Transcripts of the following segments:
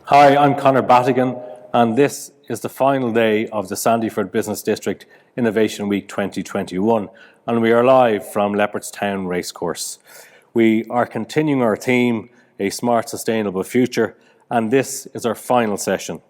Hi, I'm Conor Battigan, and this is the final day of the Sandyford Business District Innovation Week 2021, and we are live from Leopardstown Racecourse. We are continuing our theme, A Smart Sustainable Future, and this is our final session.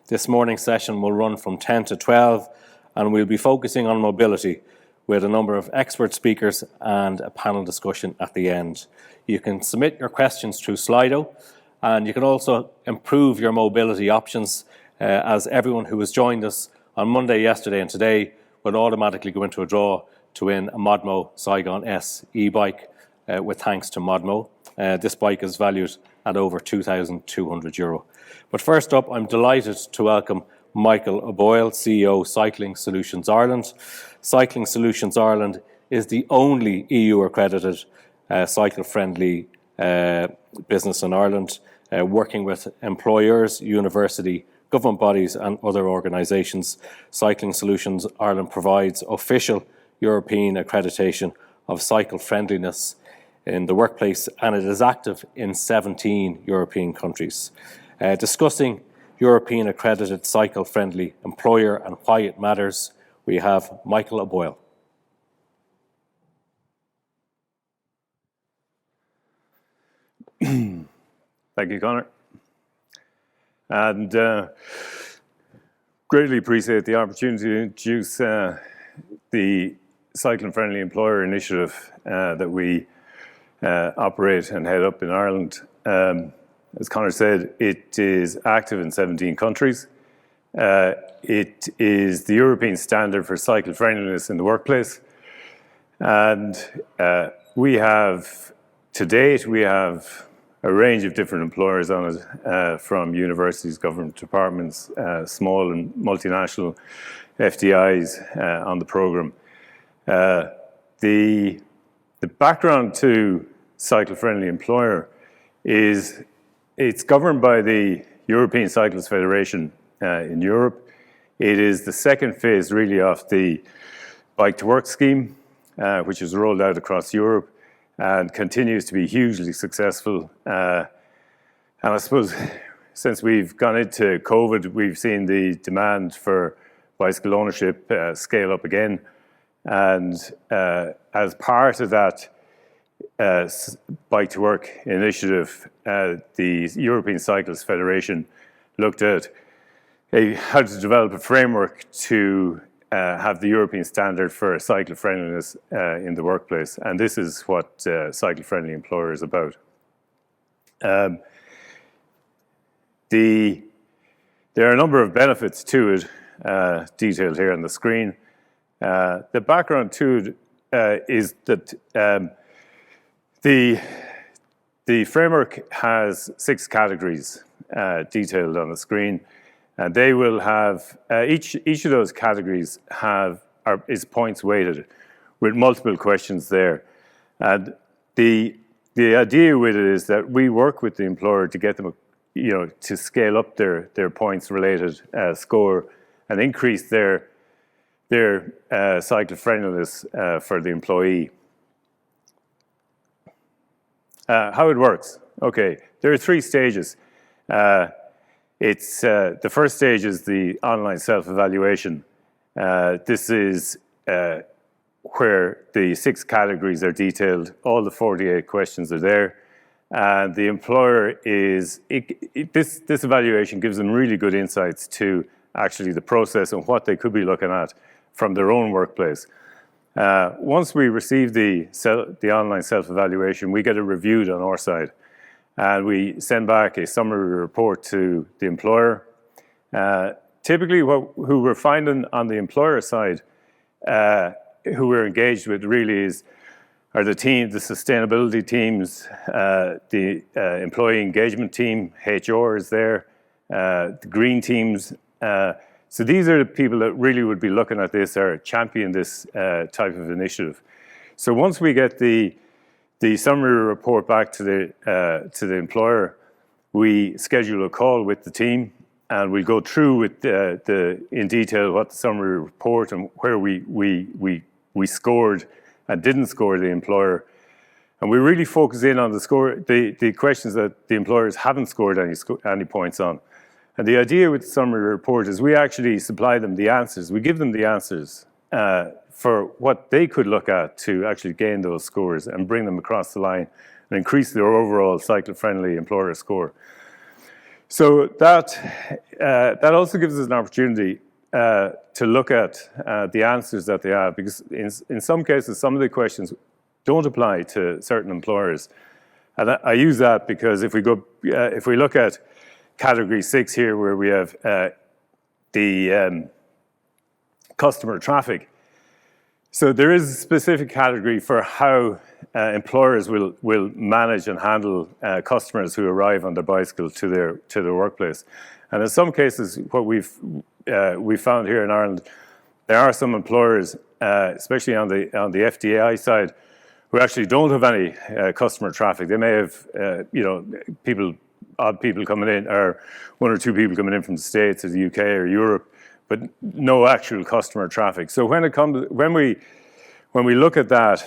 This morning's session will run from 10 to 12, and we'll be focusing on mobility with a number of expert speakers and a panel discussion at the end. You can submit your questions through Slido, and you can also improve your mobility options as everyone who has joined us on Monday, yesterday and today will automatically go into a draw to win a Modmo Saigon S e-bike with thanks to Modmo. This bike is valued at over €2,200. But first up, I'm delighted to welcome Michael O'Boyle, CEO Cycling Solutions Ireland. Cycling Solutions Ireland is the only EU accredited cycle-friendly business in Ireland, working with employers, university, government bodies and other organisations. Cycling Solutions Ireland provides official European accreditation of cycle friendliness in the workplace, and it is active in 17 European countries. Discussing European accredited cycle friendly employer and why it matters, we have Michael O'Boyle. Thank you, Conor. And greatly appreciate the opportunity to introduce the Cycling Friendly Employer Initiative that we operate and head up in Ireland. As Conor said, it is active in 17 countries. It is the European standard for cycle friendliness in the workplace. And we have, to date, we have a range of different employers on it, from universities, government departments, small and multinational FDIs on the programme. The background to Cycle Friendly Employer is it's governed by the European Cyclists Federation in Europe. It is the second phase really of the Bike to Work scheme, which is rolled out across Europe and continues to be hugely successful. And I suppose since we've gone into COVID, we've seen the demand for bicycle ownership scale up again. And as part of that Bike to Work initiative, the European Cyclists Federation looked at how to develop a framework to have the European standard for cycle friendliness in the workplace. And this is what Cycle Friendly Employer is about. There are a number of benefits to it, detailed here on the screen. The background to it is that the framework has 6 categories detailed on the screen. And they will have, each of those categories is points weighted with multiple questions there. And the idea with it is that we work with the employer to get them, to scale up their points related score and increase their cycle friendliness for the employee. How it works. Okay, there are 3 stages. It's the first stage is the online self-evaluation. This is where the 6 categories are detailed. All the 48 questions are there. And the employer this evaluation gives them really good insights to actually the process and what they could be looking at from their own workplace. Once we receive the online self-evaluation, we get it reviewed on our side. And we send back a summary report to the employer. Typically, who we're finding on the employer side, who we're engaged with really are the sustainability teams, the employee engagement team, HR is there, the green teams. So these are the people that really would be looking at this or champion this type of initiative. So once we get the summary report back to the employer, we schedule a call with the team, and we go through with in detail what the summary report and where we scored and didn't score the employer. And we really focus in on the questions that the employers haven't scored any points on. And the idea with the summary report is we actually supply them the answers. We give them the answers for what they could look at to actually gain those scores and bring them across the line and increase their overall cycle-friendly employer score. So that also gives us an opportunity to look at the answers that they have, because in some cases, some of the questions don't apply to certain employers. And I use that because if we look at category 6 here, where we have the customer traffic, so there is a specific category for how employers will manage and handle customers who arrive on their bicycle to their workplace. And in some cases, what we've found here in Ireland, there are some employers, especially on the FDI side, who actually don't have any customer traffic. They may have, odd people coming in, or 1 or 2 people coming in from the States or the UK or Europe, but no actual customer traffic. So when we look at that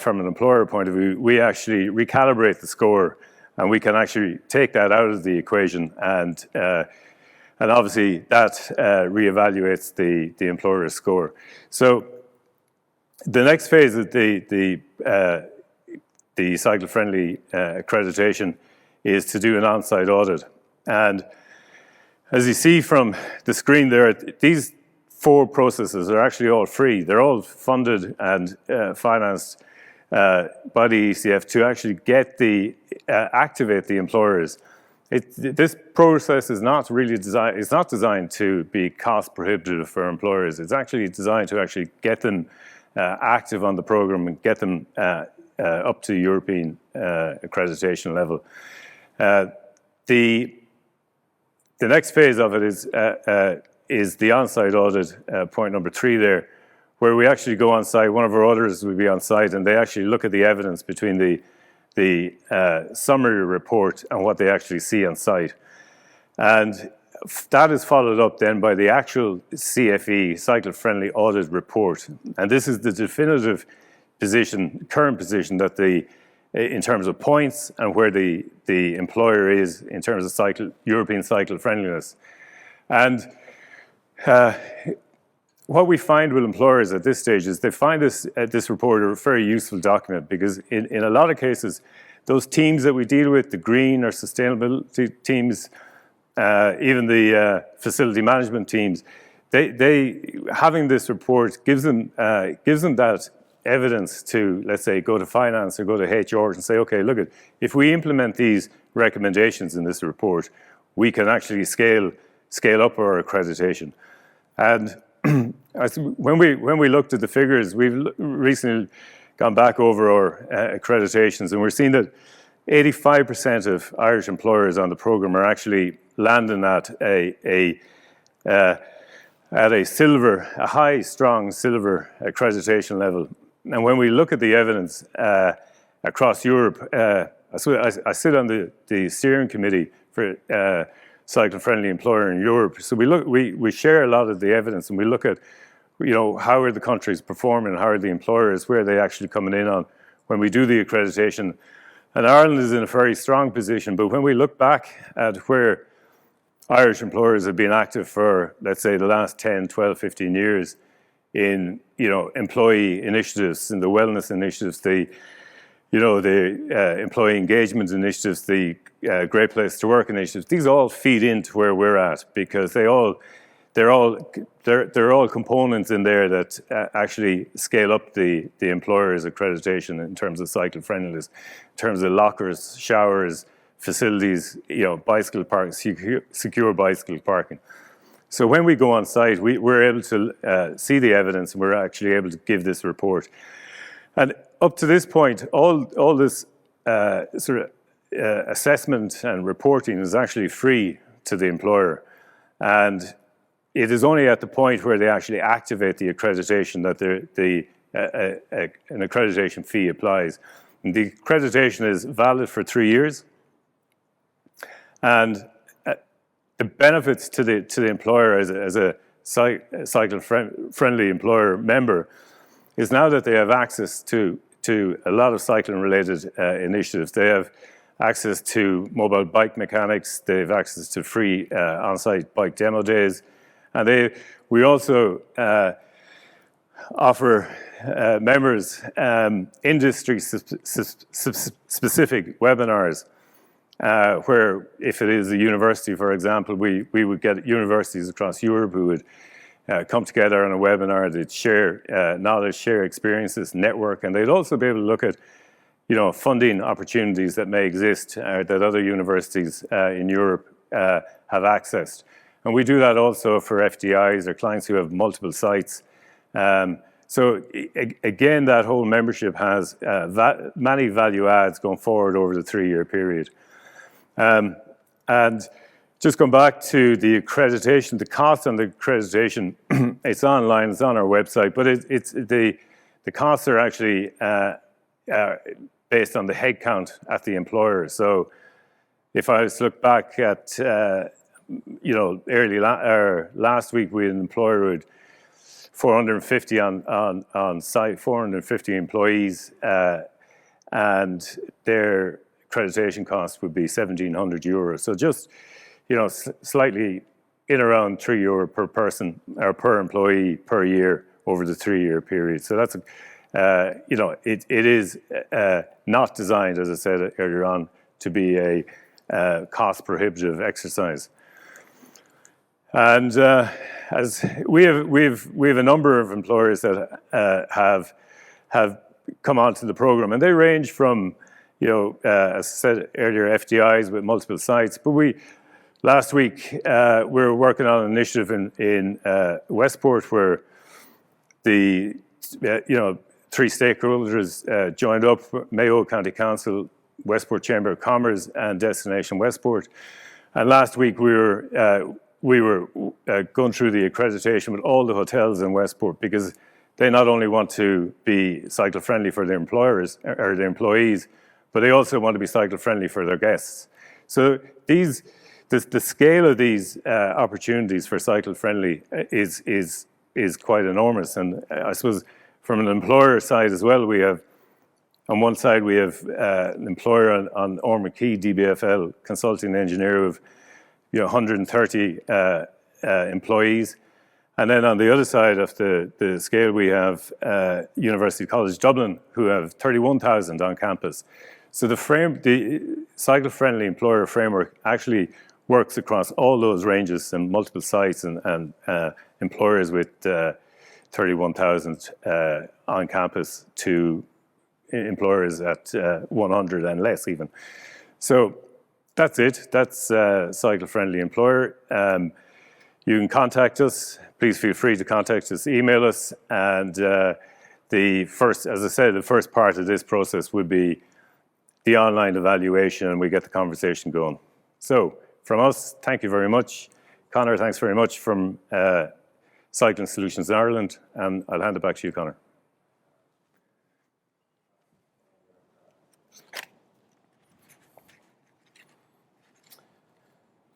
from an employer point of view, we actually recalibrate the score, and we can actually take that out of the equation, and obviously that reevaluates the employer's score. So the next phase of the cycle-friendly accreditation is to do an on-site audit. And as you see from the screen there, these 4 processes are actually all free. They're all funded and financed by the ECF to actually get activate the employers. This process is not really designed. It's not designed to be cost prohibitive for employers. It's actually designed to actually get them active on the program and get them up to European accreditation level. The next phase of it is the on-site audit, point number 3 there, where we actually go on site. One of our auditors will be on site, and they actually look at the evidence between the summary report and what they actually see on site. And that is followed up then by the actual CFE, cycle-friendly audit report. And this is the definitive current position that in terms of points and where the employer is in terms of European cycle friendliness. And what we find with employers at this stage is they find this report a very useful document, because in a lot of cases, those teams that we deal with, the green or sustainability teams, even the facility management teams, they having this report gives them that evidence to, let's say, go to finance or go to HR and say, okay, look, if we implement these recommendations in this report, we can actually scale up our accreditation. And when we looked at the figures, we've recently gone back over our accreditations, and we're seeing that 85% of Irish employers on the program are actually landing at a silver, a high, strong silver accreditation level. And when we look at the evidence across Europe, I sit on the steering committee for cycle-friendly employer in Europe. So we share a lot of the evidence, and we look at, how are the countries performing, how are the employers, where are they actually coming in on when we do the accreditation. And Ireland is in a very strong position, but when we look back at where Irish employers have been active for, let's say, the last 10, 12, 15 years in, employee initiatives, in the wellness initiatives, the employee engagement initiatives, the Great Place to Work initiatives, these all feed into where we're at, because they're all components in there that actually scale up the employer's accreditation in terms of cycle friendliness, in terms of lockers, showers, facilities, bicycle parking, secure bicycle parking. So when we go on site, we're able to see the evidence, and we're actually able to give this report. And up to this point, all this assessment and reporting is actually free to the employer. And it is only at the point where they actually activate the accreditation that an accreditation fee applies. And the accreditation is valid for 3 years. And the benefits to the employer as a cycle-friendly employer member is now that they have access to a lot of cycling-related initiatives. They have access to mobile bike mechanics. They have access to free on-site bike demo days. And we also offer members industry-specific webinars where, if it is a university, for example, we would get universities across Europe who would come together on a webinar. They'd share knowledge, share experiences, network, and they'd also be able to look at funding opportunities that may exist that other universities in Europe have accessed. And we do that also for FDIs or clients who have multiple sites. So again, that whole membership has many value adds going forward over the 3-year period. And just going back to the accreditation, the cost on the accreditation, it's online, it's on our website, but the costs are actually based on the headcount at the employer. So if I was to look back at, last week we had an employer with 450 on site, 450 employees, and their accreditation cost would be €1,700. So just, slightly in around €3 per person or per employee per year over the 3-year period. So that's, it is not designed, as I said earlier on, to be a cost prohibitive exercise. And as we have a number of employers that have come onto the program, and they range from, as I said earlier, FDIs with multiple sites. But last week we were working on an initiative in Westport where the 3 stakeholders joined up: Mayo County Council, Westport Chamber of Commerce, and Destination Westport. And last week we were going through the accreditation with all the hotels in Westport, because they not only want to be cycle friendly for their employers or their employees, but they also want to be cycle friendly for their guests. So the scale of these opportunities for cycle friendly is quite enormous. And I suppose from an employer side as well, we have, on one side we have an employer on Ormond-Key, DBFL Consulting Engineer, of 130 employees. And then on the other side of the scale, we have University College Dublin, who have 31,000 on campus. So the cycle-friendly employer framework actually works across all those ranges and multiple sites and employers with 31,000 on campus to employers at 100 and less even. So that's it. That's cycle-friendly employer. You can contact us. Please feel free to contact us, email us. And as I said, the first part of this process would be the online evaluation, and we get the conversation going. So from us, thank you very much. Conor, thanks very much from Cycling Solutions Ireland. And I'll hand it back to you, Conor.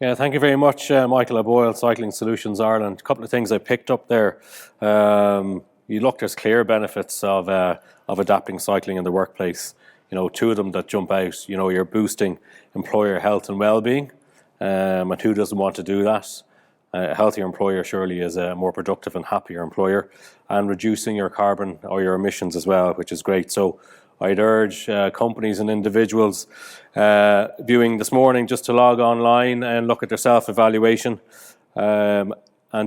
Yeah, thank you very much, Michael O'Boyle, Cycling Solutions Ireland. A couple of things I picked up there. There's clear benefits of adapting cycling in the workplace. 2 of them that jump out. You're boosting employer health and well-being, and who doesn't want to do that? A healthier employer surely is a more productive and happier employer, and reducing your carbon or your emissions as well, which is great. So I'd urge companies and individuals viewing this morning just to log online and look at their self-evaluation and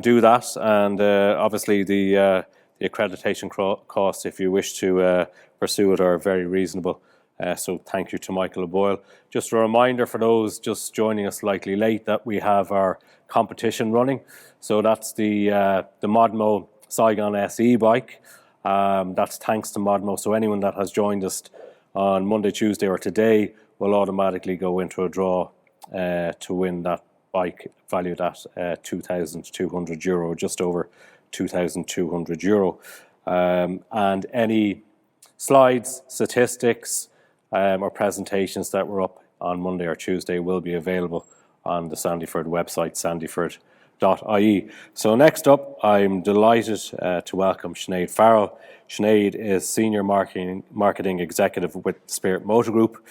do that. And obviously the accreditation costs, if you wish to pursue it, are very reasonable. So thank you to Michael O'Boyle. Just a reminder for those just joining us slightly late that we have our competition running. So that's the Modmo Saigon SE bike. That's thanks to Modmo. So anyone that has joined us on Monday, Tuesday or today will automatically go into a draw to win that bike valued at €2,200, just over €2,200. And any slides, statistics or presentations that were up on Monday or Tuesday will be available on the Sandyford website, So next up, I'm delighted to welcome Sinead Farrell. Sinead is Senior Marketing Executive with Spirit Motor Group.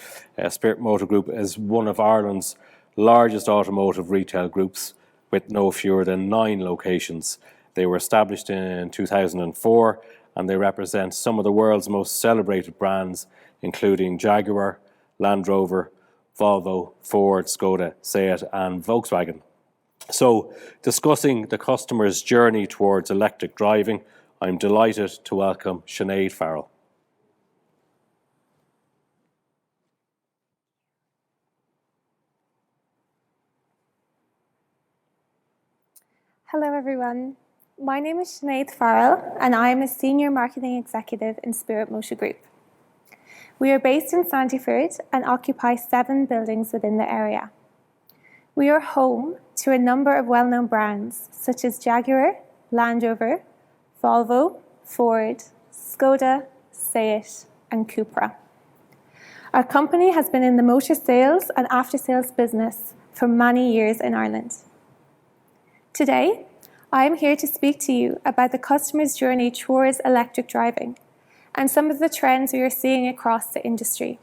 Spirit Motor Group is one of Ireland's largest automotive retail groups with no fewer than 9 locations. They were established in 2004 and they represent some of the world's most celebrated brands, including Jaguar, Land Rover, Volvo, Ford, Skoda, Seat and Volkswagen. So, discussing the customer's journey towards electric driving, I'm delighted to welcome Sinead Farrell. Hello everyone, my name is Sinead Farrell and I am a Senior Marketing Executive in Spirit Motor Group. We are based in Sandyford and occupy 7 buildings within the area. We are home to a number of well-known brands such as Jaguar, Land Rover, Volvo, Ford, Skoda, Seat and Cupra. Our company has been in the motor sales and after-sales business for many years in Ireland. Today, I am here to speak to you about the customer's journey towards electric driving and some of the trends we are seeing across the industry.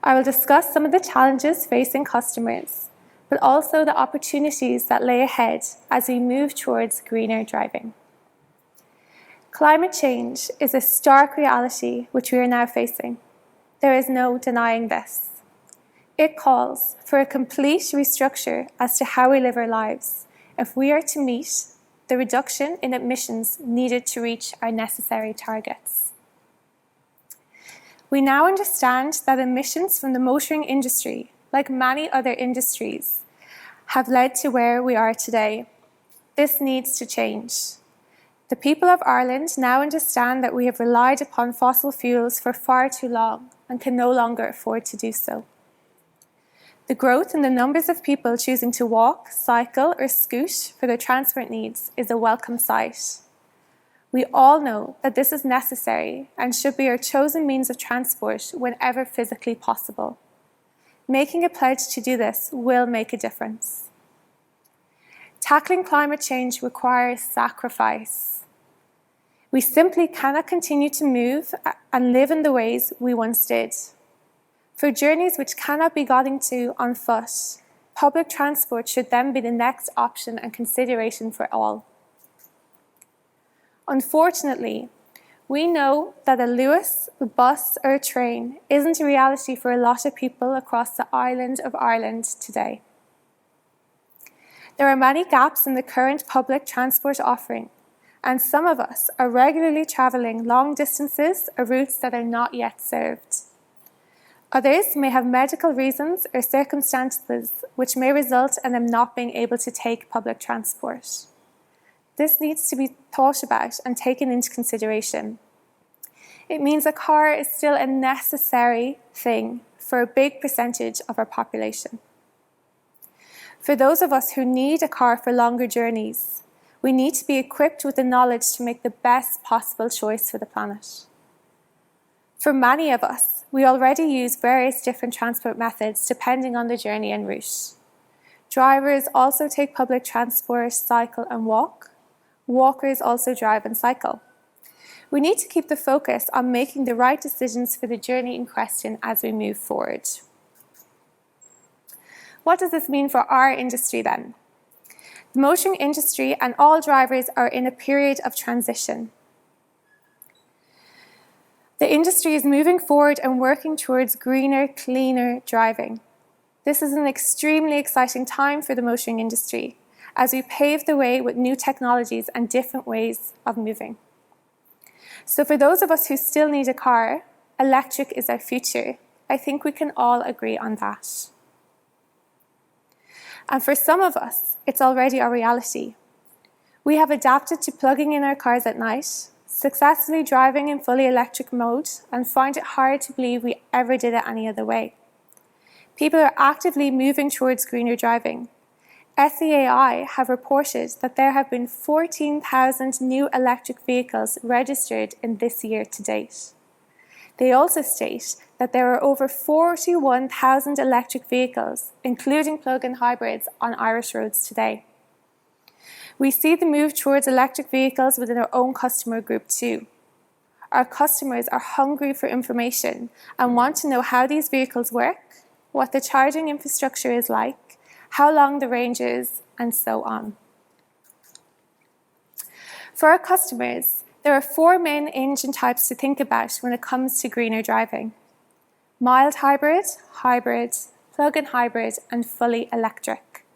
I will discuss some of the challenges facing customers, but also the opportunities that lay ahead as we move towards greener driving. Climate change is a stark reality which we are now facing. There is no denying this. It calls for a complete restructure as to how we live our lives if we are to meet the reduction in emissions needed to reach our necessary targets. We now understand that emissions from the motoring industry, like many other industries, have led to where we are today. This needs to change. The people of Ireland now understand that we have relied upon fossil fuels for far too long and can no longer afford to do so. The growth in the numbers of people choosing to walk, cycle or scoot for their transport needs is a welcome sight. We all know that this is necessary and should be our chosen means of transport whenever physically possible. Making a pledge to do this will make a difference. Tackling climate change requires sacrifice. We simply cannot continue to move and live in the ways we once did. For journeys which cannot be gotten to on foot, public transport should then be the next option and consideration for all. Unfortunately, we know that a Luas, a bus or a train isn't a reality for a lot of people across the island of Ireland today. There are many gaps in the current public transport offering, and some of us are regularly travelling long distances or routes that are not yet served. Others may have medical reasons or circumstances which may result in them not being able to take public transport. This needs to be thought about and taken into consideration. It means a car is still a necessary thing for a big percentage of our population. For those of us who need a car for longer journeys, we need to be equipped with the knowledge to make the best possible choice for the planet. For many of us, we already use various different transport methods depending on the journey and route. Drivers also take public transport, cycle and walk. Walkers also drive and cycle. We need to keep the focus on making the right decisions for the journey in question as we move forward. What does this mean for our industry then? The motoring industry and all drivers are in a period of transition. The industry is moving forward and working towards greener, cleaner driving. This is an extremely exciting time for the motoring industry as we pave the way with new technologies and different ways of moving. So for those of us who still need a car, electric is our future. I think we can all agree on that. And for some of us, it's already our reality. We have adapted to plugging in our cars at night, successfully driving in fully electric mode, and find it hard to believe we ever did it any other way. People are actively moving towards greener driving. SEAI have reported that there have been 14,000 new electric vehicles registered in this year to date. They also state that there are over 41,000 electric vehicles, including plug-in hybrids, on Irish roads today. We see the move towards electric vehicles within our own customer group too. Our customers are hungry for information and want to know how these vehicles work, what the charging infrastructure is like, how long the range is, and so on. For our customers, there are 4 main engine types to think about when it comes to greener driving: mild hybrid, hybrid, plug-in hybrid, and fully electric.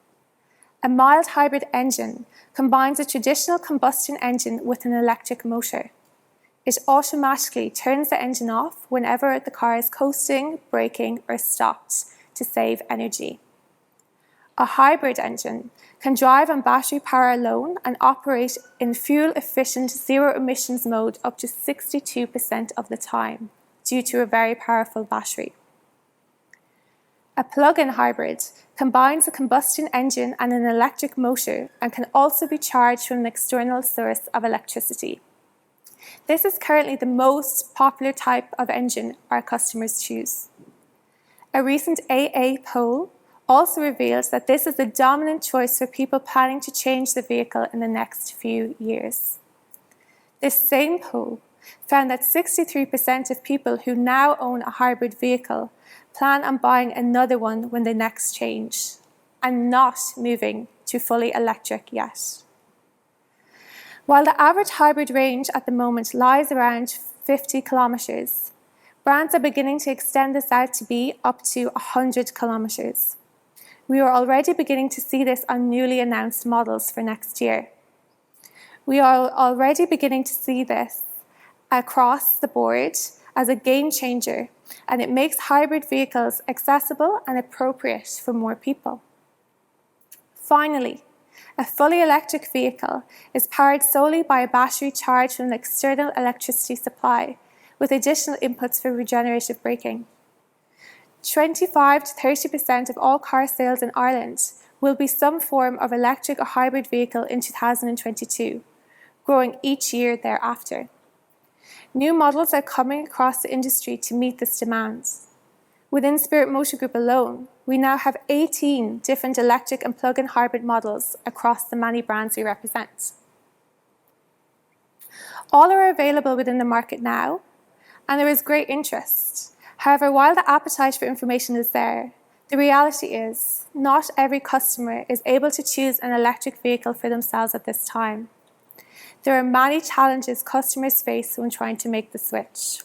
A mild hybrid engine combines a traditional combustion engine with an electric motor. It automatically turns the engine off whenever the car is coasting, braking, or stopped to save energy. A hybrid engine can drive on battery power alone and operate in fuel-efficient zero-emissions mode up to 62% of the time due to a very powerful battery. A plug-in hybrid combines a combustion engine and an electric motor and can also be charged from an external source of electricity. This is currently the most popular type of engine our customers choose. A recent AA poll also reveals that this is the dominant choice for people planning to change the vehicle in the next few years. This same poll found that 63% of people who now own a hybrid vehicle plan on buying another one when they next change, and not moving to fully electric yet. While the average hybrid range at the moment lies around 50 kilometres, brands are beginning to extend this out to be up to 100 kilometres. We are already beginning to see this on newly announced models for next year. We are already beginning to see this across the board as a game changer, and it makes hybrid vehicles accessible and appropriate for more people. Finally, a fully electric vehicle is powered solely by a battery charged from an external electricity supply, with additional inputs for regenerative braking. 25 to 30% of all car sales in Ireland will be some form of electric or hybrid vehicle in 2022, growing each year thereafter. New models are coming across the industry to meet this demand. Within Spirit Motor Group alone, we now have 18 different electric and plug-in hybrid models across the many brands we represent. All are available within the market now, and there is great interest. However, while the appetite for information is there, the reality is not every customer is able to choose an electric vehicle for themselves at this time. There are many challenges customers face when trying to make the switch.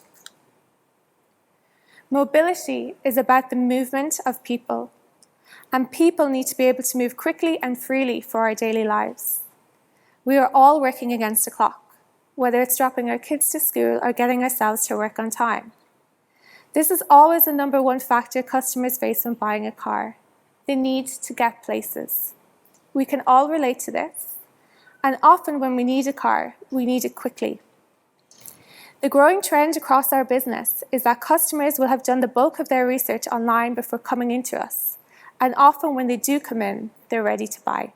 Mobility is about the movement of people, and people need to be able to move quickly and freely for our daily lives. We are all working against the clock, whether it's dropping our kids to school or getting ourselves to work on time. This is always the number one factor customers face when buying a car: the need to get places. We can all relate to this, and often when we need a car, we need it quickly. The growing trend across our business is that customers will have done the bulk of their research online before coming into us, and often when they do come in, they're ready to buy.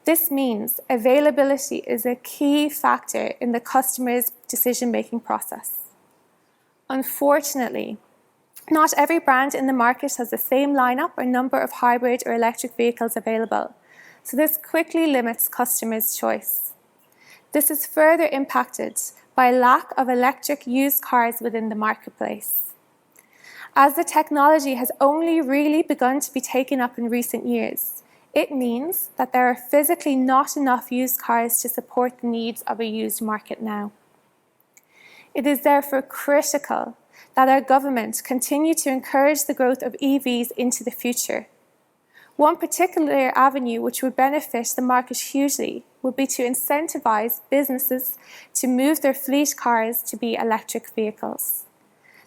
This means availability is a key factor in the customer's decision-making process. Unfortunately, not every brand in the market has the same lineup or number of hybrid or electric vehicles available, so this quickly limits customers' choice. This is further impacted by lack of electric used cars within the marketplace. As the technology has only really begun to be taken up in recent years, it means that there are physically not enough used cars to support the needs of a used market now. It is therefore critical that our government continue to encourage the growth of EVs into the future. One particular avenue which would benefit the market hugely would be to incentivise businesses to move their fleet cars to be electric vehicles.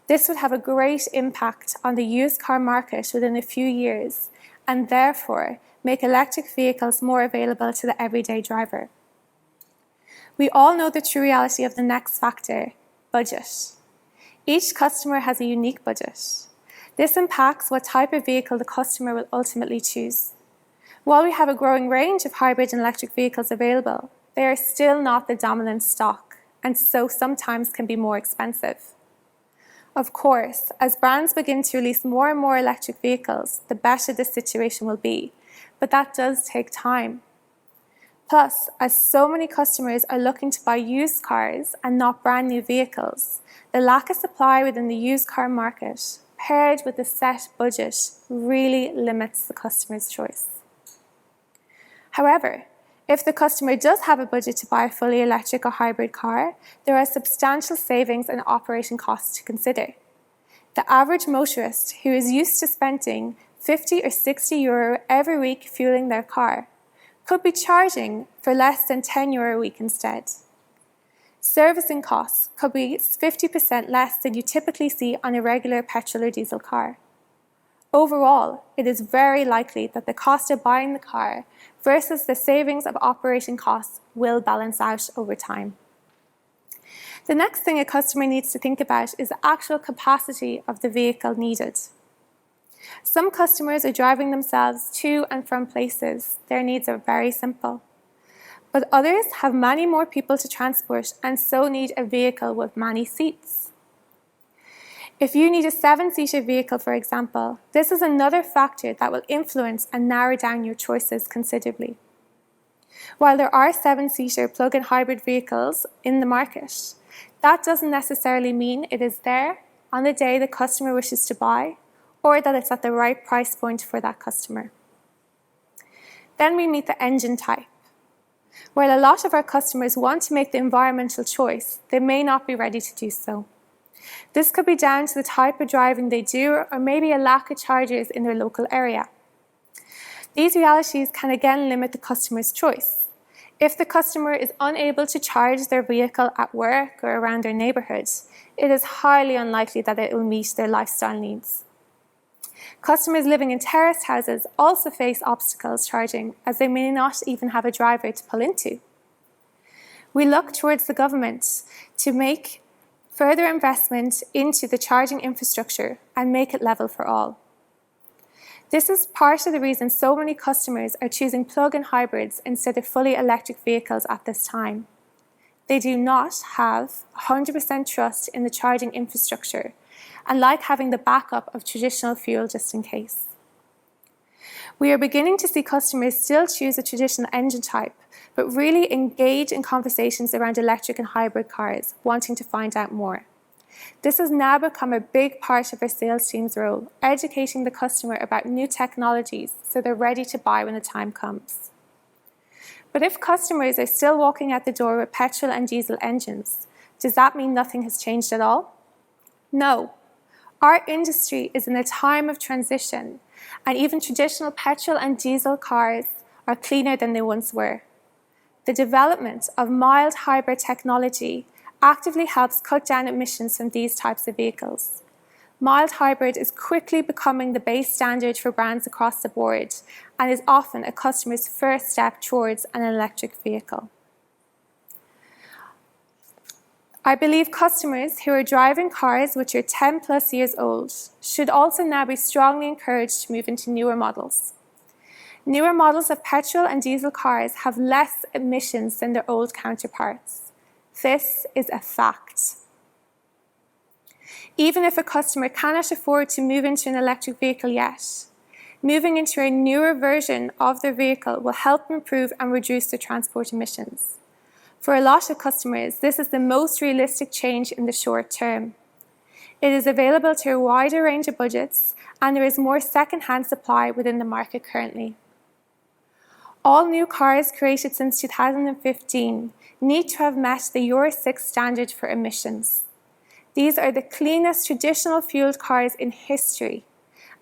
This would have a great impact on the used car market within a few years, and therefore make electric vehicles more available to the everyday driver. We all know the true reality of the next factor: budget. Each customer has a unique budget. This impacts what type of vehicle the customer will ultimately choose. While we have a growing range of hybrid and electric vehicles available, they are still not the dominant stock, and so sometimes can be more expensive. Of course, as brands begin to release more and more electric vehicles, the better the situation will be, but that does take time. Plus, as so many customers are looking to buy used cars and not brand new vehicles, the lack of supply within the used car market, paired with a set budget, really limits the customer's choice. However, if the customer does have a budget to buy a fully electric or hybrid car, there are substantial savings and operating costs to consider. The average motorist who is used to spending 50 or 60 euro every week fueling their car could be charging for less than 10 euro a week instead. Servicing costs could be 50% less than you typically see on a regular petrol or diesel car. Overall, it is very likely that the cost of buying the car versus the savings of operating costs will balance out over time. The next thing a customer needs to think about is the actual capacity of the vehicle needed. Some customers are driving themselves to and from places. Their needs are very simple. But others have many more people to transport and so need a vehicle with many seats. If you need a 7-seater vehicle, for example, this is another factor that will influence and narrow down your choices considerably. While there are 7-seater plug-in hybrid vehicles in the market, that doesn't necessarily mean it is there on the day the customer wishes to buy, or that it's at the right price point for that customer. Then we meet the engine type. While a lot of our customers want to make the environmental choice, they may not be ready to do so. This could be down to the type of driving they do, or maybe a lack of chargers in their local area. These realities can again limit the customer's choice. If the customer is unable to charge their vehicle at work or around their neighbourhood, it is highly unlikely that it will meet their lifestyle needs. Customers living in terraced houses also face obstacles charging, as they may not even have a driver to pull into. We look towards the government to make further investment into the charging infrastructure and make it level for all. This is part of the reason so many customers are choosing plug-in hybrids instead of fully electric vehicles at this time. They do not have 100% trust in the charging infrastructure and like having the backup of traditional fuel just in case. We are beginning to see customers still choose a traditional engine type, but really engage in conversations around electric and hybrid cars, wanting to find out more. This has now become a big part of our sales team's role, educating the customer about new technologies so they're ready to buy when the time comes. But if customers are still walking out the door with petrol and diesel engines, does that mean nothing has changed at all? No. Our industry is in a time of transition, and even traditional petrol and diesel cars are cleaner than they once were. The development of mild hybrid technology actively helps cut down emissions from these types of vehicles. Mild hybrid is quickly becoming the base standard for brands across the board and is often a customer's first step towards an electric vehicle. I believe customers who are driving cars which are 10 plus years old should also now be strongly encouraged to move into newer models. Newer models of petrol and diesel cars have less emissions than their old counterparts. This is a fact. Even if a customer cannot afford to move into an electric vehicle yet, moving into a newer version of their vehicle will help improve and reduce their transport emissions. For a lot of customers, this is the most realistic change in the short term. It is available to a wider range of budgets, and there is more second-hand supply within the market currently. All new cars created since 2015 need to have met the Euro 6 standard for emissions. These are the cleanest traditional fueled cars in history,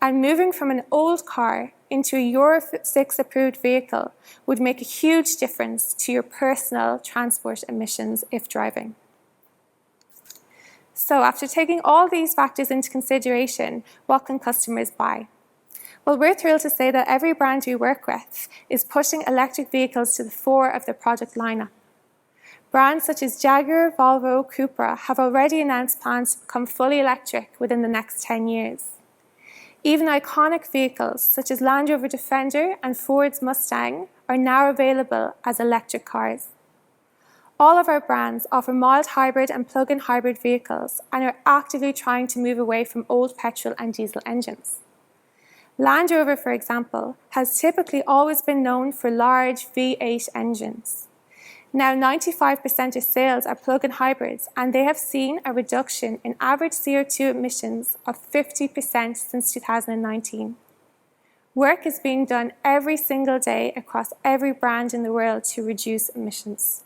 and moving from an old car into a Euro 6 approved vehicle would make a huge difference to your personal transport emissions if driving. So after taking all these factors into consideration, what can customers buy? Well, we're thrilled to say that every brand we work with is pushing electric vehicles to the fore of their product lineup. Brands such as Jaguar, Volvo, Cupra have already announced plans to become fully electric within the next 10 years. Even iconic vehicles such as Land Rover Defender and Ford's Mustang are now available as electric cars. All of our brands offer mild hybrid and plug-in hybrid vehicles and are actively trying to move away from old petrol and diesel engines. Land Rover, for example, has typically always been known for large V8 engines. Now 95% of sales are plug-in hybrids, and they have seen a reduction in average CO2 emissions of 50% since 2019. Work is being done every single day across every brand in the world to reduce emissions.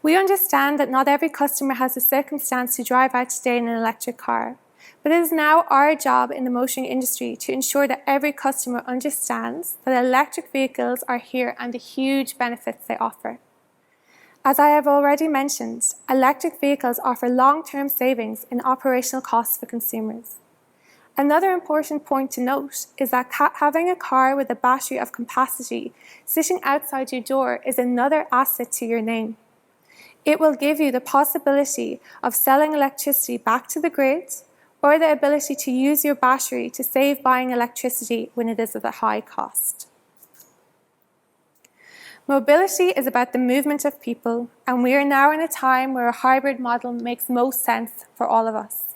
We understand that not every customer has the circumstance to drive out today in an electric car, but it is now our job in the motoring industry to ensure that every customer understands that electric vehicles are here and the huge benefits they offer. As I have already mentioned, electric vehicles offer long-term savings in operational costs for consumers. Another important point to note is that having a car with a battery of capacity sitting outside your door is another asset to your name. It will give you the possibility of selling electricity back to the grid, or the ability to use your battery to save buying electricity when it is at a high cost. Mobility is about the movement of people, and we are now in a time where a hybrid model makes most sense for all of us.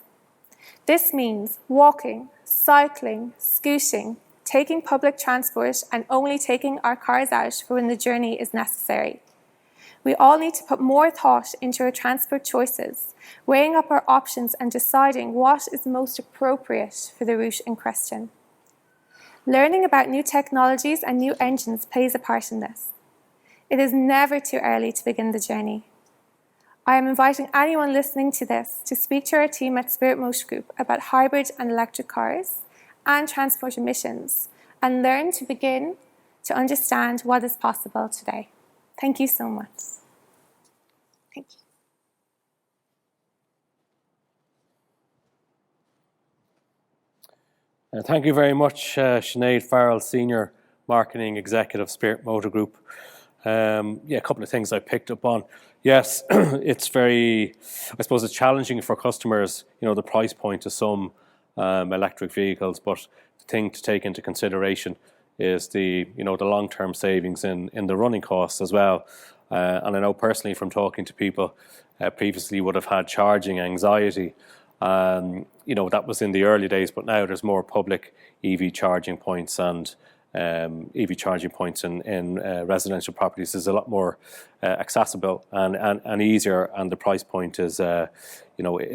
This means walking, cycling, scooting, taking public transport, and only taking our cars out for when the journey is necessary. We all need to put more thought into our transport choices, weighing up our options and deciding what is most appropriate for the route in question. Learning about new technologies and new engines plays a part in this. It is never too early to begin the journey. I am inviting anyone listening to this to speak to our team at Spirit Motor Group about hybrid and electric cars and transport emissions, and learn to begin to understand what is possible today. Thank you so much. Thank you. Thank you very much, Sinead Farrell, Senior Marketing Executive, Spirit Motor Group. A couple of things I picked up on. Yes, it's very, I suppose it's challenging for customers, the price point of some electric vehicles, but the thing to take into consideration is the long-term savings in the running costs as well. And I know personally from talking to people previously would have had charging anxiety. That was in the early days, but now there's more public EV charging points, and EV charging points in residential properties is a lot more accessible and easier, and the price point is, it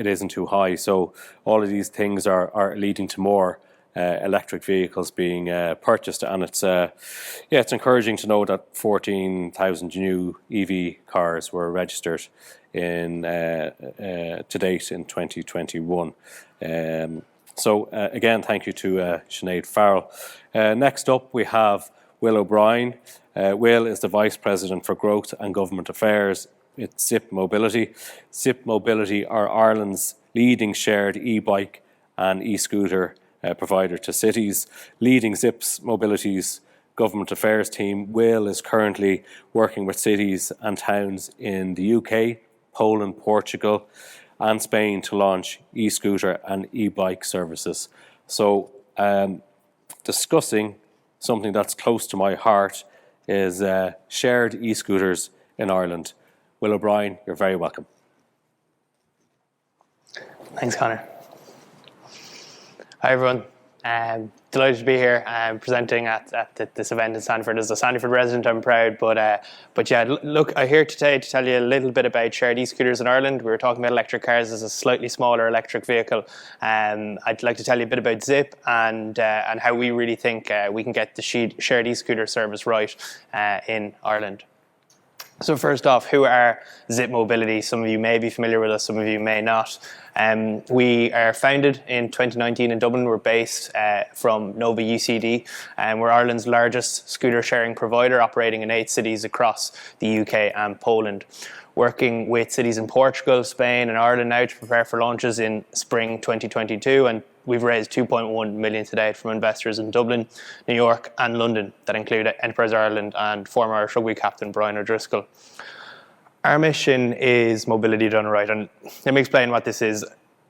isn't too high. So all of these things are leading to more electric vehicles being purchased, and it's encouraging to know that 14,000 new EV cars were registered in to date in 2021. Again, thank you to Sinead Farrell. Next up, we have Will O'Brien. Will is the Vice President for Growth and Government Affairs at Zipp Mobility. Zipp Mobility are Ireland's leading shared e-bike and e-scooter provider to cities. Leading Zipp's Mobility's Government Affairs team, Will is currently working with cities and towns in the UK, Poland, Portugal, and Spain to launch e-scooter and e-bike services. So discussing something that's close to my heart is shared e-scooters in Ireland. Will O'Brien, you're very welcome. Thanks, Conor. Hi, everyone. Delighted to be here presenting at this event in Sandford. As a Sandford resident, I'm proud. But yeah, look, I'm here today to tell you a little bit about shared e-scooters in Ireland. We were talking about electric cars as a slightly smaller electric vehicle. I'd like to tell you a bit about Zipp and how we really think we can get the shared e-scooter service right in Ireland. So first off, who are Zipp Mobility? Some of you may be familiar with us, some of you may not. We are founded in 2019 in Dublin. We're based from Nova UCD, and we're Ireland's largest scooter sharing provider, operating in 8 cities across the UK and Poland. Working with cities in Portugal, Spain and Ireland now to prepare for launches in spring 2022, and we've raised 2.1 million to date from investors in Dublin, New York and London that include Enterprise Ireland and former Irish rugby captain Brian O'Driscoll. Our mission is mobility done right, and let me explain what this is.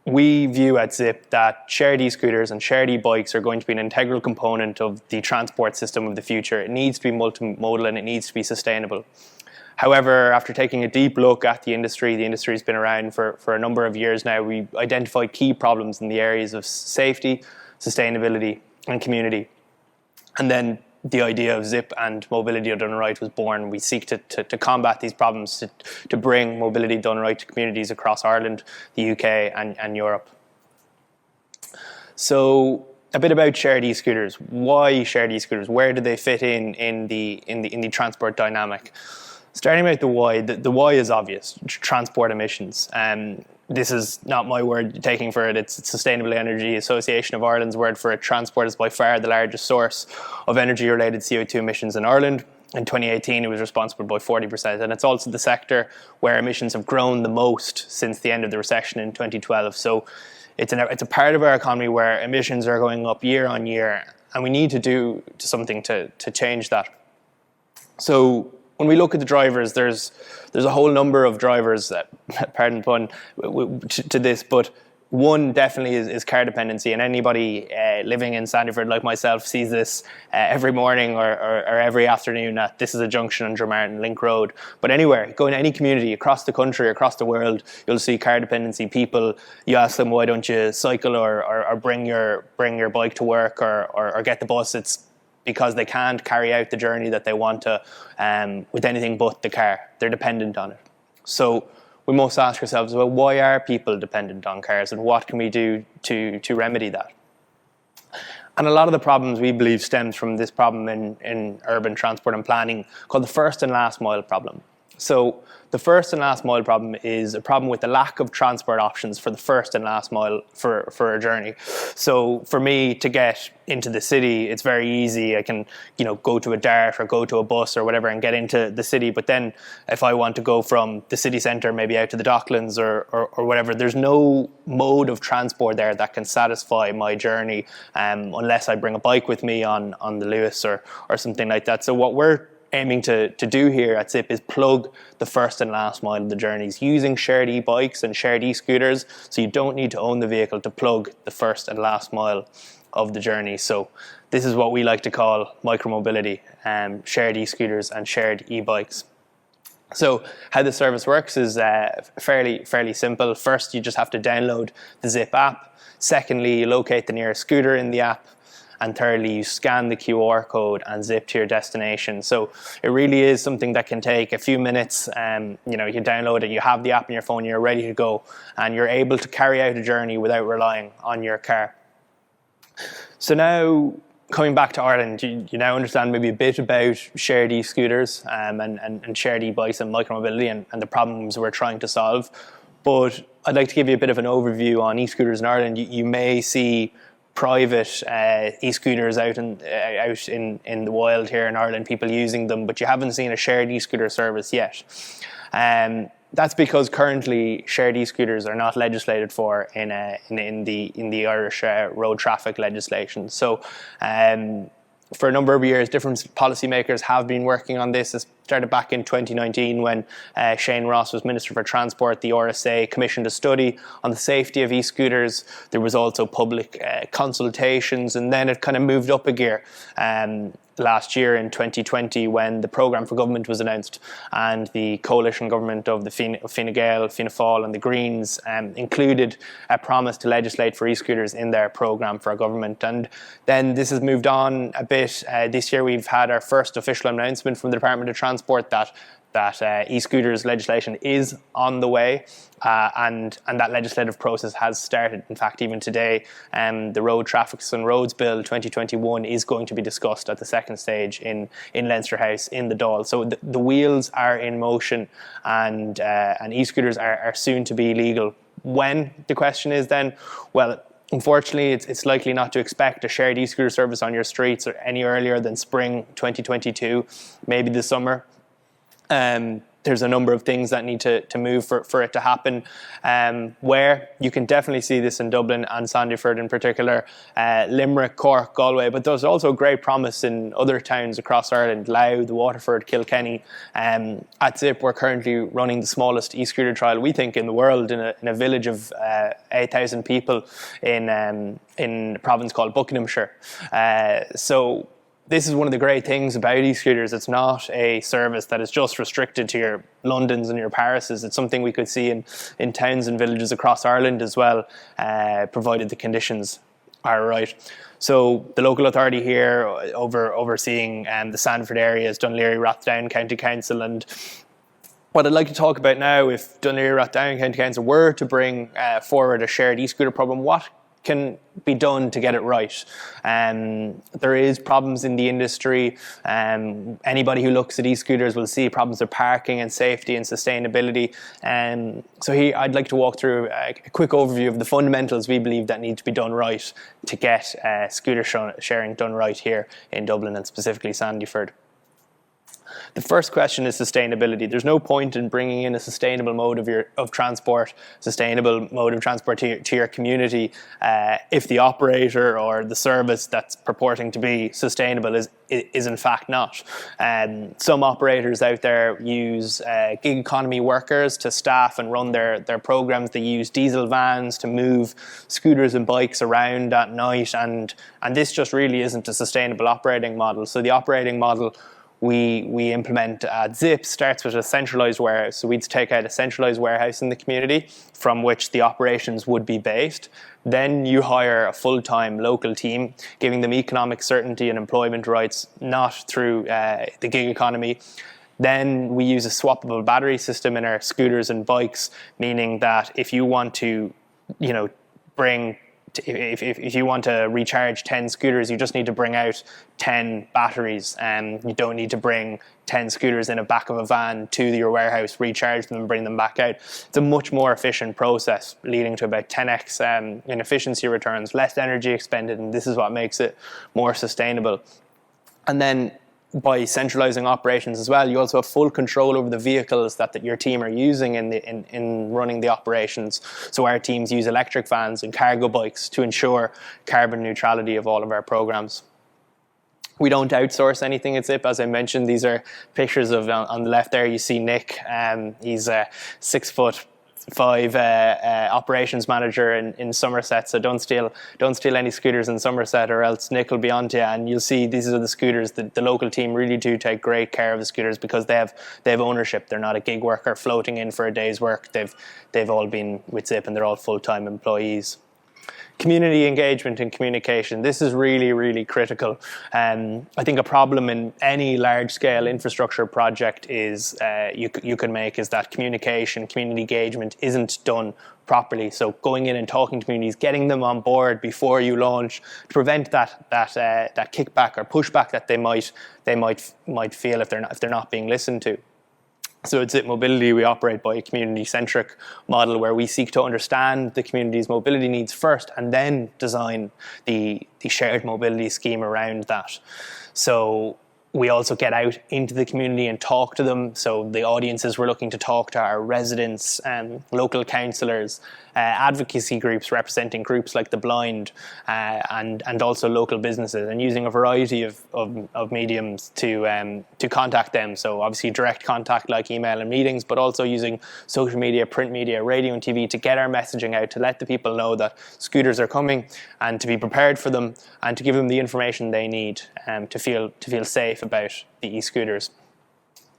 We view at Zipp that shared e-scooters and shared e-bikes are going to be an integral component of the transport system of the future. It needs to be multimodal and it needs to be sustainable. However, after taking a deep look at the industry's been around for a number of years now, we identified key problems in the areas of safety, sustainability, and community. And then the idea of Zipp and mobility done right was born. We seek to combat these problems, to bring mobility done right to communities across Ireland, the UK, and Europe. So a bit about shared e-scooters. Why shared e-scooters? Where do they fit in the transport dynamic? Starting with the why. The why is obvious: transport emissions. This is not my word taking for it. It's Sustainable Energy Association of Ireland's word for it. Transport is by far the largest source of energy-related CO2 emissions in Ireland. In 2018, it was responsible by 40%, and it's also the sector where emissions have grown the most since the end of the recession in 2012. So it's a part of our economy where emissions are going up year on year, and we need to do something to change that. So when we look at the drivers, there's a whole number of drivers, pardon the pun, to this, but one definitely is car dependency, and anybody living in Sandyford like myself sees this every morning or every afternoon at this is a junction on Dromartin Link Road. But anywhere, go in any community across the country, across the world, you'll see car dependency people. You ask them, why don't you cycle or bring your bike to work or get the bus? It's because they can't carry out the journey that they want to with anything but the car. They're dependent on it. So we must ask ourselves, well, why are people dependent on cars, and what can we do to remedy that? And a lot of the problems we believe stems from this problem in urban transport and planning called the first and last mile problem. So the first and last mile problem is a problem with the lack of transport options for the first and last mile for a journey. So for me to get into the city, it's very easy. I can, go to a dart or go to a bus or whatever and get into the city. But then if I want to go from the city centre maybe out to the Docklands or whatever, there's no mode of transport there that can satisfy my journey unless I bring a bike with me on the Lewis or something like that. So what we're aiming to do here at Zipp is plug the first and last mile of the journeys using shared e-bikes and shared e-scooters, so you don't need to own the vehicle to plug the first and last mile of the journey. So this is what we like to call micromobility, shared e-scooters and shared e-bikes. So how the service works is fairly simple. First, you just have to download the Zipp app. Secondly, you locate the nearest scooter in the app. And thirdly, you scan the QR code and zip to your destination. So it really is something that can take a few minutes. You download it, you have the app on your phone, you're ready to go, and you're able to carry out a journey without relying on your car. So now, coming back to Ireland, you now understand maybe a bit about shared e-scooters and shared e-bikes and micromobility and the problems we're trying to solve. But I'd like to give you a bit of an overview on e-scooters in Ireland. You may see private e-scooters out in the wild here in Ireland, people using them, but you haven't seen a shared e-scooter service yet. That's because currently shared e-scooters are not legislated for in the Irish road traffic legislation. So for a number of years, different policymakers have been working on this. It started back in 2019 when Shane Ross was Minister for Transport. The RSA commissioned a study on the safety of e-scooters. There was also public consultations, and then it kind of moved up a gear last year in 2020 when the programme for government was announced, and the coalition government of the Fine Gael, Fianna Fáil and the Greens included a promise to legislate for e-scooters in their programme for government. And then this has moved on a bit. This year we've had our first official announcement from the Department of Transport that e-scooters legislation is on the way, and that legislative process has started. In fact, even today, the Road Traffic and Roads Bill 2021 is going to be discussed at the second stage in Leinster House in the Dáil. So the wheels are in motion, and e-scooters are soon to be legal. When, the question is then, well, unfortunately, it's likely not to expect a shared e-scooter service on your streets or any earlier than spring 2022, maybe the summer. There's a number of things that need to move for it to happen. Where you can definitely see this in Dublin and Sandyford in particular, Limerick, Cork, Galway, but there's also great promise in other towns across Ireland, Louth, Waterford, Kilkenny. At Zipp, we're currently running the smallest e-scooter trial, we think, in the world, in a village of 8,000 people in a province called Buckinghamshire. So this is one of the great things about e-scooters. It's not a service that is just restricted to your Londons and your Parises. It's something we could see in towns and villages across Ireland as well, provided the conditions are right. So the local authority here overseeing the Sandford area is Laoghaire-Rathdown County Council, and what I'd like to talk about now, if Laoghaire-Rathdown County Council were to bring forward a shared e-scooter problem, what can be done to get it right? There is problems in the industry. Anybody who looks at e-scooters will see problems with parking and safety and sustainability. So here I'd like to walk through a quick overview of the fundamentals we believe that need to be done right to get scooter sharing done right here in Dublin and specifically Sandyford. The first question is sustainability. There's no point in bringing in a sustainable mode of transport to your community if the operator or the service that's purporting to be sustainable is in fact not. Some operators out there use gig economy workers to staff and run their programs. They use diesel vans to move scooters and bikes around at night, and this just really isn't a sustainable operating model. So the operating model we implement at Zipp starts with a centralised warehouse. So we'd take out a centralised warehouse in the community from which the operations would be based. Then you hire a full-time local team, giving them economic certainty and employment rights, not through the gig economy. Then we use a swappable battery system in our scooters and bikes, meaning that if you want to, if you want to recharge 10 scooters, you just need to bring out 10 batteries, and you don't need to bring 10 scooters in the back of a van to your warehouse, recharge them and bring them back out. It's a much more efficient process, leading to about 10x in efficiency returns, less energy expended, and this is what makes it more sustainable. And then by centralising operations as well, you also have full control over the vehicles that your team are using in running the operations. So our teams use electric vans and cargo bikes to ensure carbon neutrality of all of our programs. We don't outsource anything at Zipp. As I mentioned, these are pictures of, on the left there, you see Nick. He's a 6'5" operations manager in Somerset, so don't steal any scooters in Somerset, or else Nick will be on to you. And you'll see these are the scooters. The local team really do take great care of the scooters because they have ownership. They're not a gig worker floating in for a day's work. They've all been with Zipp and they're all full-time employees. Community engagement and communication. This is really, really critical. I think a problem in any large-scale infrastructure project is you can make is that communication, community engagement isn't done properly. So going in and talking to communities, getting them on board before you launch, to prevent that kickback or pushback that they might feel if they're not being listened to. So at Zipp Mobility, we operate by a community-centric model where we seek to understand the community's mobility needs first and then design the shared mobility scheme around that. So we also get out into the community and talk to them. So the audiences we're looking to talk to are residents, local councillors, advocacy groups representing groups like the blind, and also local businesses, and using a variety of mediums to contact them. So obviously direct contact like email and meetings, but also using social media, print media, radio and TV to get our messaging out, to let the people know that scooters are coming and to be prepared for them, and to give them the information they need to feel safe about the e-scooters.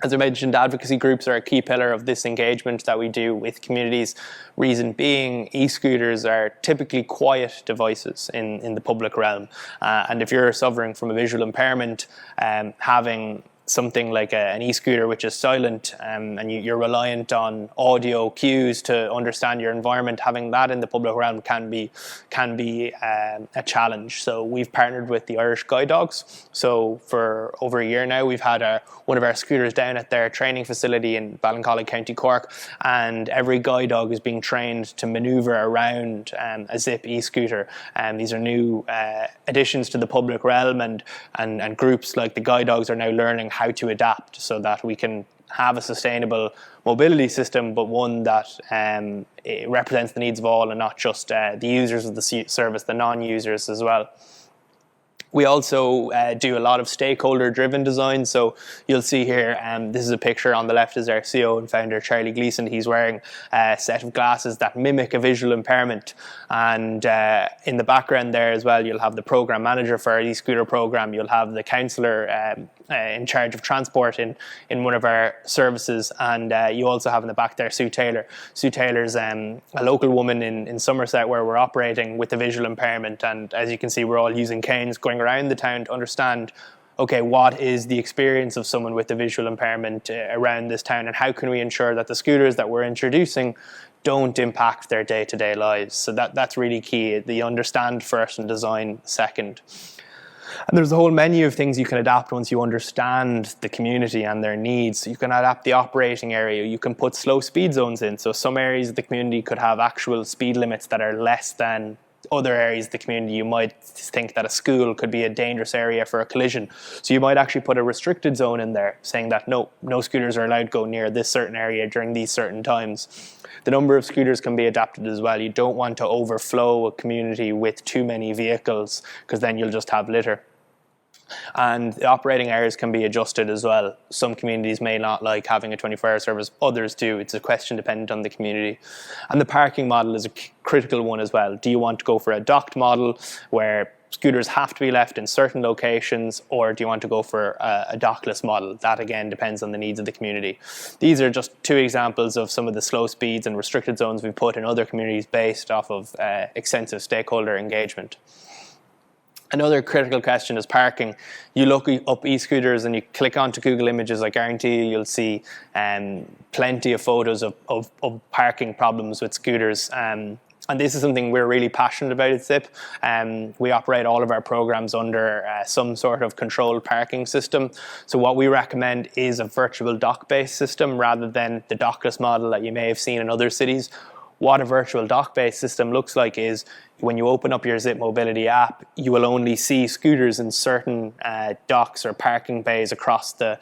As I mentioned, advocacy groups are a key pillar of this engagement that we do with communities. Reason being, e-scooters are typically quiet devices in the public realm. And if you're suffering from a visual impairment, having something like an e-scooter which is silent, and you're reliant on audio cues to understand your environment, having that in the public realm can be a challenge. So we've partnered with the Irish Guide Dogs. So for over a year now, we've had one of our scooters down at their training facility in Ballincollig, County Cork, and every guide dog is being trained to manoeuvre around a Zipp e-scooter. These are new additions to the public realm, and groups like the Guide Dogs are now learning how to adapt so that we can have a sustainable mobility system, but one that it represents the needs of all and not just the users of the service, the non-users as well. We also do a lot of stakeholder-driven design. So you'll see here, this is a picture on the left is our CEO and founder, Charlie Gleeson. He's wearing a set of glasses that mimic a visual impairment. And in the background there as well, you'll have the program manager for our e-scooter program. You'll have the councillor in charge of transport in one of our services, and you also have in the back there Sue Taylor. Sue Taylor's a local woman in Somerset where we're operating with a visual impairment, and as you can see, we're all using canes going around the town to understand, okay, what is the experience of someone with a visual impairment around this town, and how can we ensure that the scooters that we're introducing don't impact their day-to-day lives. So that's really key. The understand first and design second. And there's a whole menu of things you can adapt once you understand the community and their needs. You can adapt the operating area. You can put slow speed zones in. So some areas of the community could have actual speed limits that are less than other areas of the community. You might think that a school could be a dangerous area for a collision. So you might actually put a restricted zone in there saying that no scooters are allowed to go near this certain area during these certain times. The number of scooters can be adapted as well. You don't want to overflow a community with too many vehicles because then you'll just have litter. And the operating hours can be adjusted as well. Some communities may not like having a 24-hour service, others do. It's a question dependent on the community. And the parking model is a critical one as well. Do you want to go for a docked model where scooters have to be left in certain locations, or do you want to go for a dockless model? That again depends on the needs of the community. These are just two examples of some of the slow speeds and restricted zones we've put in other communities based off of extensive stakeholder engagement. Another critical question is parking. You look up e-scooters and you click onto Google Images, I guarantee you'll see plenty of photos of parking problems with scooters. And this is something we're really passionate about at Zipp. We operate all of our programs under some sort of controlled parking system. So what we recommend is a virtual dock-based system rather than the dockless model that you may have seen in other cities. What a virtual dock-based system looks like is when you open up your Zipp Mobility app, you will only see scooters in certain docks or parking bays across the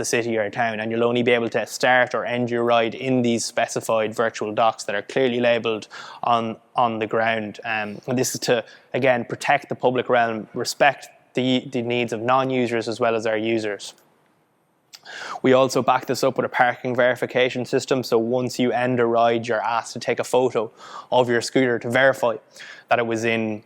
city or town, and you'll only be able to start or end your ride in these specified virtual docks that are clearly labelled on the ground. And this is to, again, protect the public realm, respect the needs of non-users as well as our users. We also back this up with a parking verification system. So once you end a ride, you're asked to take a photo of your scooter to verify that it was in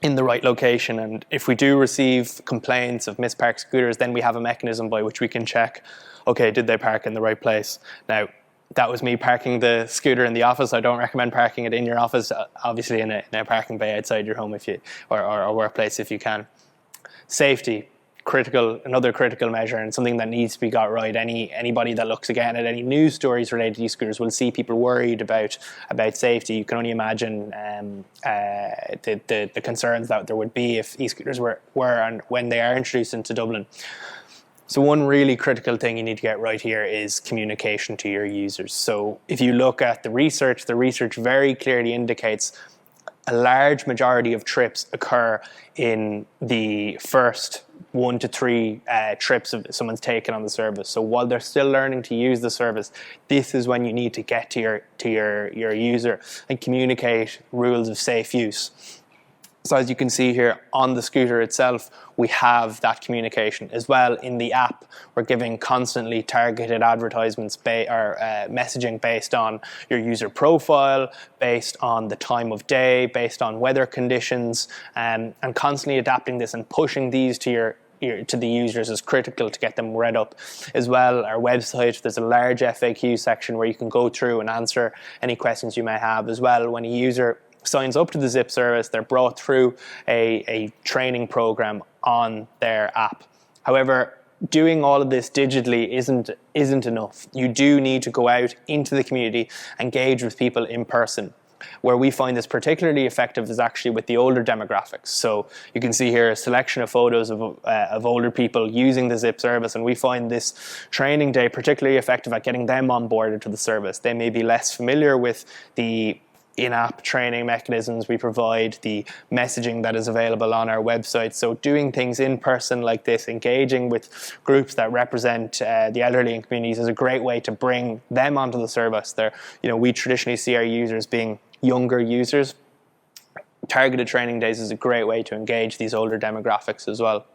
the right location. And if we do receive complaints of misparked scooters, then we have a mechanism by which we can check, okay, did they park in the right place? Now, that was me parking the scooter in the office. I don't recommend parking it in your office, obviously in a parking bay outside your home if you or workplace if you can. Safety. Another critical measure, and something that needs to be got right. Anybody that looks again at any news stories related to e-scooters will see people worried about safety. You can only imagine the concerns that there would be if e-scooters were and when they are introduced into Dublin. So one really critical thing you need to get right here is communication to your users. So if you look at the research very clearly indicates a large majority of trips occur in the first 1 to 3 trips of someone's taken on the service. So while they're still learning to use the service, this is when you need to get to your user and communicate rules of safe use. So as you can see here on the scooter itself, we have that communication as well. In the app, we're giving constantly targeted advertisements or messaging based on your user profile, based on the time of day, based on weather conditions, and constantly adapting this and pushing these to the users is critical to get them read up. As well, our website, there's a large FAQ section where you can go through and answer any questions you may have. As well, when a user signs up to the Zipp service, they're brought through a training program on their app. However, doing all of this digitally isn't enough. You do need to go out into the community, engage with people in person. Where we find this particularly effective is actually with the older demographics. So you can see here a selection of photos of older people using the Zipp service, and we find this training day particularly effective at getting them onboarded to the service. They may be less familiar with the in-app training mechanisms we provide, the messaging that is available on our website. So doing things in person like this, engaging with groups that represent the elderly in communities is a great way to bring them onto the service. We traditionally see our users being younger users. Targeted training days is a great way to engage these older demographics as well.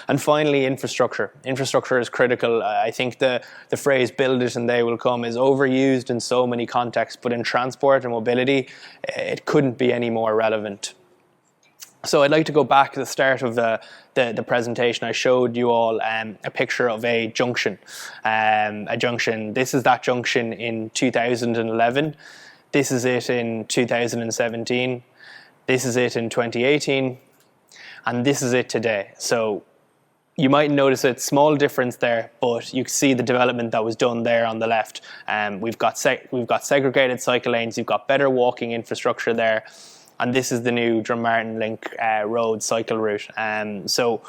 And finally, infrastructure. Infrastructure is critical. I think the phrase "build it and they will come" is overused in so many contexts, but in transport and mobility, it couldn't be any more relevant. So I'd like to go back to the start of the presentation. I showed you all a picture of a junction. This is that junction in 2011. This is it in 2017. This is it in 2018. And this is it today. So you might notice a small difference there, but you can see the development that was done there on the left. We've got segregated cycle lanes. You've got better walking infrastructure there. And this is the new Drummartin Link Road cycle route. So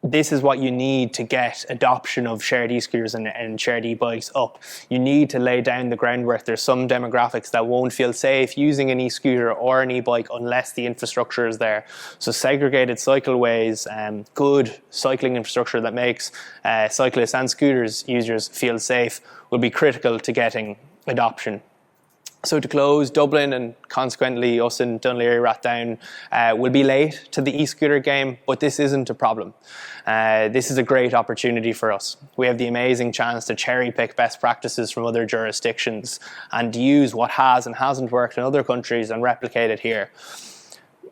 this is what you need to get adoption of shared e-scooters and shared e-bikes up. You need to lay down the groundwork. There's some demographics that won't feel safe using an e-scooter or an e-bike unless the infrastructure is there. So segregated cycleways, good cycling infrastructure that makes cyclists and scooters users feel safe will be critical to getting adoption. So to close, Dublin and consequently us in Laoghaire-Rathdown will be late to the e-scooter game, but this isn't a problem. This is a great opportunity for us. We have the amazing chance to cherry pick best practices from other jurisdictions and use what has and hasn't worked in other countries and replicate it here.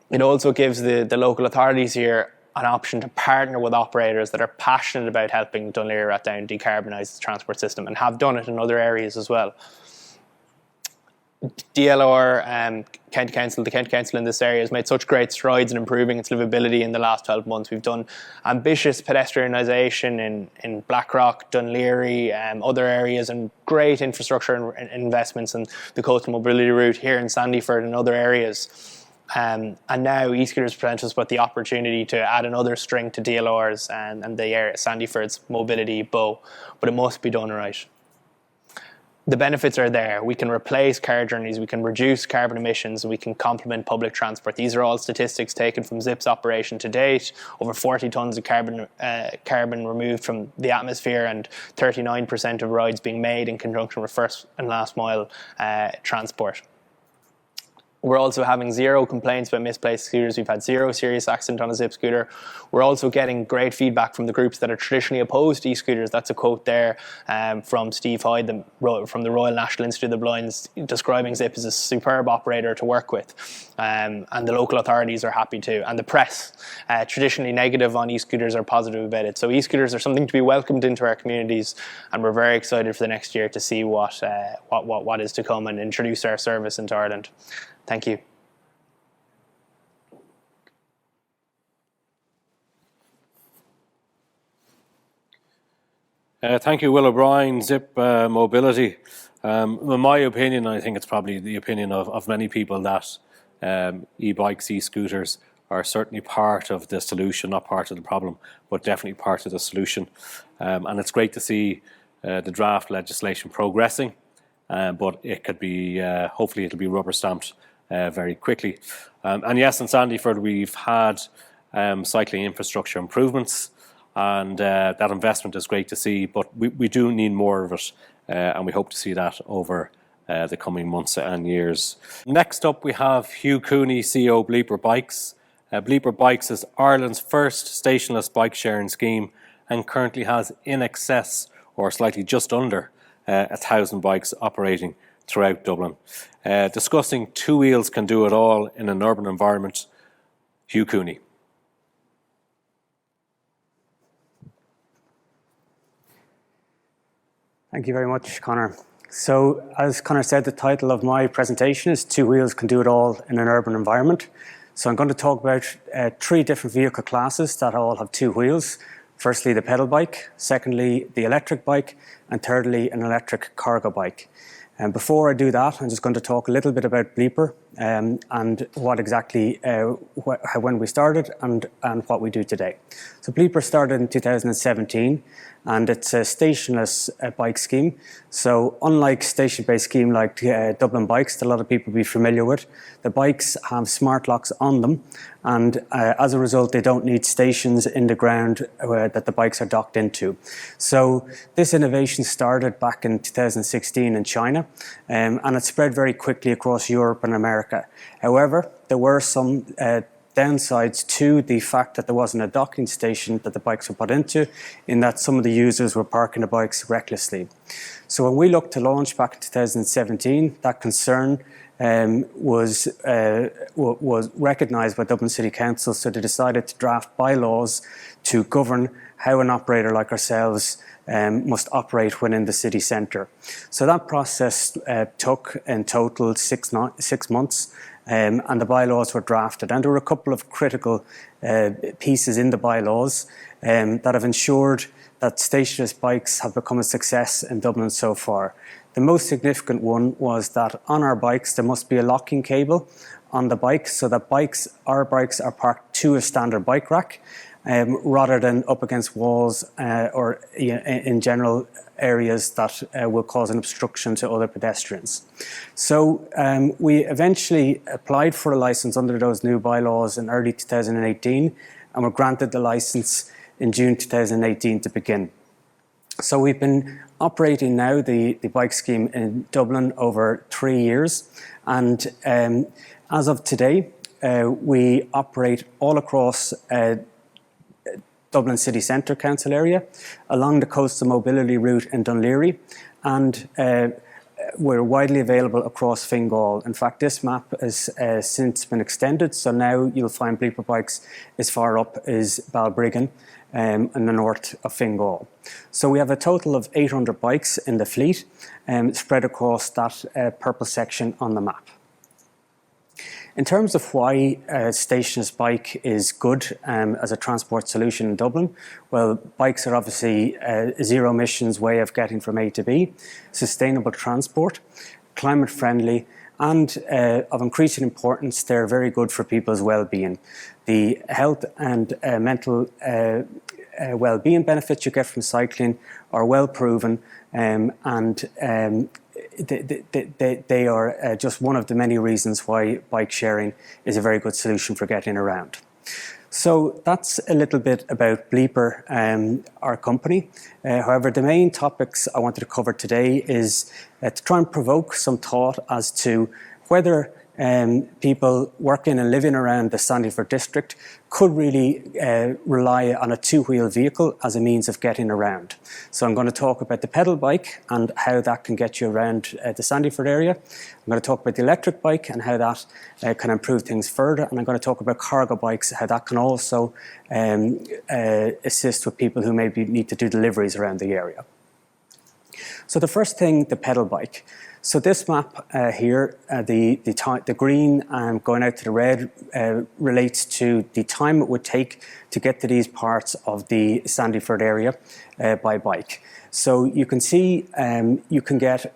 It also gives the local authorities here an option to partner with operators that are passionate about helping Laoghaire-Rathdown decarbonise the transport system and have done it in other areas as well. DLR, the County Council in this area has made such great strides in improving its livability in the last 12 months. We've done ambitious pedestrianisation in Blackrock, Dunleary, other areas, and great infrastructure and investments in the coastal mobility route here in Sandyford and other areas. And now e-scooters present us with the opportunity to add another string to DLR's and the area Sandyford's mobility bow, but it must be done right. The benefits are there. We can replace car journeys, we can reduce carbon emissions, we can complement public transport. These are all statistics taken from Zipp's operation to date. Over 40 tonnes of carbon removed from the atmosphere and 39% of rides being made in conjunction with first and last mile transport. We're also having zero complaints about misplaced scooters. We've had zero serious accident on a Zipp scooter. We're also getting great feedback from the groups that are traditionally opposed to e-scooters. That's a quote there from Steve Hyde from the Royal National Institute of the Blind, describing Zipp as a superb operator to work with. And the local authorities are happy too. And the press, traditionally negative on e-scooters, are positive about it. So e-scooters are something to be welcomed into our communities, and we're very excited for the next year to see what is to come and introduce our service into Ireland. Thank you. Thank you, Will O'Brien, Zipp Mobility. In my opinion, I think it's probably the opinion of many people that e-bikes, e-scooters are certainly part of the solution, not part of the problem, but definitely part of the solution. And it's great to see the draft legislation progressing, but it could be, hopefully it'll be rubber stamped very quickly. And yes, in Sandyford we've had cycling infrastructure improvements, and that investment is great to see, but we do need more of it, and we hope to see that over the coming months and years. Next up we have Hugh Cooney, CEO Bleeper Bikes. Bleeper Bikes is Ireland's first stationless bike sharing scheme and currently has in excess, or slightly just under, 1,000 bikes operating throughout Dublin. Discussing two wheels can do it all in an urban environment, Hugh Cooney. Thank you very much, Conor. So, as Conor said, the title of my presentation is Two Wheels Can Do It All in an Urban Environment. So I'm going to talk about three different vehicle classes that all have two wheels. Firstly, the pedal bike, secondly, the electric bike, and thirdly, an electric cargo bike. And before I do that, I'm just going to talk a little bit about Bleeper and what exactly, when we started and what we do today. So Bleeper started in 2017, and it's a stationless bike scheme. So unlike station-based scheme like Dublin Bikes that a lot of people will be familiar with, the bikes have smart locks on them, and as a result they don't need stations in the ground that the bikes are docked into. So this innovation started back in 2016 in China, and it spread very quickly across Europe and America. However, there were some downsides to the fact that there wasn't a docking station that the bikes were put into, in that some of the users were parking the bikes recklessly. So when we looked to launch back in 2017, that concern was recognised by Dublin City Council, so they decided to draft bylaws to govern how an operator like ourselves must operate within the city centre. So that process took in total 6 months, and the bylaws were drafted. And there were a couple of critical pieces in the bylaws that have ensured that stationless bikes have become a success in Dublin so far. The most significant one was that on our bikes there must be a locking cable on the bike, so that our bikes are parked to a standard bike rack, rather than up against walls or in general areas that will cause an obstruction to other pedestrians. So we eventually applied for a licence under those new bylaws in early 2018, and were granted the licence in June 2018 to begin. So we've been operating now the bike scheme in Dublin over 3 years, and as of today we operate all across Dublin City Centre Council area, along the coastal mobility route in Dún Laoghaire, and we're widely available across Fingal. In fact, this map has since been extended, so now you'll find Bleeper bikes as far up as Balbriggan in the north of Fingal. So we have a total of 800 bikes in the fleet, spread across that purple section on the map. In terms of why a stationless bike is good as a transport solution in Dublin, well, bikes are obviously a zero emissions way of getting from A to B, sustainable transport, climate friendly, and of increasing importance, they're very good for people's well-being. The health and mental well-being benefits you get from cycling are well proven, and they are just one of the many reasons why bike sharing is a very good solution for getting around. So that's a little bit about Bleeper, our company. However, the main topics I wanted to cover today is to try and provoke some thought as to whether people working and living around the Sandyford district could really rely on a two-wheel vehicle as a means of getting around. So I'm going to talk about the pedal bike and how that can get you around the Sandyford area. I'm going to talk about the electric bike and how that can improve things further. And I'm going to talk about cargo bikes, how that can also assist with people who maybe need to do deliveries around the area. So the first thing, the pedal bike. So this map here, the green going out to the red relates to the time it would take to get to these parts of the Sandyford area by bike. So you can see you can get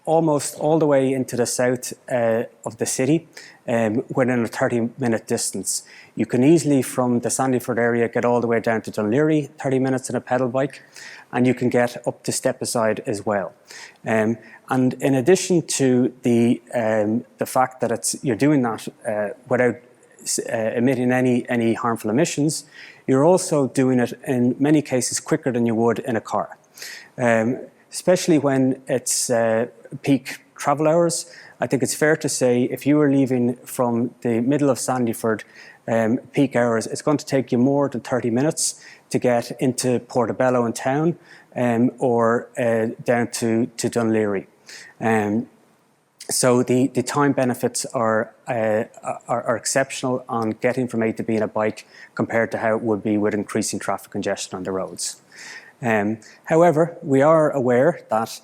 almost all the way into the south of the city within a 30-minute distance. You can easily, from the Sandyford area, get all the way down to Dún Laoghaire, 30 minutes on a pedal bike, and you can get up to Stepaside as well. And in addition to the fact that you're doing that without emitting any harmful emissions, you're also doing it in many cases quicker than you would in a car. Especially when it's peak travel hours. I think it's fair to say if you were leaving from the middle of Sandyford peak hours, it's going to take you more than 30 minutes to get into Portobello in town or down to Dún Laoghaire. So the time benefits are exceptional on getting from A to B in a bike compared to how it would be with increasing traffic congestion on the roads. However, we are aware that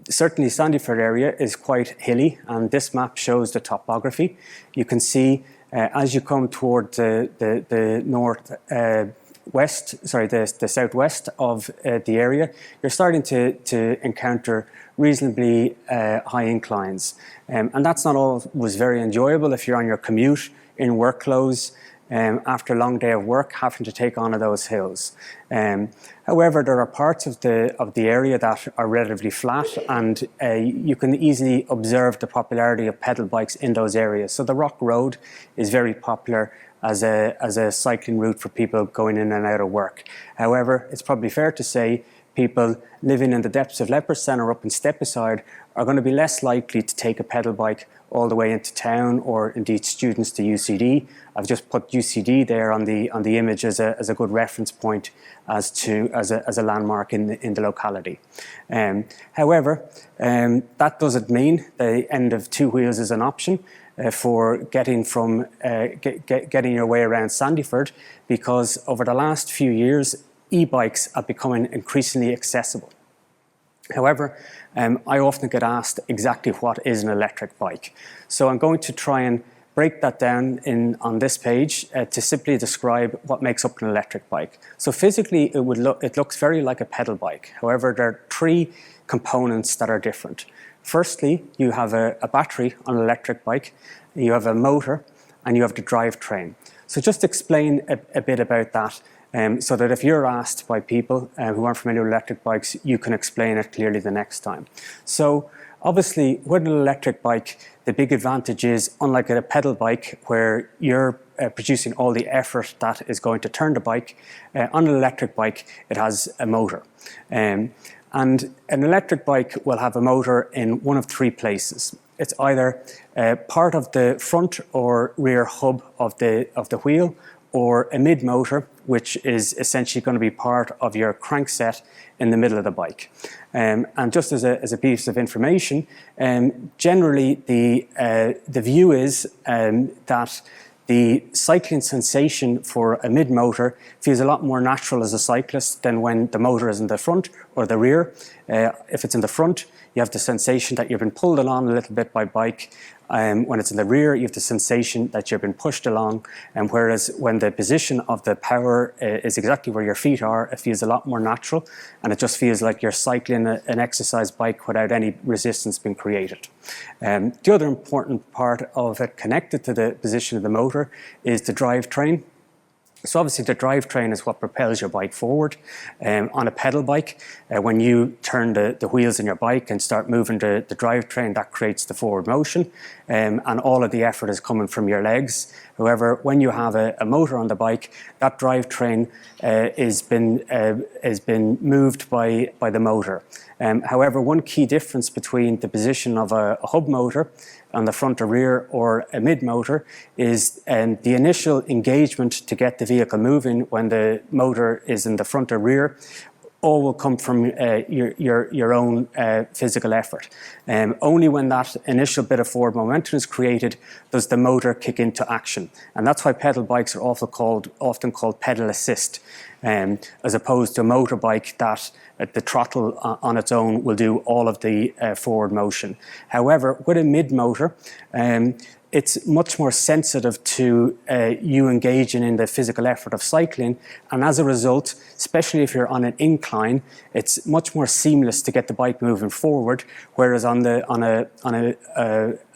certainly Sandyford area is quite hilly, and this map shows the topography. You can see as you come toward the southwest of the area, you're starting to encounter reasonably high inclines, and that's not always very enjoyable if you're on your commute in work clothes. After a long day of work, having to take on those hills. However, there are parts of the area that are relatively flat, and you can easily observe the popularity of pedal bikes in those areas. So the Rock Road is very popular as a cycling route for people going in and out of work. However, it's probably fair to say people living in the depths of Leopardstown or up in Stepaside are going to be less likely to take a pedal bike all the way into town, or indeed students to UCD. I've just put UCD there on the image as a good reference point as a landmark in the locality. However, that doesn't mean the end of two wheels is an option for getting your way around Sandyford, because over the last few years, e-bikes are becoming increasingly accessible. However, I often get asked exactly what is an electric bike. So I'm going to try and break that down on this page to simply describe what makes up an electric bike. So physically, it looks very like a pedal bike. However, there are three components that are different. Firstly, you have a battery on an electric bike, you have a motor, and you have the drivetrain. So just explain a bit about that, so that if you're asked by people who aren't familiar with electric bikes, you can explain it clearly the next time. So obviously, with an electric bike, the big advantage is, unlike a pedal bike where you're producing all the effort that is going to turn the bike, on an electric bike, it has a motor. And an electric bike will have a motor in one of three places. It's either part of the front or rear hub of the wheel, or a mid-motor, which is essentially going to be part of your crankset in the middle of the bike. And just as a piece of information, generally the view is that the cycling sensation for a mid-motor feels a lot more natural as a cyclist than when the motor is in the front or the rear. If it's in the front, you have the sensation that you've been pulled along a little bit by bike. When it's in the rear, you have the sensation that you've been pushed along, and whereas when the position of the power is exactly where your feet are, it feels a lot more natural, and it just feels like you're cycling an exercise bike without any resistance being created. The other important part of it, connected to the position of the motor, is the drivetrain. So obviously the drivetrain is what propels your bike forward. On a pedal bike, when you turn the wheels in your bike and start moving the drivetrain, that creates the forward motion, and all of the effort is coming from your legs. However, when you have a motor on the bike, that drivetrain has been moved by the motor. However, one key difference between the position of a hub motor on the front or rear or a mid-motor is the initial engagement to get the vehicle moving when the motor is in the front or rear all will come from your own physical effort. Only when that initial bit of forward momentum is created does the motor kick into action. And that's why pedal bikes are often called pedal assist, as opposed to a motorbike that the throttle on its own will do all of the forward motion. However, with a mid-motor, it's much more sensitive to you engaging in the physical effort of cycling, and as a result, especially if you're on an incline, it's much more seamless to get the bike moving forward. Whereas on an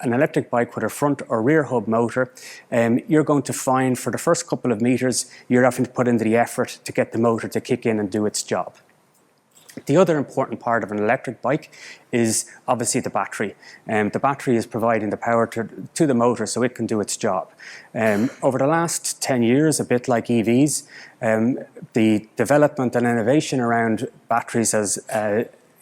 electric bike with a front or rear hub motor, you're going to find for the first couple of meters you're having to put in the effort to get the motor to kick in and do its job. The other important part of an electric bike is obviously the battery. The battery is providing the power to the motor so it can do its job. Over the last 10 years, a bit like EVs, the development and innovation around batteries has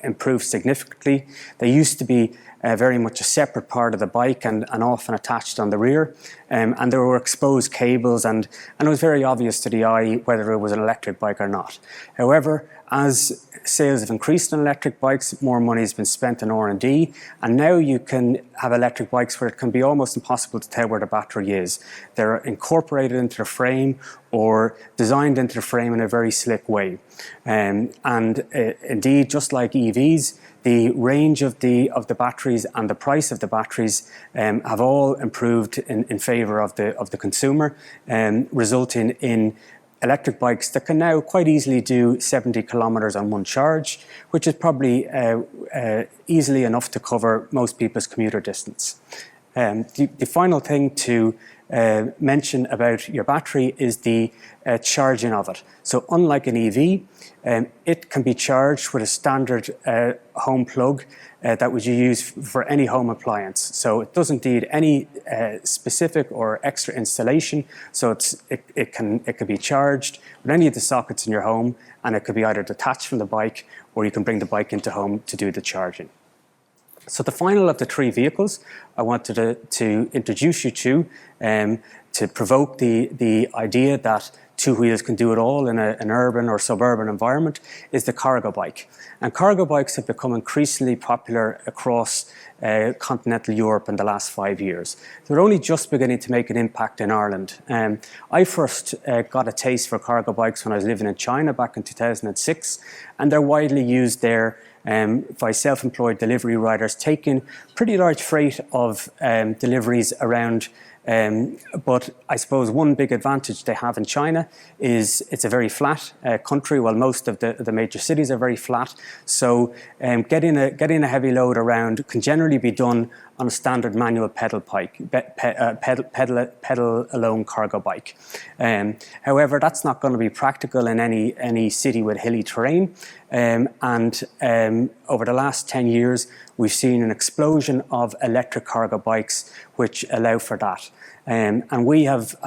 improved significantly. They used to be very much a separate part of the bike and often attached on the rear. And there were exposed cables, and it was very obvious to the eye whether it was an electric bike or not. However, as sales have increased on electric bikes, more money has been spent on R&D, and now you can have electric bikes where it can be almost impossible to tell where the battery is. They're incorporated into the frame or designed into the frame in a very slick way. Indeed, just like EVs, the range of the batteries and the price of the batteries have all improved in favour of the consumer, resulting in electric bikes that can now quite easily do 70 kilometres on one charge, which is probably easily enough to cover most people's commuter distance. The final thing to mention about your battery is the charging of it. So unlike an EV, it can be charged with a standard home plug that would you use for any home appliance. So it doesn't need any specific or extra installation. So it can be charged with any of the sockets in your home, and it could be either detached from the bike, or you can bring the bike into home to do the charging. So the final of the three vehicles I wanted to introduce you to provoke the idea that two wheels can do it all in an urban or suburban environment is the cargo bike. And cargo bikes have become increasingly popular across continental Europe in the last 5 years. They're only just beginning to make an impact in Ireland. I first got a taste for cargo bikes when I was living in China back in 2006, and they're widely used there by self-employed delivery riders taking pretty large freight of deliveries around. But I suppose one big advantage they have in China is it's a very flat country, while most of the major cities are very flat. So getting a heavy load around can generally be done on a standard manual pedal alone cargo bike. However, that's not going to be practical in any city with hilly terrain. Over the last 10 years, we've seen an explosion of electric cargo bikes which allow for that. And we have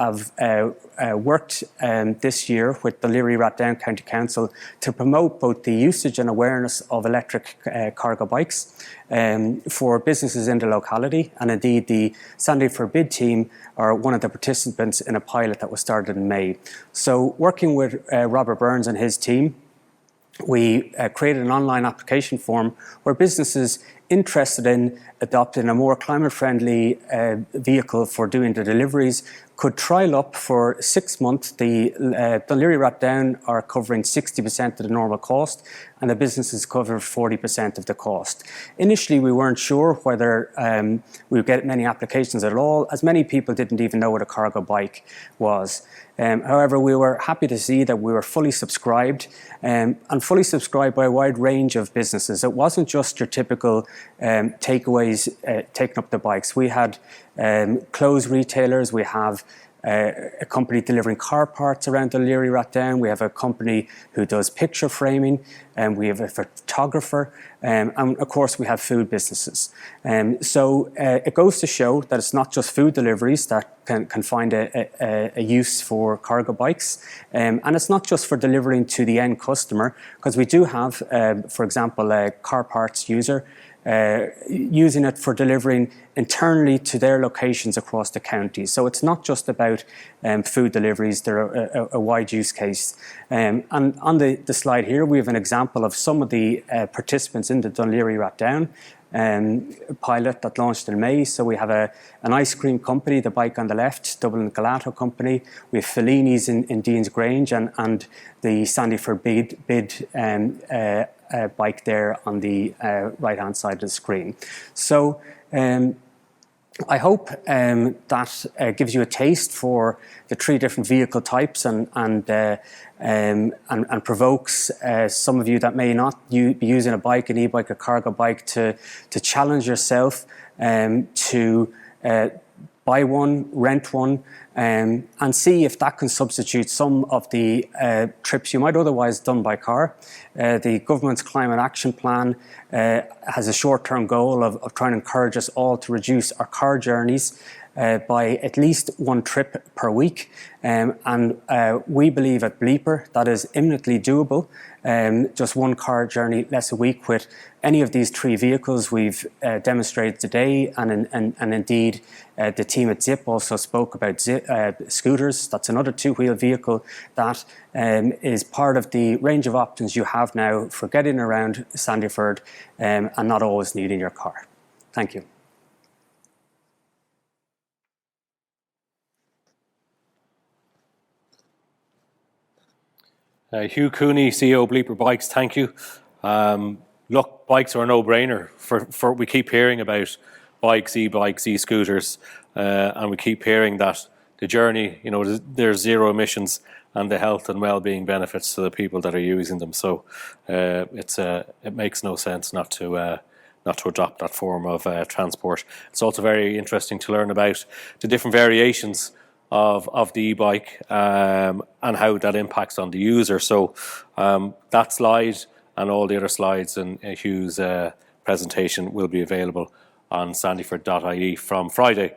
worked this year with the Laoghaire-Rathdown County Council to promote both the usage and awareness of electric cargo bikes for businesses in the locality. And indeed, the Sandyford Bid team are one of the participants in a pilot that was started in May. So working with Robert Burns and his team, we created an online application form where businesses interested in adopting a more climate-friendly vehicle for doing the deliveries could trial up for 6 months. The Laoghaire-Rathdown are covering 60% of the normal cost, and the businesses cover 40% of the cost. Initially, we weren't sure whether we would get many applications at all, as many people didn't even know what a cargo bike was. However, we were happy to see that we were fully subscribed, and fully subscribed by a wide range of businesses. It wasn't just your typical takeaways taking up the bikes. We had clothes retailers, we have a company delivering car parts around the Laoghaire-Rathdown, we have a company who does picture framing, and we have a photographer, and of course we have food businesses. So it goes to show that it's not just food deliveries that can find a use for cargo bikes, and it's not just for delivering to the end customer, because we do have, for example, a car parts user using it for delivering internally to their locations across the county. So it's not just about food deliveries, they're a wide use case. And on the slide here, we have an example of some of the participants in the Laoghaire-Rathdown pilot that launched in May. So we have an ice cream company, the bike on the left, Dublin Gelato company. We have Fellini's in Dean's Grange, and the Sandyford Bid bike there on the right-hand side of the screen. So I hope that gives you a taste for the three different vehicle types and provokes some of you that may not be using a bike, an e-bike, a cargo bike, to challenge yourself to buy one, rent one, and see if that can substitute some of the trips you might otherwise done by car. The government's climate action plan has a short-term goal of trying to encourage us all to reduce our car journeys by at least one trip per week. And we believe at Bleeper that is imminently doable. Just one car journey less a week with any of these three vehicles we've demonstrated today, and indeed the team at Zipp also spoke about scooters. That's another two-wheel vehicle that is part of the range of options you have now for getting around Sandyford and not always needing your car. Thank you. Hugh Cooney, CEO of Bleeper Bikes, thank you. Look, bikes are a no-brainer. For we keep hearing about bikes, e-scooters, and we keep hearing that the journey, there's zero emissions and the health and well-being benefits to the people that are using them. So it makes no sense not to not to adopt that form of transport. It's also very interesting to learn about the different variations of the e-bike and how that impacts on the user. So that slide and all the other slides in Hugh's presentation will be available on sandyford.ie from Friday.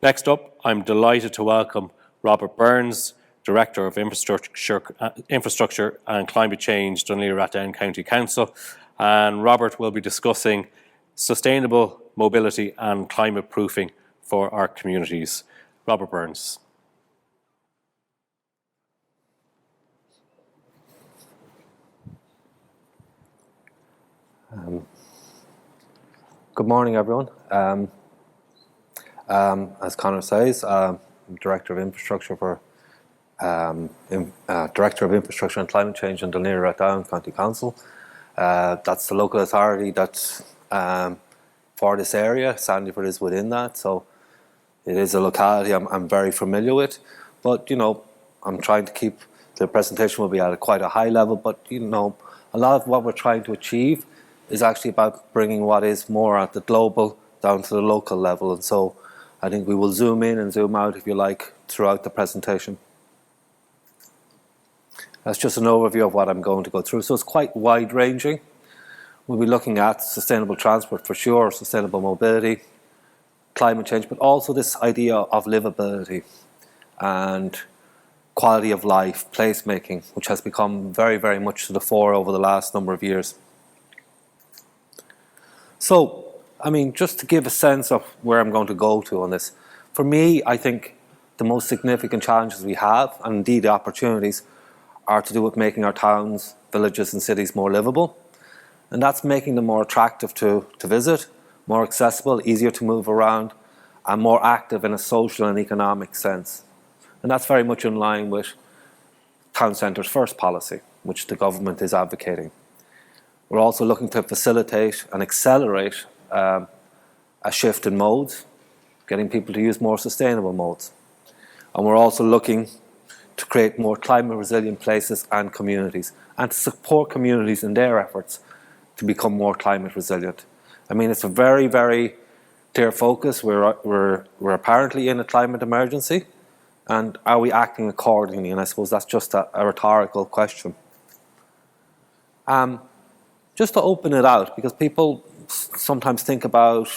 Next up, I'm delighted to welcome Robert Burns, Director of Infrastructure and Climate Change, Laoghaire-Rathdown County Council. And Robert will be discussing sustainable mobility and climate proofing for our communities. Robert Burns. Good morning, everyone. As Conor says, I'm Director of Infrastructure and Climate Change in Laoghaire-Rathdown County Council. That's the local authority that's for this area. Sandyford is within that, so it is a locality I'm very familiar with. But I'm trying to keep the presentation will be at quite a high level. But a lot of what we're trying to achieve is actually about bringing what is more at the global down to the local level, and so I think we will zoom in and zoom out, if you like, throughout the presentation. That's just an overview of what I'm going to go through. So it's quite wide-ranging. We'll be looking at sustainable transport for sure, sustainable mobility, climate change, but also this idea of livability and quality of life, placemaking, which has become very, very much to the fore over the last number of years. So, just to give a sense of where I'm going to go to on this, for me, I think the most significant challenges we have, and indeed the opportunities, are to do with making our towns, villages and cities more livable. And that's making them more attractive to visit, more accessible, easier to move around, and more active in a social and economic sense. And that's very much in line with Town Centres First policy, which the government is advocating. We're also looking to facilitate and accelerate a shift in modes, getting people to use more sustainable modes. And we're also looking to create more climate resilient places and communities, and to support communities in their efforts to become more climate resilient. It's a very, very clear focus. We're apparently in a climate emergency, and are we acting accordingly? And I suppose that's just a rhetorical question. Just to open it out, because people sometimes think about,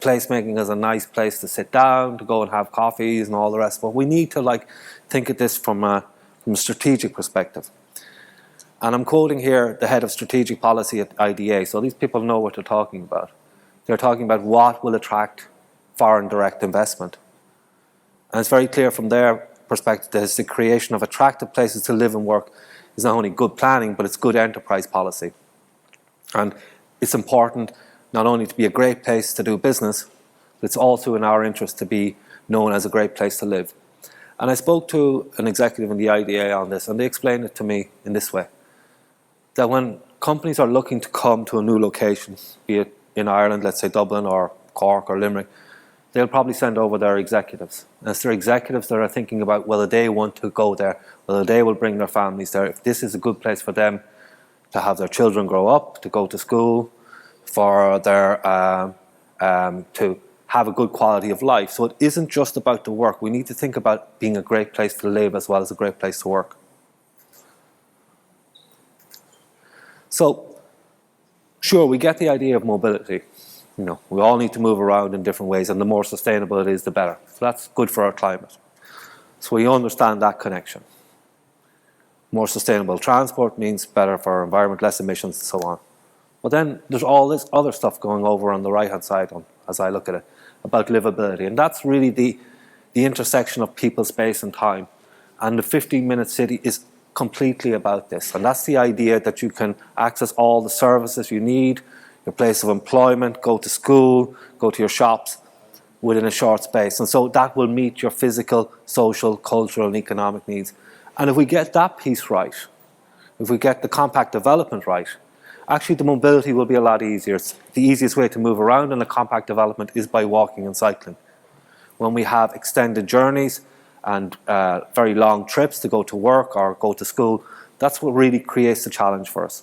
placemaking as a nice place to sit down, to go and have coffees and all the rest. But we need to think at this from a strategic perspective. And I'm quoting here the head of strategic policy at IDA. So these people know what they're talking about. They're talking about what will attract foreign direct investment. And it's very clear from their perspective that the creation of attractive places to live and work is not only good planning, but it's good enterprise policy. And it's important not only to be a great place to do business, but it's also in our interest to be known as a great place to live. And I spoke to an executive in the IDA on this, and they explained it to me in this way, that when companies are looking to come to a new location, be it in Ireland, let's say Dublin or Cork or Limerick, they'll probably send over their executives. And it's their executives that are thinking about whether they want to go there, whether they will bring their families there, if this is a good place for them to have their children grow up, to go to school, for their to have a good quality of life. So it isn't just about the work. We need to think about being a great place to live as well as a great place to work. So, sure, we get the idea of mobility. We all need to move around in different ways, and the more sustainable it is, the better. So that's good for our climate. So we understand that connection. More sustainable transport means better for our environment, less emissions, and so on. But then there's all this other stuff going over on the right-hand side, as I look at it, about livability. And that's really the intersection of people, space, and time. And the 15-minute city is completely about this. And that's the idea that you can access all the services you need, your place of employment, go to school, go to your shops within a short space. And so that will meet your physical, social, cultural, and economic needs. And if we get that piece right, if we get the compact development right, actually the mobility will be a lot easier. It's the easiest way to move around in a compact development is by walking and cycling. When we have extended journeys and very long trips to go to work or go to school, that's what really creates the challenge for us.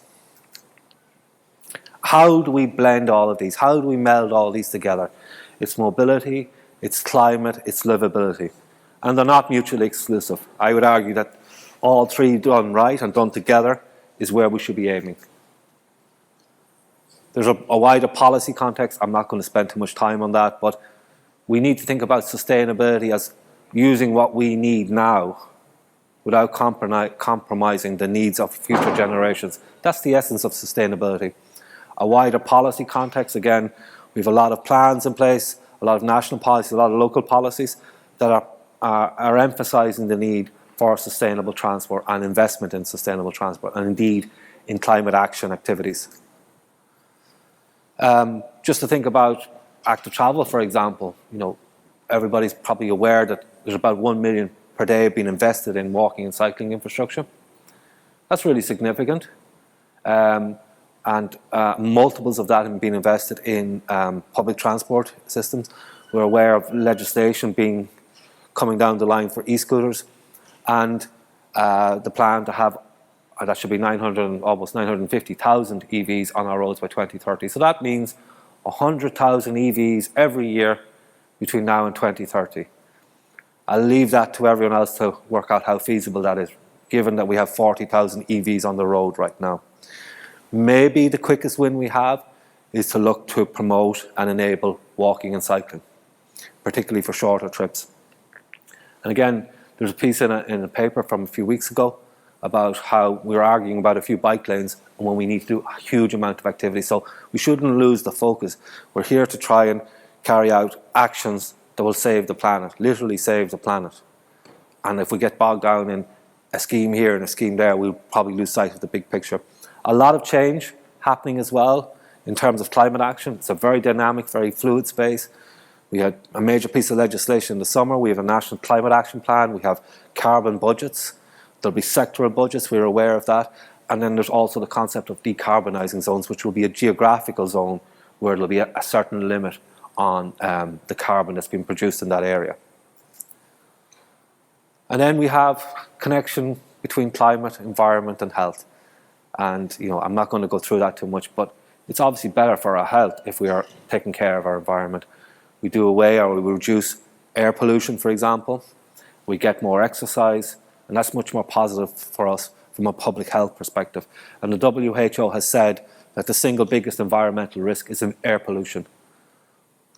How do we blend all of these? How do we meld all these together? It's mobility, it's climate, it's livability. And they're not mutually exclusive. I would argue that all three done right and done together is where we should be aiming. There's a wider policy context. I'm not going to spend too much time on that, but we need to think about sustainability as using what we need now without compromising the needs of future generations. That's the essence of sustainability. A wider policy context, again, we have a lot of plans in place, a lot of national policies, a lot of local policies that are emphasising the need for sustainable transport and investment in sustainable transport, and indeed in climate action activities. Just to think about active travel, for example, everybody's probably aware that there's about 1 million per day being invested in walking and cycling infrastructure. That's really significant. And multiples of that have been invested in public transport systems. We're aware of legislation coming down the line for e-scooters, and the plan to have that should be almost 950,000 EVs on our roads by 2030. So that means 100,000 EVs every year between now and 2030. I'll leave that to everyone else to work out how feasible that is, given that we have 40,000 EVs on the road right now. Maybe the quickest win we have is to look to promote and enable walking and cycling, particularly for shorter trips. And again, there's a piece in a paper from a few weeks ago about how we were arguing about a few bike lanes and when we need to do a huge amount of activity. So we shouldn't lose the focus. We're here to try and carry out actions that will save the planet, literally save the planet. And if we get bogged down in a scheme here and a scheme there, we'll probably lose sight of the big picture. A lot of change happening as well in terms of climate action. It's a very dynamic, very fluid space. We had a major piece of legislation in the summer. We have a national climate action plan. We have carbon budgets. There'll be sectoral budgets, we're aware of that. And then there's also the concept of decarbonising zones, which will be a geographical zone where there'll be a certain limit on the carbon that's been produced in that area. And then we have connection between climate, environment and health. And I'm not going to go through that too much, but it's obviously better for our health if we are taking care of our environment. We do away or we reduce air pollution, for example. We get more exercise. And that's much more positive for us from a public health perspective. And the WHO has said that the single biggest environmental risk is in air pollution.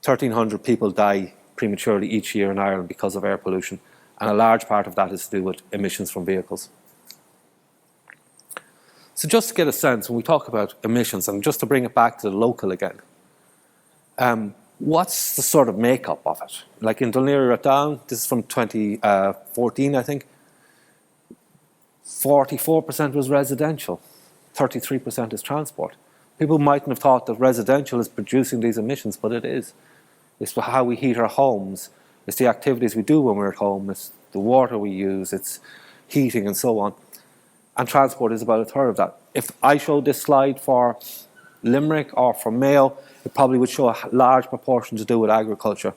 1,300 people die prematurely each year in Ireland because of air pollution. And a large part of that is to do with emissions from vehicles. So just to get a sense, when we talk about emissions, and just to bring it back to the local again, what's the sort of makeup of it? Like in Laoghaire-Rathdown, this is from 2014, I think, 44% was residential, 33% is transport. People mightn't have thought that residential is producing these emissions, but it is. It's how we heat our homes. It's the activities we do when we're at home. It's the water we use. It's heating and so on. And transport is about a third of that. If I showed this slide for Limerick or for Mayo, it probably would show a large proportion to do with agriculture.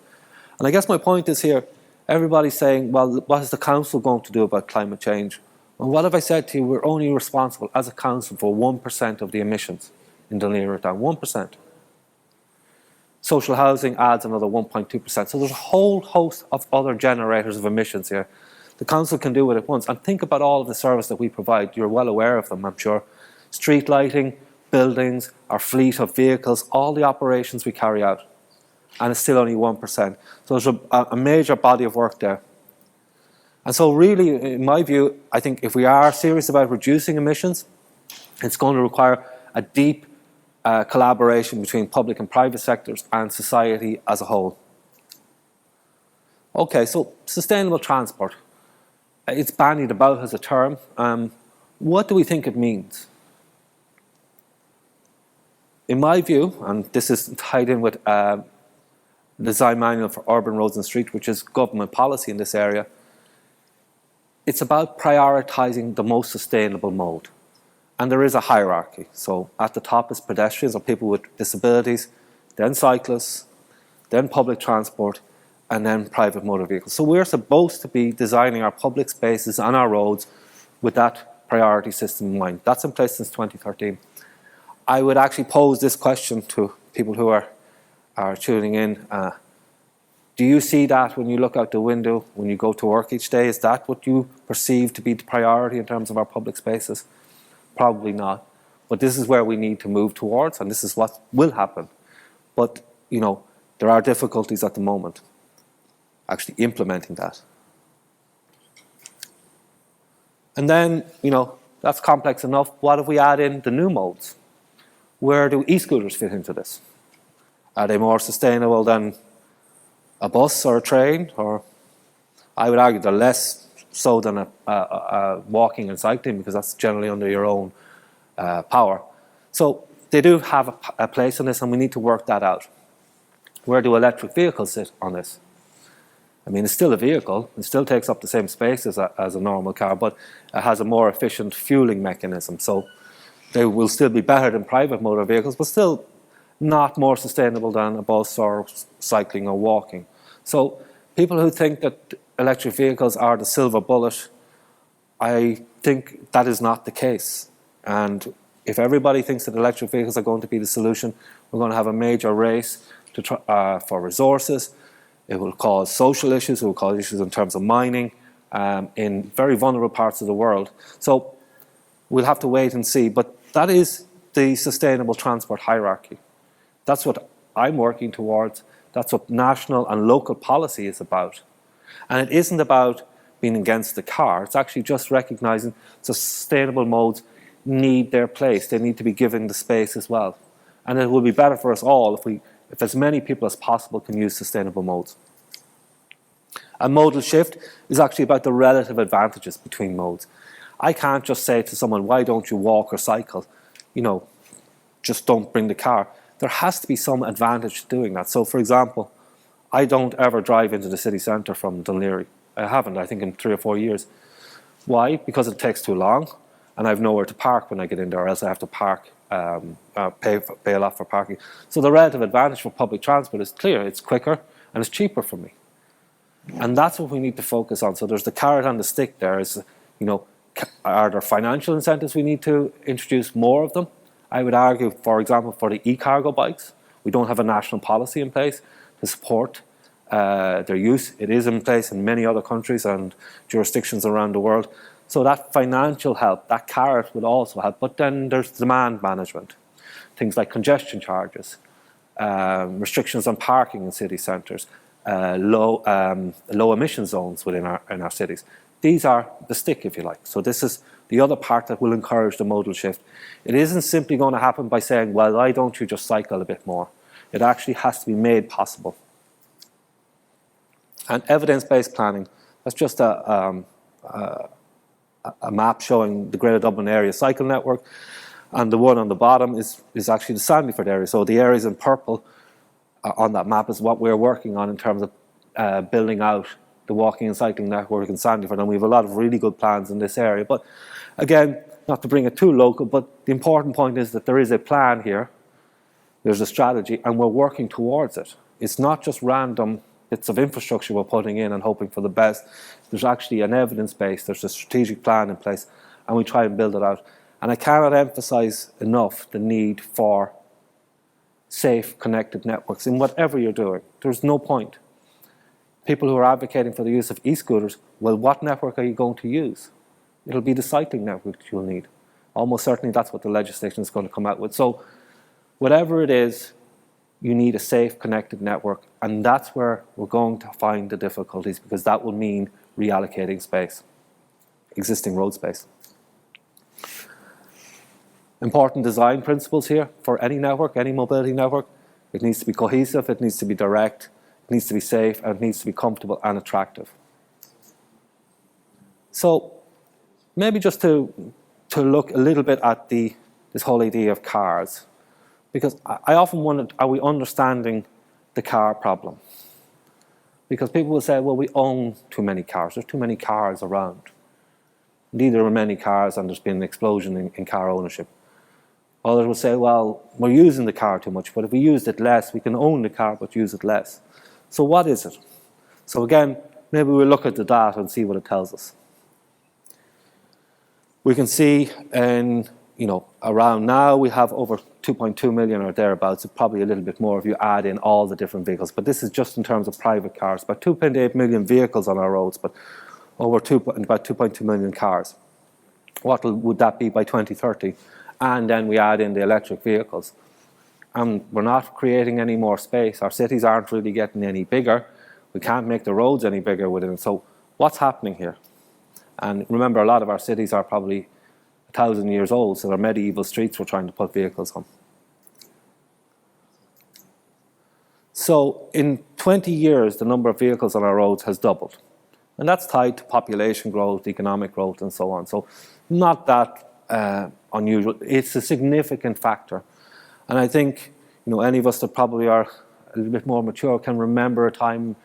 And I guess my point is here, everybody's saying, well, what is the council going to do about climate change? Well, what have I said to you? We're only responsible as a council for 1% of the emissions in Laoghaire-Rathdown, 1%. Social housing adds another 1.2%. So there's a whole host of other generators of emissions here. The council can do it at once. And think about all of the service that we provide. You're well aware of them, I'm sure. Street lighting, buildings, our fleet of vehicles, all the operations we carry out. And it's still only 1%. So there's a major body of work there. And so really, in my view, I think if we are serious about reducing emissions, it's going to require a deep collaboration between public and private sectors and society as a whole. Okay, so sustainable transport. It's bandied about as a term. What do we think it means? In my view, and this is tied in with the Design Manual for Urban Roads and Streets, which is government policy in this area, it's about prioritising the most sustainable mode. And there is a hierarchy. So at the top is pedestrians or people with disabilities, then cyclists, then public transport, and then private motor vehicles. So we're supposed to be designing our public spaces and our roads with that priority system in mind. That's in place since 2013. I would actually pose this question to people who are tuning in. Do you see that when you look out the window, when you go to work each day? Is that what you perceive to be the priority in terms of our public spaces? Probably not. But this is where we need to move towards, and this is what will happen. But, you know, there are difficulties at the moment actually implementing that. And then, you know, that's complex enough. What if we add in the new modes? Where do e-scooters fit into this? Are they more sustainable than a bus or a train? Or I would argue they're less so than a walking and cycling, because that's generally under your own power. So they do have a place in this, and we need to work that out. Where do electric vehicles sit on this? I mean, it's still a vehicle. It still takes up the same space as a normal car, but it has a more efficient fueling mechanism. So they will still be better than private motor vehicles, but still not more sustainable than a bus or cycling or walking. So people who think that electric vehicles are the silver bullet, I think that is not the case. And if everybody thinks that electric vehicles are going to be the solution, we're going to have a major race for resources. It will cause social issues. It will cause issues in terms of mining in very vulnerable parts of the world. So we'll have to wait and see. But that is the sustainable transport hierarchy. That's what I'm working towards. That's what national and local policy is about. And it isn't about being against the car. It's actually just recognizing sustainable modes need their place. They need to be given the space as well. And it will be better for us all if as many people as possible can use sustainable modes. A modal shift is actually about the relative advantages between modes. I can't just say to someone, why don't you walk or cycle? You know, just don't bring the car. There has to be some advantage to doing that. So, for example, I don't ever drive into the city centre from Dunleary. I haven't, I think, in 3 or 4 years. Why? Because it takes too long, and I have nowhere to park when I get in there, or else I have to park, pay a lot for parking. So the relative advantage for public transport is clear. It's quicker and it's cheaper for me. And that's what we need to focus on. So there's the carrot and the stick there. Is, you know, are there financial incentives we need to introduce more of them? I would argue, for example, for the e-cargo bikes, we don't have a national policy in place to support their use. It is in place in many other countries and jurisdictions around the world. So that financial help, that carrot would also help. But then there's demand management, things like congestion charges, restrictions on parking in city centres, low emission zones within our cities. These are the stick, if you like. So this is the other part that will encourage the modal shift. It isn't simply going to happen by saying, well, why don't you just cycle a bit more? It actually has to be made possible. And evidence-based planning, that's just a map showing the Greater Dublin Area Cycle Network. And the one on the bottom is actually the Sandyford area. So the areas in purple on that map is what we're working on in terms of building out the walking and cycling network in Sandyford, and we have a lot of really good plans in this area. But again, not to bring it too local, but the important point is that there is a plan here, there's a strategy, and we're working towards it. It's not just random bits of infrastructure we're putting in and hoping for the best. There's actually an evidence base, there's a strategic plan in place, and we try and build it out. And I cannot emphasize enough the need for safe, connected networks in whatever you're doing. There's no point. People who are advocating for the use of e-scooters, well, what network are you going to use? It'll be the cycling network you'll need. Almost certainly that's what the legislation is going to come out with. So whatever it is, you need a safe, connected network, and that's where we're going to find the difficulties, because that will mean reallocating space, existing road space. Important design principles here for any network, any mobility network. It needs to be cohesive, it needs to be direct, it needs to be safe, and it needs to be comfortable and attractive. So maybe just to look a little bit at this whole idea of cars, because I often wonder, are we understanding the car problem? Because people will say, well, we own too many cars. There's too many cars around. Indeed, there are many cars, and there's been an explosion in car ownership. Others will say, well, we're using the car too much, but if we used it less, we can own the car but use it less. So what is it? So again, maybe we'll look at the data and see what it tells us. We can see around now we have over 2.2 million or thereabouts, probably a little bit more if you add in all the different vehicles. But this is just in terms of private cars. About 2.8 million vehicles on our roads, but about 2.2 million cars. What would that be by 2030? And then we add in the electric vehicles. And we're not creating any more space. Our cities aren't really getting any bigger. We can't make the roads any bigger within it. So what's happening here? And remember, a lot of our cities are probably 1,000 years old, so they're medieval streets we're trying to put vehicles on. So in 20 years, the number of vehicles on our roads has doubled. And that's tied to population growth, economic growth, and so on. So not that unusual. It's a significant factor. And I think, any of us that probably are a little bit more mature can remember a time,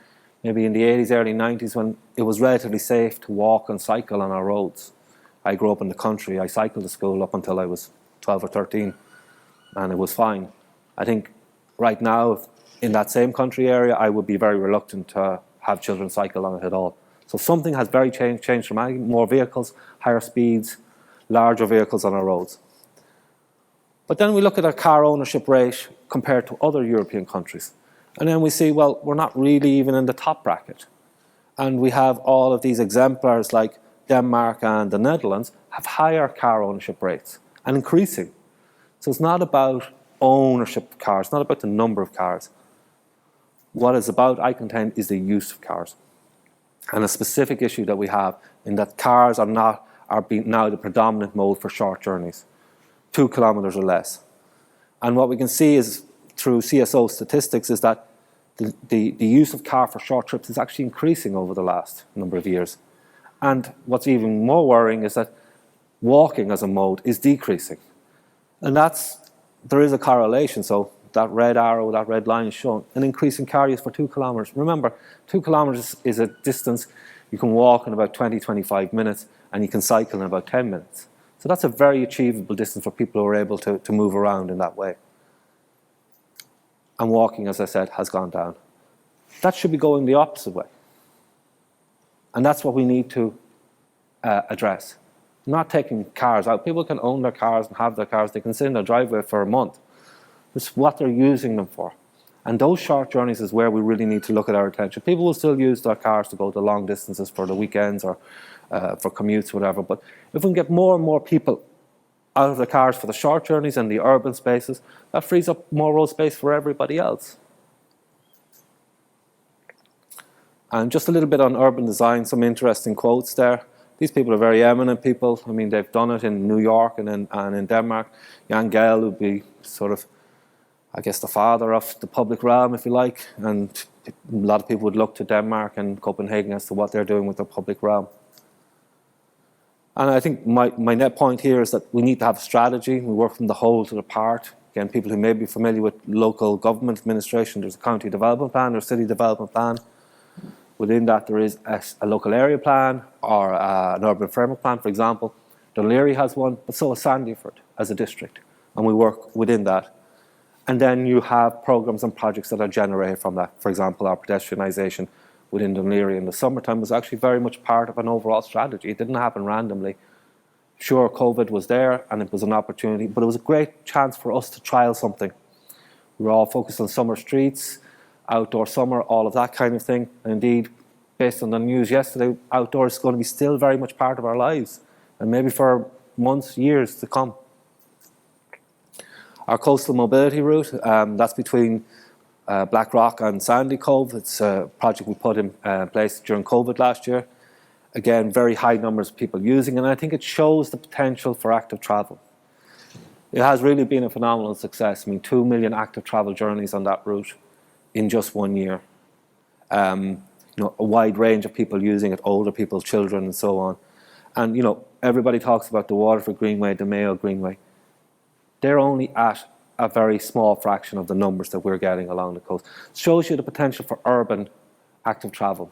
maybe in the 80s, early 90s, when it was relatively safe to walk and cycle on our roads. I grew up in the country. I cycled to school up until I was 12 or 13, and it was fine. I think right now, in that same country area, I would be very reluctant to have children cycle on it at all. So something has very changed dramatically. More vehicles, higher speeds, larger vehicles on our roads. But then we look at our car ownership rate compared to other European countries. And then we see, well, we're not really even in the top bracket. And we have all of these exemplars like Denmark and the Netherlands have higher car ownership rates and increasing. So it's not about ownership of cars, it's not about the number of cars. What it's about, I contend, is the use of cars. And a specific issue that we have in that cars are now the predominant mode for short journeys, 2 kilometres or less. And what we can see is through CSO statistics is that the use of car for short trips is actually increasing over the last number of years. And what's even more worrying is that walking as a mode is decreasing. And there is a correlation. So that red arrow, that red line is showing an increase in car use for 2 kilometres. Remember, 2 kilometres is a distance you can walk in about 20, 25 minutes, and you can cycle in about 10 minutes. So that's a very achievable distance for people who are able to move around in that way. And walking, as I said, has gone down. That should be going the opposite way. And that's what we need to address. Not taking cars out. People can own their cars and have their cars. They can sit in their driveway for a month. It's what they're using them for. And those short journeys is where we really need to look at our attention. People will still use their cars to go to long distances for the weekends or for commutes, whatever. But if we can get more and more people out of the cars for the short journeys and the urban spaces, that frees up more road space for everybody else. And just a little bit on urban design, some interesting quotes there. These people are very eminent people. I mean, they've done it in New York and in Denmark. Jan Gehl would be sort of, I guess, the father of the public realm, if you like. And a lot of people would look to Denmark and Copenhagen as to what they're doing with their public realm. And I think my net point here is that we need to have a strategy. We work from the whole to the part. Again, people who may be familiar with local government administration, there's a county development plan, there's a city development plan. Within that, there is a local area plan or an urban framework plan, for example. Laoghaire has one, but so has Sandyford as a district. And we work within that. And then you have programs and projects that are generated from that. For example, our pedestrianisation within Laoghaire in the summertime was actually very much part of an overall strategy. It didn't happen randomly. Sure, COVID was there and it was an opportunity, but it was a great chance for us to trial something. We were all focused on summer streets, outdoor summer, all of that kind of thing. And indeed, based on the news yesterday, outdoors is going to be still very much part of our lives, and maybe for months, years to come. Our coastal mobility route, that's between Blackrock and Sandy Cove. It's a project we put in place during COVID last year. Again, very high numbers of people using, and I think it shows the potential for active travel. It has really been a phenomenal success. I mean, 2 million active travel journeys on that route in just 1 year. A wide range of people using it, older people, children, and so on. And, everybody talks about the Waterford Greenway, the Mayo Greenway. They're only at a very small fraction of the numbers that we're getting along the coast. It shows you the potential for urban active travel.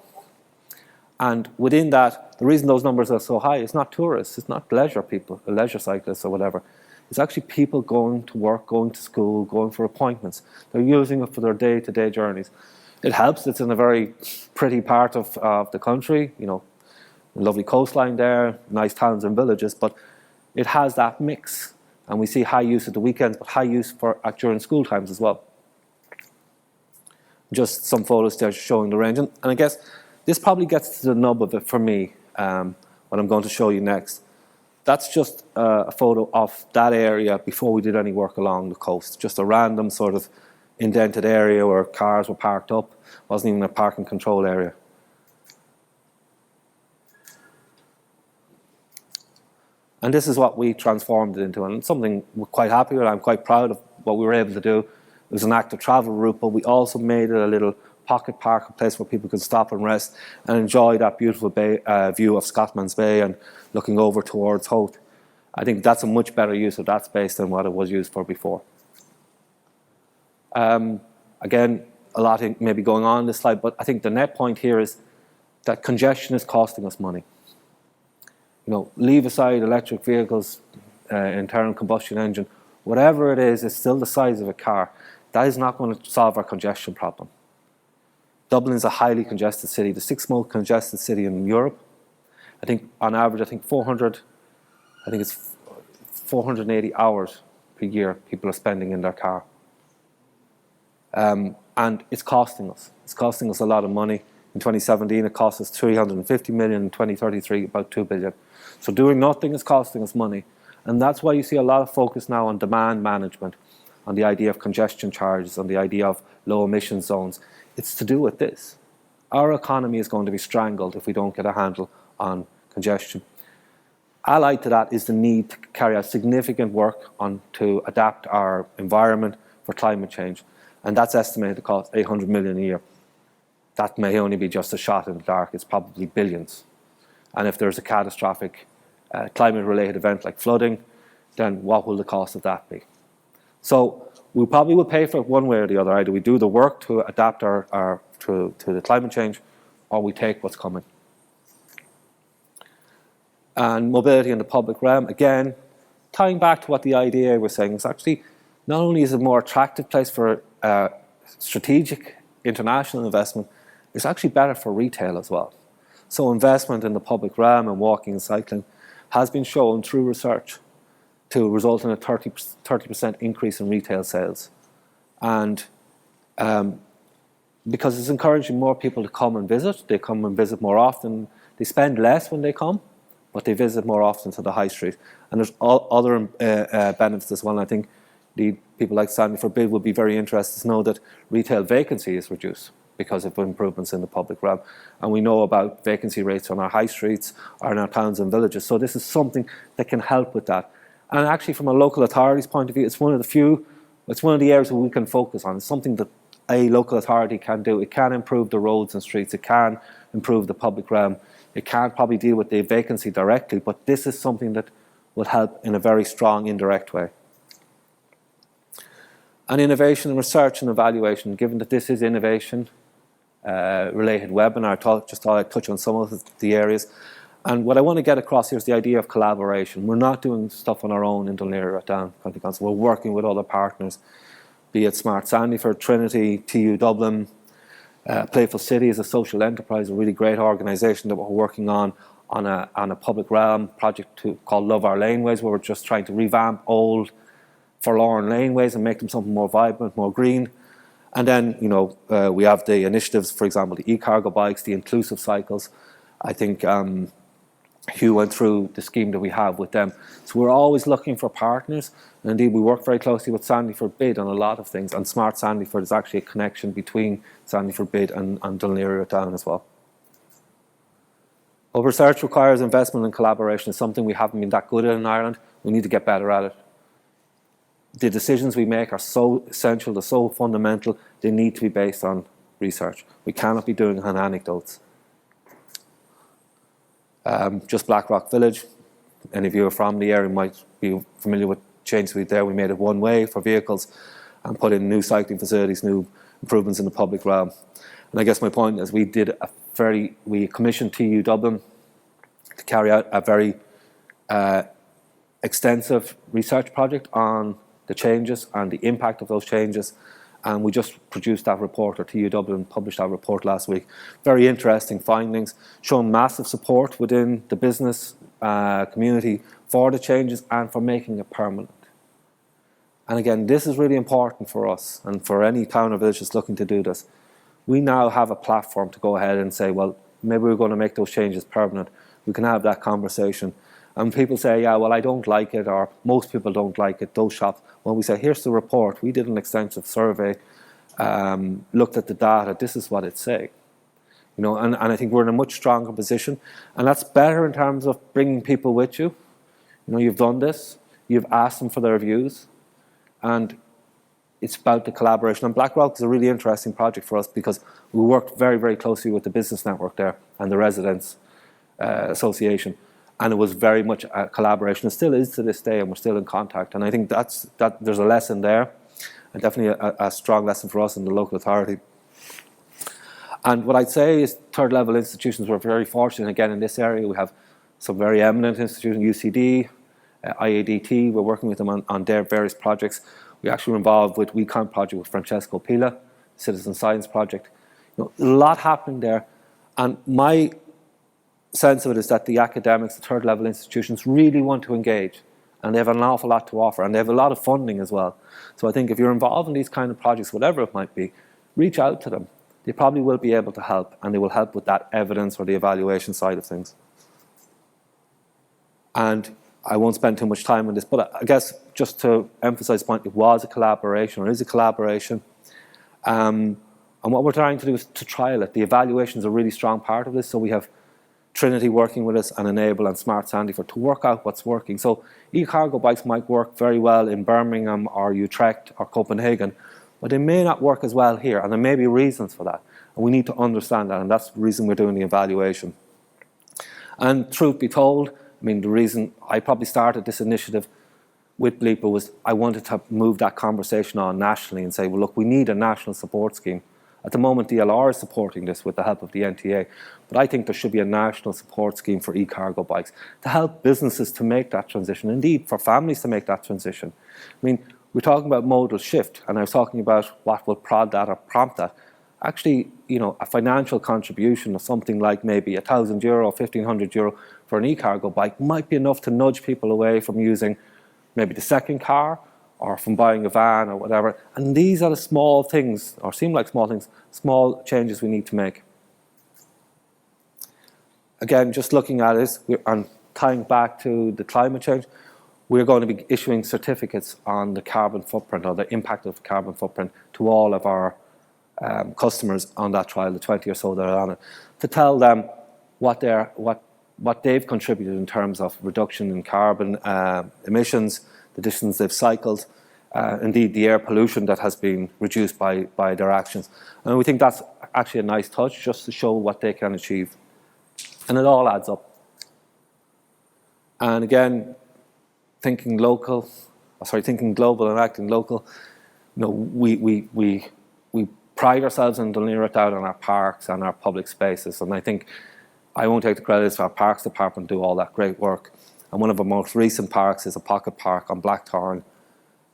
And within that, the reason those numbers are so high is not tourists, it's not leisure people, leisure cyclists or whatever. It's actually people going to work, going to school, going for appointments. They're using it for their day-to-day journeys. It helps. It's in a very pretty part of the country, lovely coastline there, nice towns and villages, but it has that mix. And we see high use at the weekends, but high use during school times as well. Just some photos there showing the range. And I guess this probably gets to the nub of it for me, what I'm going to show you next. That's just a photo of that area before we did any work along the coast. Just a random sort of indented area where cars were parked up. Wasn't even a parking control area. And this is what we transformed it into, and it's something we're quite happy with. I'm quite proud of what we were able to do. It was an active travel route, but we also made it a little pocket park, a place where people could stop and rest and enjoy that beautiful view of Scotland's Bay and looking over towards Howth. I think that's a much better use of that space than what it was used for before. Again, a lot may be going on this slide, but I think the net point here is that congestion is costing us money. You know, leave aside electric vehicles, internal combustion engine, whatever it is, it's still the size of a car. That is not going to solve our congestion problem. Dublin is a highly congested city, the sixth most congested city in Europe. I think on average, it's 480 hours per year people are spending in their car. And it's costing us. It's costing us a lot of money. In 2017, it cost us 350 million. In 2033, about 2 billion. So doing nothing is costing us money. And that's why you see a lot of focus now on demand management, on the idea of congestion charges, on the idea of low emission zones. It's to do with this. Our economy is going to be strangled if we don't get a handle on congestion. Allied to that is the need to carry out significant work to adapt our environment for climate change. And that's estimated to cost 800 million a year. That may only be just a shot in the dark. It's probably billions. And if there's a catastrophic climate-related event like flooding, then what will the cost of that be? So we probably will pay for it one way or the other. Either we do the work to adapt to the climate change, or we take what's coming. And mobility in the public realm, again, tying back to what the IDA was saying, is actually not only is it a more attractive place for strategic international investment, it's actually better for retail as well. So investment in the public realm and walking and cycling has been shown through research to result in a 30% increase in retail sales. And because it's encouraging more people to come and visit, they come and visit more often. They spend less when they come, but they visit more often to the high street. And there's other benefits as well. And I think the people like Sandy Forbid would be very interested to know that retail vacancy is reduced because of improvements in the public realm. And we know about vacancy rates on our high streets or in our towns and villages. So this is something that can help with that. And actually, from a local authority's point of view, it's one of the areas where we can focus on. It's something that a local authority can do. It can improve the roads and streets. It can improve the public realm. It can't probably deal with the vacancy directly, but this is something that will help in a very strong indirect way. And innovation and research and evaluation, given that this is innovation related webinar, just thought I'd touch on some of the areas. And what I want to get across here is the idea of collaboration. We're not doing stuff on our own in Laoghaire-Rathdown County Council. We're working with other partners, be it Smart Sandyford, Trinity, TU Dublin, Playful City is a social enterprise, a really great organisation that we're working on a public realm project called Love Our Laneways, where we're just trying to revamp old forlorn laneways and make them something more vibrant, more green. And then, we have the initiatives, for example, the e-cargo bikes, the inclusive cycles. I think Hugh went through the scheme that we have with them. So we're always looking for partners. And indeed, we work very closely with Sandyford Bid on a lot of things. And Smart Sandyford is actually a connection between Sandyford Bid and Laoghaire-Rathdown as well. But research requires investment and collaboration. It's something we haven't been that good at in Ireland. We need to get better at it. The decisions we make are so essential, they're so fundamental, they need to be based on research. We cannot be doing it on anecdotes. Just Blackrock Village. Any of you are from the area might be familiar with changes we did there. We made it one way for vehicles and put in new cycling facilities, new improvements in the public realm. And I guess my point is we commissioned TU Dublin to carry out a very extensive research project on the changes and the impact of those changes. And we just produced that report, or TU Dublin published that report last week. Very interesting findings, showing massive support within the business community for the changes and for making it permanent. And again, this is really important for us and for any town or village that's looking to do this. We now have a platform to go ahead and say, well, maybe we're going to make those changes permanent. We can have that conversation. And people say, yeah, well, I don't like it, or most people don't like it, those shops. Well, we say, here's the report. We did an extensive survey, looked at the data. This is what it's saying. You know, and I think we're in a much stronger position. And that's better in terms of bringing people with you. You know, you've done this. You've asked them for their views. And it's about the collaboration. And Blackrock is a really interesting project for us because we worked very, very closely with the business network there and the residents association. And it was very much a collaboration. It still is to this day, and we're still in contact. And I think that there's a lesson there, and definitely a strong lesson for us in the local authority. And what I'd say is third level institutions, we're very fortunate. Again, in this area, we have some very eminent institutions, UCD, IADT. We're working with them on their various projects. We actually were involved with WeCon project with Francesco Pila, Citizen Science Project. You know, a lot happening there. And my sense of it is that the academics, the third level institutions really want to engage, and they have an awful lot to offer, and they have a lot of funding as well. So I think if you're involved in these kind of projects, whatever it might be, reach out to them. They probably will be able to help, and they will help with that evidence or the evaluation side of things. And I won't spend too much time on this, but I guess just to emphasize the point, it was a collaboration, or is a collaboration. And what we're trying to do is to trial it. The evaluation is a really strong part of this, so we have Trinity working with us and Enable and Smart Sandyford to work out what's working. So e-cargo bikes might work very well in Birmingham or Utrecht or Copenhagen, but they may not work as well here, and there may be reasons for that. And we need to understand that, and that's the reason we're doing the evaluation. And truth be told, I mean, the reason I probably started this initiative with Bleeper was I wanted to move that conversation on nationally and say, well, look, we need a national support scheme. At the moment, DLR is supporting this with the help of the NTA, but I think there should be a national support scheme for e-cargo bikes to help businesses to make that transition, indeed for families to make that transition. I mean, we're talking about modal shift, and I was talking about what will prod that or prompt that. Actually, you know, a financial contribution of something like maybe €1,000, €1,500 for an e-cargo bike might be enough to nudge people away from using maybe the second car, or from buying a van or whatever. And these are the small things, or seem like small things, small changes we need to make. Again, just looking at this, and tying back to the climate change, we're going to be issuing certificates on the carbon footprint, or the impact of the carbon footprint, to all of our customers on that trial, the 20 or so that are on it, to tell them what they've contributed in terms of reduction in carbon emissions, the distance they've cycled, indeed the air pollution that has been reduced by their actions. And we think that's actually a nice touch, just to show what they can achieve. And it all adds up. And again, thinking global and acting local, you know, we pride ourselves in Laoghaire-Rathdown on our parks and our public spaces. And I think I won't take the credit for our Parks Department do all that great work. And one of our most recent parks is a pocket park on Blackthorn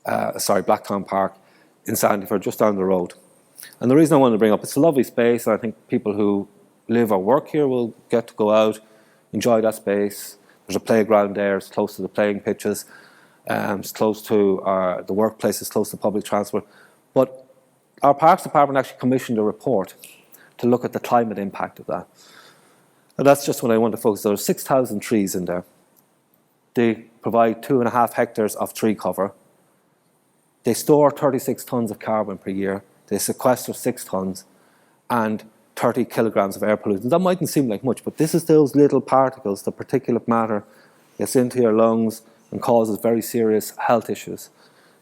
Park in Sandyford, just down the road. And the reason I wanted to bring up, it's a lovely space, and I think people who live or work here will get to go out, enjoy that space. There's a playground there, it's close to the playing pitches, it's close to the workplace, it's close to public transport. But our Parks Department actually commissioned a report to look at the climate impact of that. And that's just what I want to focus on. There's 6,000 trees in there. They provide 2.5 hectares of tree cover. They store 36 tonnes of carbon per year. They sequester 6 tonnes and 30 kilograms of air pollution. That mightn't seem like much, but this is those little particles, the particulate matter gets into your lungs and causes very serious health issues.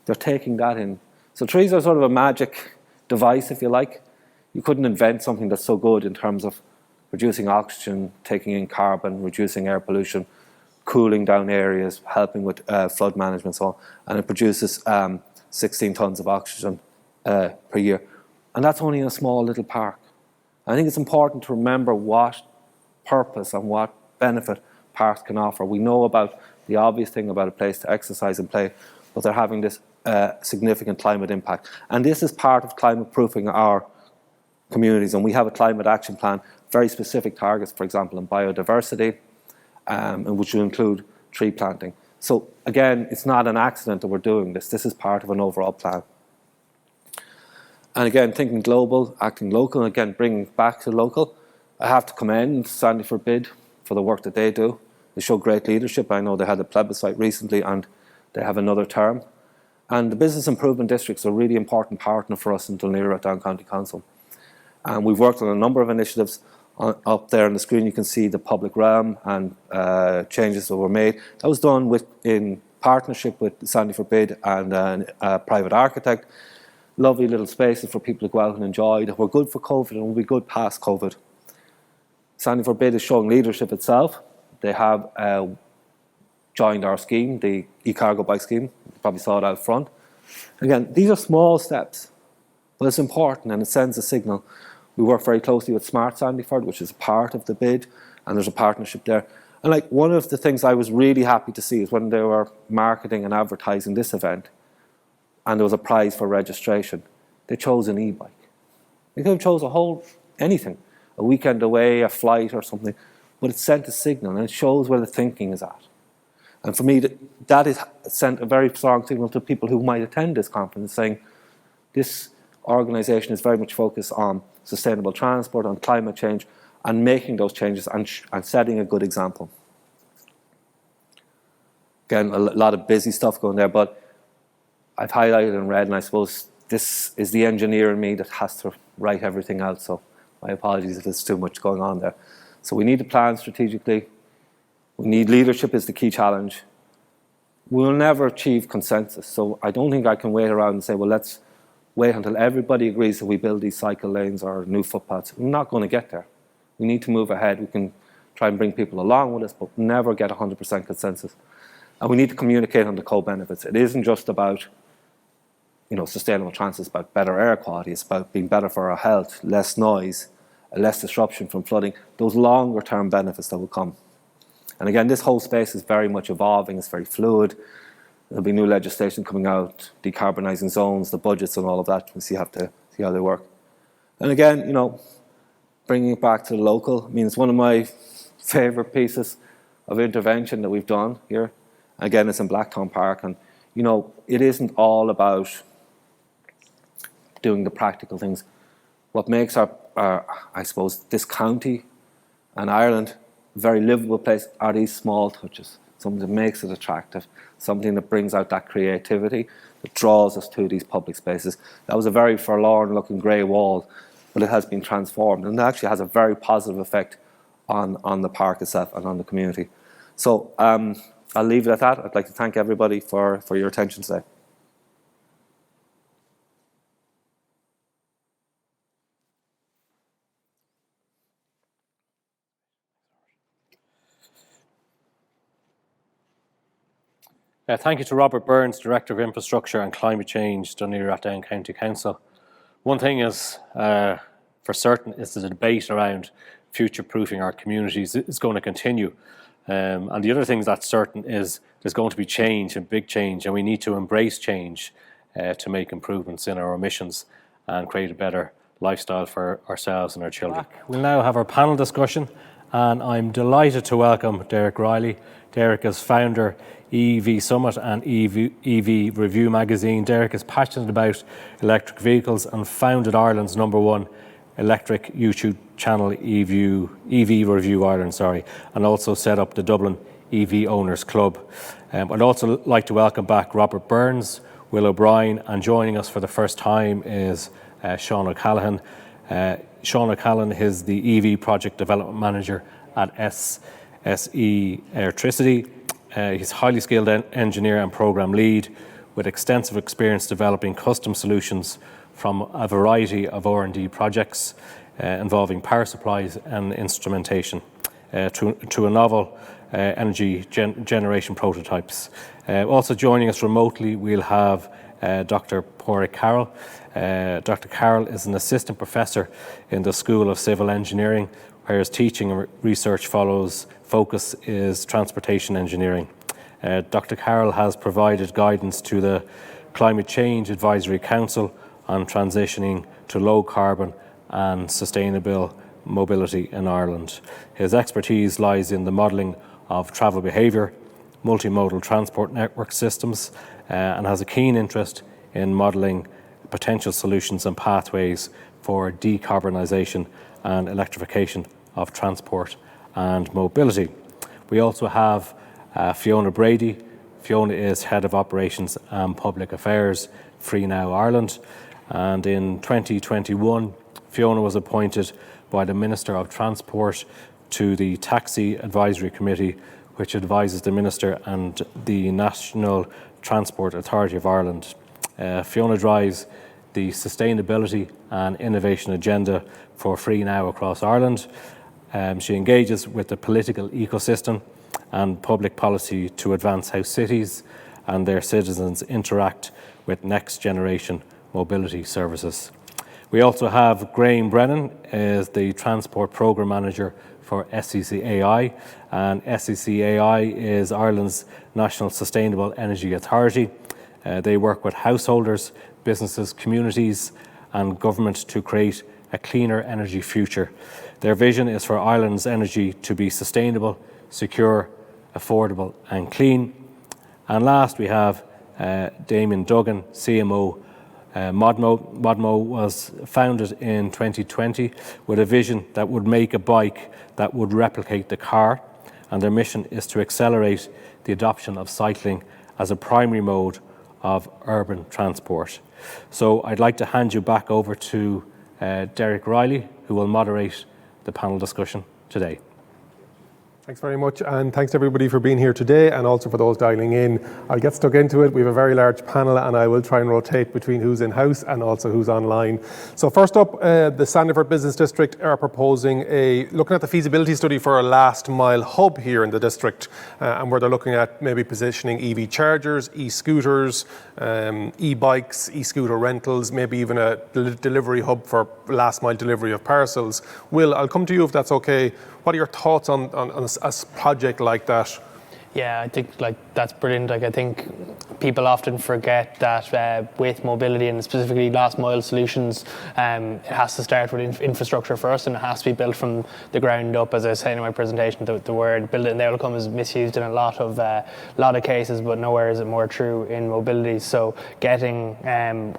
They're taking that in. So trees are sort of a magic device, if you like. You couldn't invent something that's so good in terms of reducing oxygen, taking in carbon, reducing air pollution, cooling down areas, helping with flood management and so on. And it produces 16 tonnes of oxygen per year. And that's only in a small little park. I think it's important to remember what purpose and what benefit parks can offer. We know about the obvious thing about a place to exercise and play, but they're having this significant climate impact. And this is part of climate proofing our communities. And we have a climate action plan, very specific targets, for example, in biodiversity, and which will include tree planting. So again, it's not an accident that we're doing this. This is part of an overall plan. And again, thinking global, acting local, and again, bringing back to local. I have to commend Sandyford Bid for the work that they do. They show great leadership. I know they had a plebiscite recently and they have another term. And the business improvement districts are a really important partner for us in Laoghaire-Rathdown County Council. And we've worked on a number of initiatives. Up there on the screen you can see the public realm and changes that were made. That was done in partnership with Sandyford Bid and a private architect. Lovely little spaces for people to go out and enjoy that were good for COVID and will be good past COVID. Sandyford Bid is showing leadership itself. They have joined our scheme, the e-cargo bike scheme. You probably saw it out front. Again, these are small steps, but it's important and it sends a signal. We work very closely with Smart Sandyford, which is part of the bid, and there's a partnership there. And like one of the things I was really happy to see is when they were marketing and advertising this event, and there was a prize for registration, they chose an e-bike. They could have chose anything, a weekend away, a flight or something, but it sent a signal and it shows where the thinking is at. And for me, that has sent a very strong signal to people who might attend this conference, saying this organisation is very much focused on sustainable transport, on climate change, and making those changes and setting a good example. Again, a lot of busy stuff going there, but I've highlighted in red, and I suppose this is the engineer in me that has to write everything out, so my apologies if there's too much going on there. So we need to plan strategically. We need leadership is the key challenge. We'll never achieve consensus, so I don't think I can wait around and say, well, let's wait until everybody agrees that we build these cycle lanes or new footpaths. We're not going to get there. We need to move ahead. We can try and bring people along with us, but never get 100% consensus. And we need to communicate on the co-benefits. It isn't just about sustainable transit, it's about better air quality, it's about being better for our health, less noise, less disruption from flooding, those longer term benefits that will come. And again, this whole space is very much evolving, it's very fluid. There'll be new legislation coming out, decarbonising zones, the budgets and all of that. We'll have to see how they work. And again, bringing it back to the local, it's one of my favourite pieces of intervention that we've done here. Again, it's in Blacktown Park, and it isn't all about doing the practical things. What makes I suppose, this county and Ireland a very livable place are these small touches. Something that makes it attractive, something that brings out that creativity, that draws us to these public spaces. That was a very forlorn looking grey wall, but it has been transformed, and it actually has a very positive effect on the park itself and on the community. So I'll leave it at that. I'd like to thank everybody for your attention today. Thank you to Robert Burns, Director of Infrastructure and Climate Change, Laoghaire-Rathdown County Council. One thing is for certain is that the debate around future-proofing our communities is going to continue. And the other thing that's certain is there's going to be change, and big change, and we need to embrace change to make improvements in our emissions and create a better lifestyle for ourselves and our children. We'll now have our panel discussion, and I'm delighted to welcome Derek Riley. Derek is founder EV Summit and EV Review magazine. Derek is passionate about electric vehicles and founded Ireland's #1 electric YouTube channel, EV Review Ireland, and also set up the Dublin EV Owners Club. I'd also like to welcome back Robert Burns, Will O'Brien, and joining us for the first time is Sean O'Callaghan. Sean O'Callaghan is the EV Project Development Manager at SSE Electricity. He's a highly skilled engineer and program lead with extensive experience developing custom solutions from a variety of R&D projects involving power supplies and instrumentation to a novel energy generation prototypes. Also joining us remotely, we'll have Dr. Pádraig Carroll. Dr. Carroll is an assistant professor in the School of Civil Engineering, where his teaching and research focus is transportation engineering. Dr. Carroll has provided guidance to the Climate Change Advisory Council on transitioning to low carbon and sustainable mobility in Ireland. His expertise lies in the modelling of travel behaviour, multimodal transport network systems and has a keen interest in modelling potential solutions and pathways for decarbonisation and electrification of transport and mobility. We also have Fiona Brady. Fiona is Head of Operations and Public Affairs, Free Now Ireland. And in 2021, Fiona was appointed by the Minister of Transport to the Taxi Advisory Committee, which advises the Minister and the National Transport Authority of Ireland. Fiona drives the sustainability and innovation agenda for Free Now across Ireland. She engages with the political ecosystem and public policy to advance how cities and their citizens interact with next generation mobility services. We also have Graham Brennan as the Transport Programme Manager for SCCAI, and SCCAI is Ireland's National Sustainable Energy Authority. They work with householders, businesses, communities and government to create a cleaner energy future. Their vision is for Ireland's energy to be sustainable, secure, affordable and clean. And last we have Damien Duggan, CMO, Modmo. Modmo was founded in 2020 with a vision that would make a bike that would replicate the car, and their mission is to accelerate the adoption of cycling as a primary mode of urban transport. So I'd like to hand you back over to Derek Riley, who will moderate the panel discussion today. Thanks very much, and thanks to everybody for being here today and also for those dialing in. I'll get stuck into it. We have a very large panel and I will try and rotate between who's in-house and also who's online. So first up, the Sandyford Business District are proposing looking at the feasibility study for a last mile hub here in the district, and where they're looking at maybe positioning EV chargers, e-scooters, e-bikes, e-scooter rentals, maybe even a delivery hub for last mile delivery of parcels. Will, I'll come to you if that's okay. What are your thoughts on a project like that? Yeah, I think that's brilliant. I think people often forget that with mobility and specifically last mile solutions, it has to start with infrastructure first, and it has to be built from the ground up. As I was saying in my presentation, the word "build it and they will come" is misused in a lot of cases, but nowhere is it more true in mobility. So getting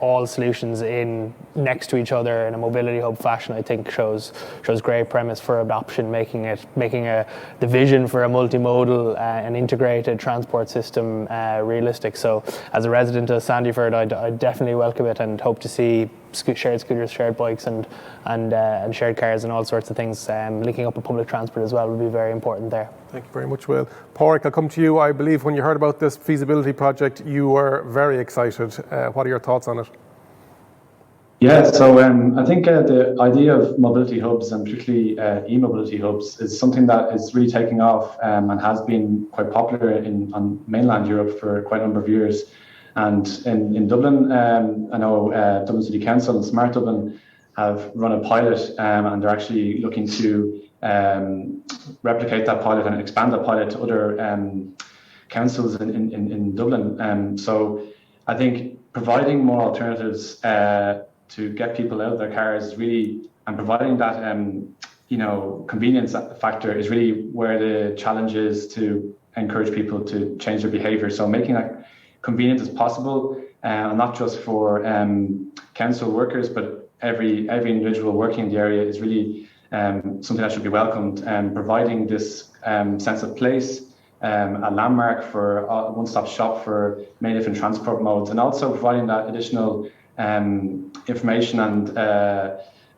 all solutions in next to each other in a mobility hub fashion, I think shows great premise for adoption, making the vision for a multimodal and integrated transport system realistic. So as a resident of Sandyford, I definitely welcome it and hope to see shared scooters, shared bikes and shared cars and all sorts of things. Linking up with public transport as well would be very important there. Thank you very much, Will. Pádraig, I'll come to you. I believe when you heard about this feasibility project, you were very excited. What are your thoughts on it? Yeah, so I think the idea of mobility hubs, and particularly e-mobility hubs, is something that is really taking off and has been quite popular on mainland Europe for quite a number of years. And in Dublin, I know Dublin City Council and Smart Dublin have run a pilot, and they're actually looking to replicate that pilot and expand that pilot to other councils in Dublin. So I think providing more alternatives to get people out of their cars is really, and providing that convenience factor is really where the challenge is to encourage people to change their behaviour. So making that convenient as possible, and not just for council workers, but every individual working in the area is really something that should be welcomed. Providing this sense of place, a landmark for a one-stop shop for many different transport modes, and also providing that additional information and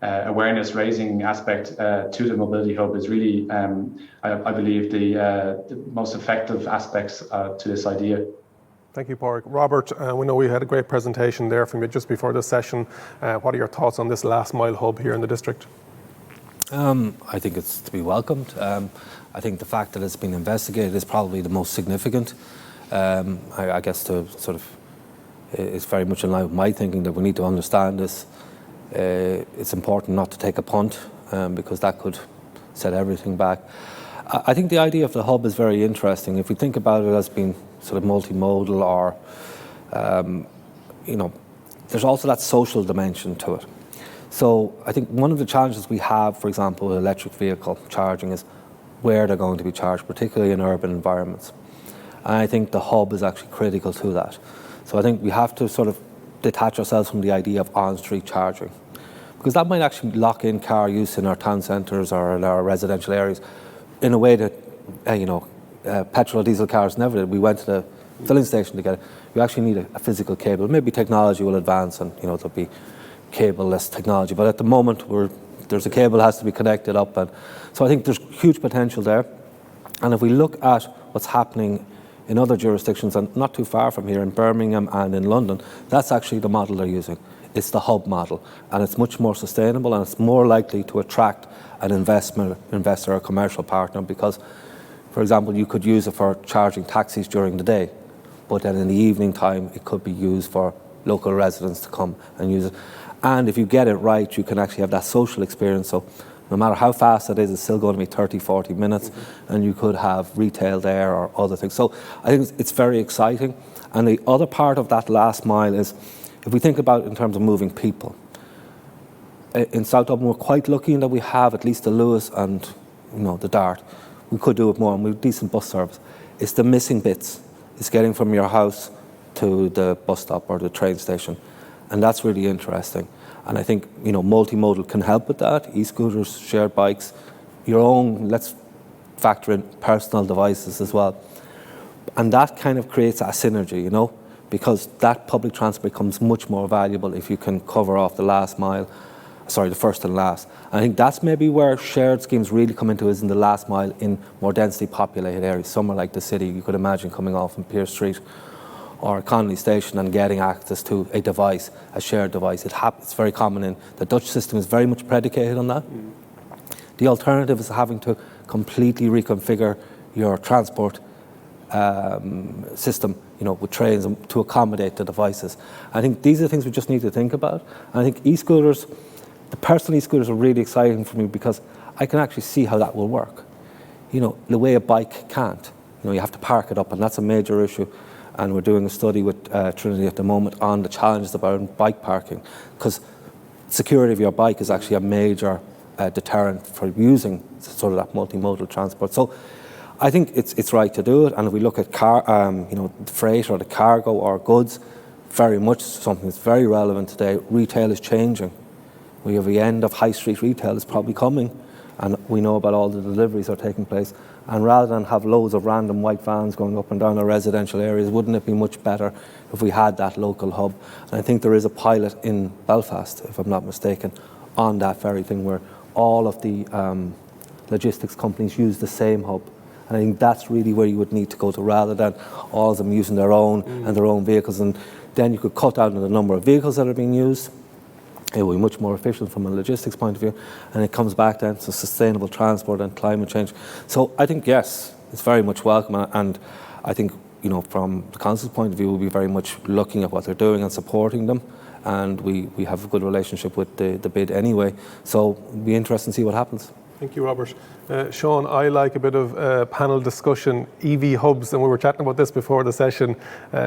awareness raising aspect to the mobility hub is really, I believe, the most effective aspects to this idea. Thank you, Pádraig. Robert, we know we had a great presentation there from you just before this session. What are your thoughts on this last mile hub here in the district? I think it's to be welcomed. I think the fact that it's been investigated is probably the most significant. I guess to sort of it's very much in line with my thinking that we need to understand this. It's important not to take a punt because that could set everything back. I think the idea of the hub is very interesting. If we think about it as being sort of multimodal, or there's also that social dimension to it. So I think one of the challenges we have, for example, with electric vehicle charging is where they're going to be charged, particularly in urban environments. And I think the hub is actually critical to that. So I think we have to sort of detach ourselves from the idea of on-street charging, because that might actually lock in car use in our town centres or in our residential areas in a way that, petrol or diesel cars never did. We went to the filling station to get it. You actually need a physical cable. Maybe technology will advance and, there'll be cable-less technology. But at the moment, there's a cable that has to be connected up. And so I think there's huge potential there. And if we look at what's happening in other jurisdictions, and not too far from here, in Birmingham and in London, that's actually the model they're using. It's the hub model, and it's much more sustainable, and it's more likely to attract an investor or a commercial partner, because, for example, you could use it for charging taxis during the day, but then in the evening time, it could be used for local residents to come and use it. And if you get it right, you can actually have that social experience. So no matter how fast it is, it's still going to be 30, 40 minutes, and you could have retail there or other things. So I think it's very exciting. And the other part of that last mile is, if we think about it in terms of moving people, in South Dublin, we're quite lucky in that we have at least the Lewis and the Dart. We could do it more, and we have decent bus service. It's the missing bits. It's getting from your house to the bus stop or the train station, and that's really interesting. And I think multimodal can help with that. E-scooters, shared bikes, your own. Let's factor in personal devices as well, and that kind of creates a synergy, because that public transport becomes much more valuable if you can cover off the first and last. I think that's maybe where shared schemes really come into, is in the last mile in more densely populated areas, somewhere like the city. You could imagine coming off from Pearse Street or Connolly Station and getting access to a device, a shared device. It's very common in the Dutch system, is very much predicated on that. The alternative is having to completely reconfigure your transport system, with trains to accommodate the devices. I think these are the things we just need to think about. And I think e-scooters, the personal e-scooters are really exciting for me, because I can actually see how that will work. The way a bike can't. You have to park it up, and that's a major issue. And we're doing a study with Trinity at the moment on the challenges about bike parking, because security of your bike is actually a major deterrent for using sort of that multimodal transport. So I think it's right to do it. And if we look at freight or the cargo or goods, very much something that's very relevant today. Retail is changing. We have the end of high street retail is probably coming, and we know about all the deliveries that are taking place. And rather than have loads of random white vans going up and down our residential areas, wouldn't it be much better if we had that local hub? And I think there is a pilot in Belfast, if I'm not mistaken, on that very thing, where all of the logistics companies use the same hub. And I think that's really where you would need to go to, rather than all of them using their own and their own vehicles. And then you could cut down on the number of vehicles that are being used. It will be much more efficient from a logistics point of view, and it comes back then to sustainable transport and climate change. So I think, yes, it's very much welcome, and I think, from the council's point of view, we'll be very much looking at what they're doing and supporting them, and we have a good relationship with the bid anyway, so it'll be interesting to see what happens. Thank you, Robert. Sean, I like a bit of panel discussion, EV hubs, and we were chatting about this before the session.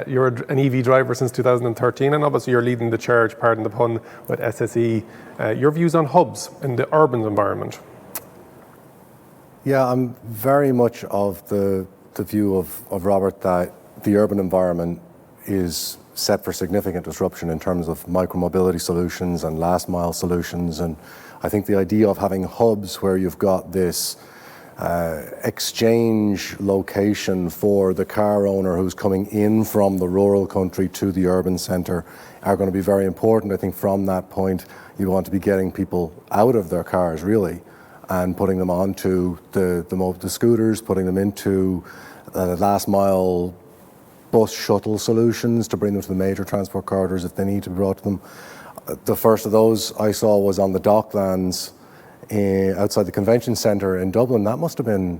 You're an EV driver since 2013, and obviously you're leading the charge, pardon the pun, with SSE. Your views on hubs in the urban environment? Yeah, I'm very much of the view of Robert that the urban environment is set for significant disruption in terms of micromobility solutions and last mile solutions. And I think the idea of having hubs where you've got this exchange location for the car owner who's coming in from the rural country to the urban centre are going to be very important. I think from that point, you want to be getting people out of their cars, really, and putting them onto the scooters, putting them into last mile bus shuttle solutions to bring them to the major transport corridors if they need to be brought to them. The first of those I saw was on the Docklands outside the convention centre in Dublin. That must have been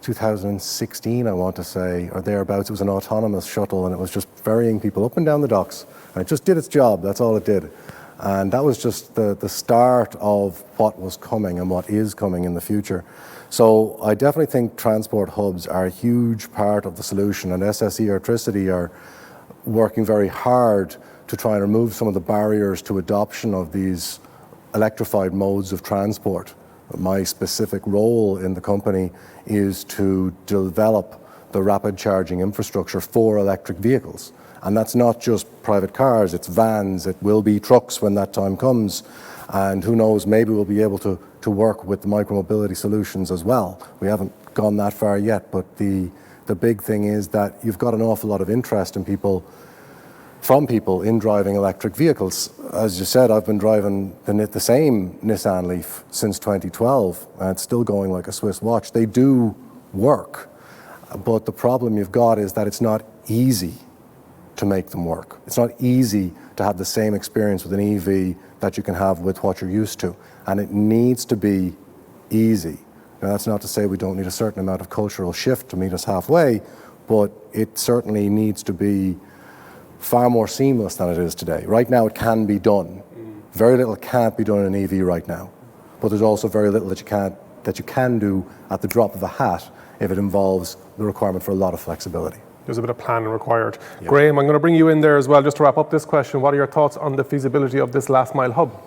2016, I want to say, or thereabouts. It was an autonomous shuttle, and it was just ferrying people up and down the docks. And it just did its job, that's all it did. And that was just the start of what was coming and what is coming in the future. So I definitely think transport hubs are a huge part of the solution, and SSE Electricity are working very hard to try and remove some of the barriers to adoption of these electrified modes of transport. My specific role in the company is to develop the rapid charging infrastructure for electric vehicles. And that's not just private cars, it's vans, it will be trucks when that time comes. And who knows, maybe we'll be able to work with the micromobility solutions as well. We haven't gone that far yet, but the big thing is that you've got an awful lot of interest in from people in driving electric vehicles. As you said, I've been driving the same Nissan Leaf since 2012, and it's still going like a Swiss watch. They do work, but the problem you've got is that it's not easy to make them work. It's not easy to have the same experience with an EV that you can have with what you're used to, and it needs to be easy. Now, that's not to say we don't need a certain amount of cultural shift to meet us halfway, but it certainly needs to be far more seamless than it is today. Right now, it can be done. Very little can't be done in an EV right now, but there's also very little that you can do at the drop of a hat if it involves the requirement for a lot of flexibility. There's a bit of planning required. Yeah. Graham, I'm going to bring you in there as well, just to wrap up this question. What are your thoughts on the feasibility of this last mile hub?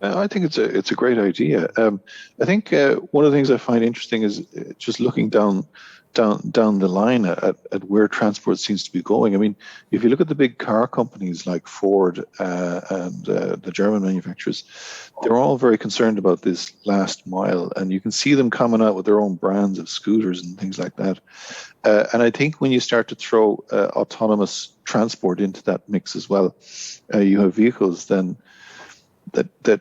I think it's a great idea. I think one of the things I find interesting is just looking down the line at where transport seems to be going. I mean, if you look at the big car companies like Ford and the German manufacturers, they're all very concerned about this last mile, and you can see them coming out with their own brands of scooters and things like that. And I think when you start to throw autonomous transport into that mix as well, you have vehicles then that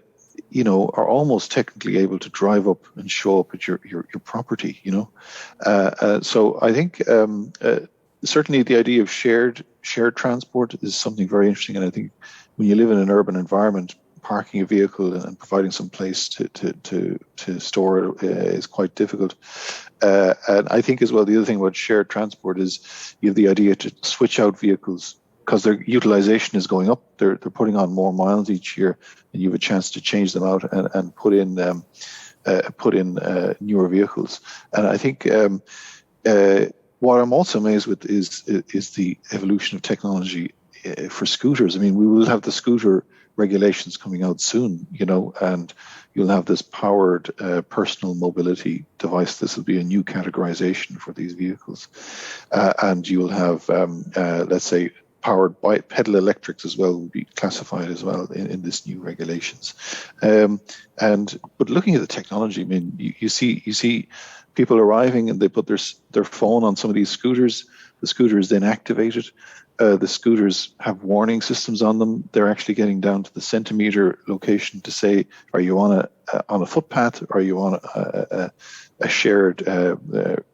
you know, are almost technically able to drive up and show up at your property, you know. So I think certainly the idea of shared transport is something very interesting. And I think when you live in an urban environment, parking a vehicle and providing some place to store it is quite difficult. And I think as well, the other thing about shared transport is you have the idea to switch out vehicles because their utilization is going up. They're putting on more miles each year, and you have a chance to change them out and put in newer vehicles. And I think what I'm also amazed with is the evolution of technology for scooters. I mean, we will have the scooter regulations coming out soon, you know, and you'll have this powered personal mobility device. This will be a new categorization for these vehicles, and you'll have, let's say, powered by pedal electrics as well will be classified as well in this new regulations. But looking at the technology, I mean, you see people arriving and they put their phone on some of these scooters. The scooter is then activated. The scooters have warning systems on them. They're actually getting down to the centimeter location to say, are you on a footpath? Or are you on a shared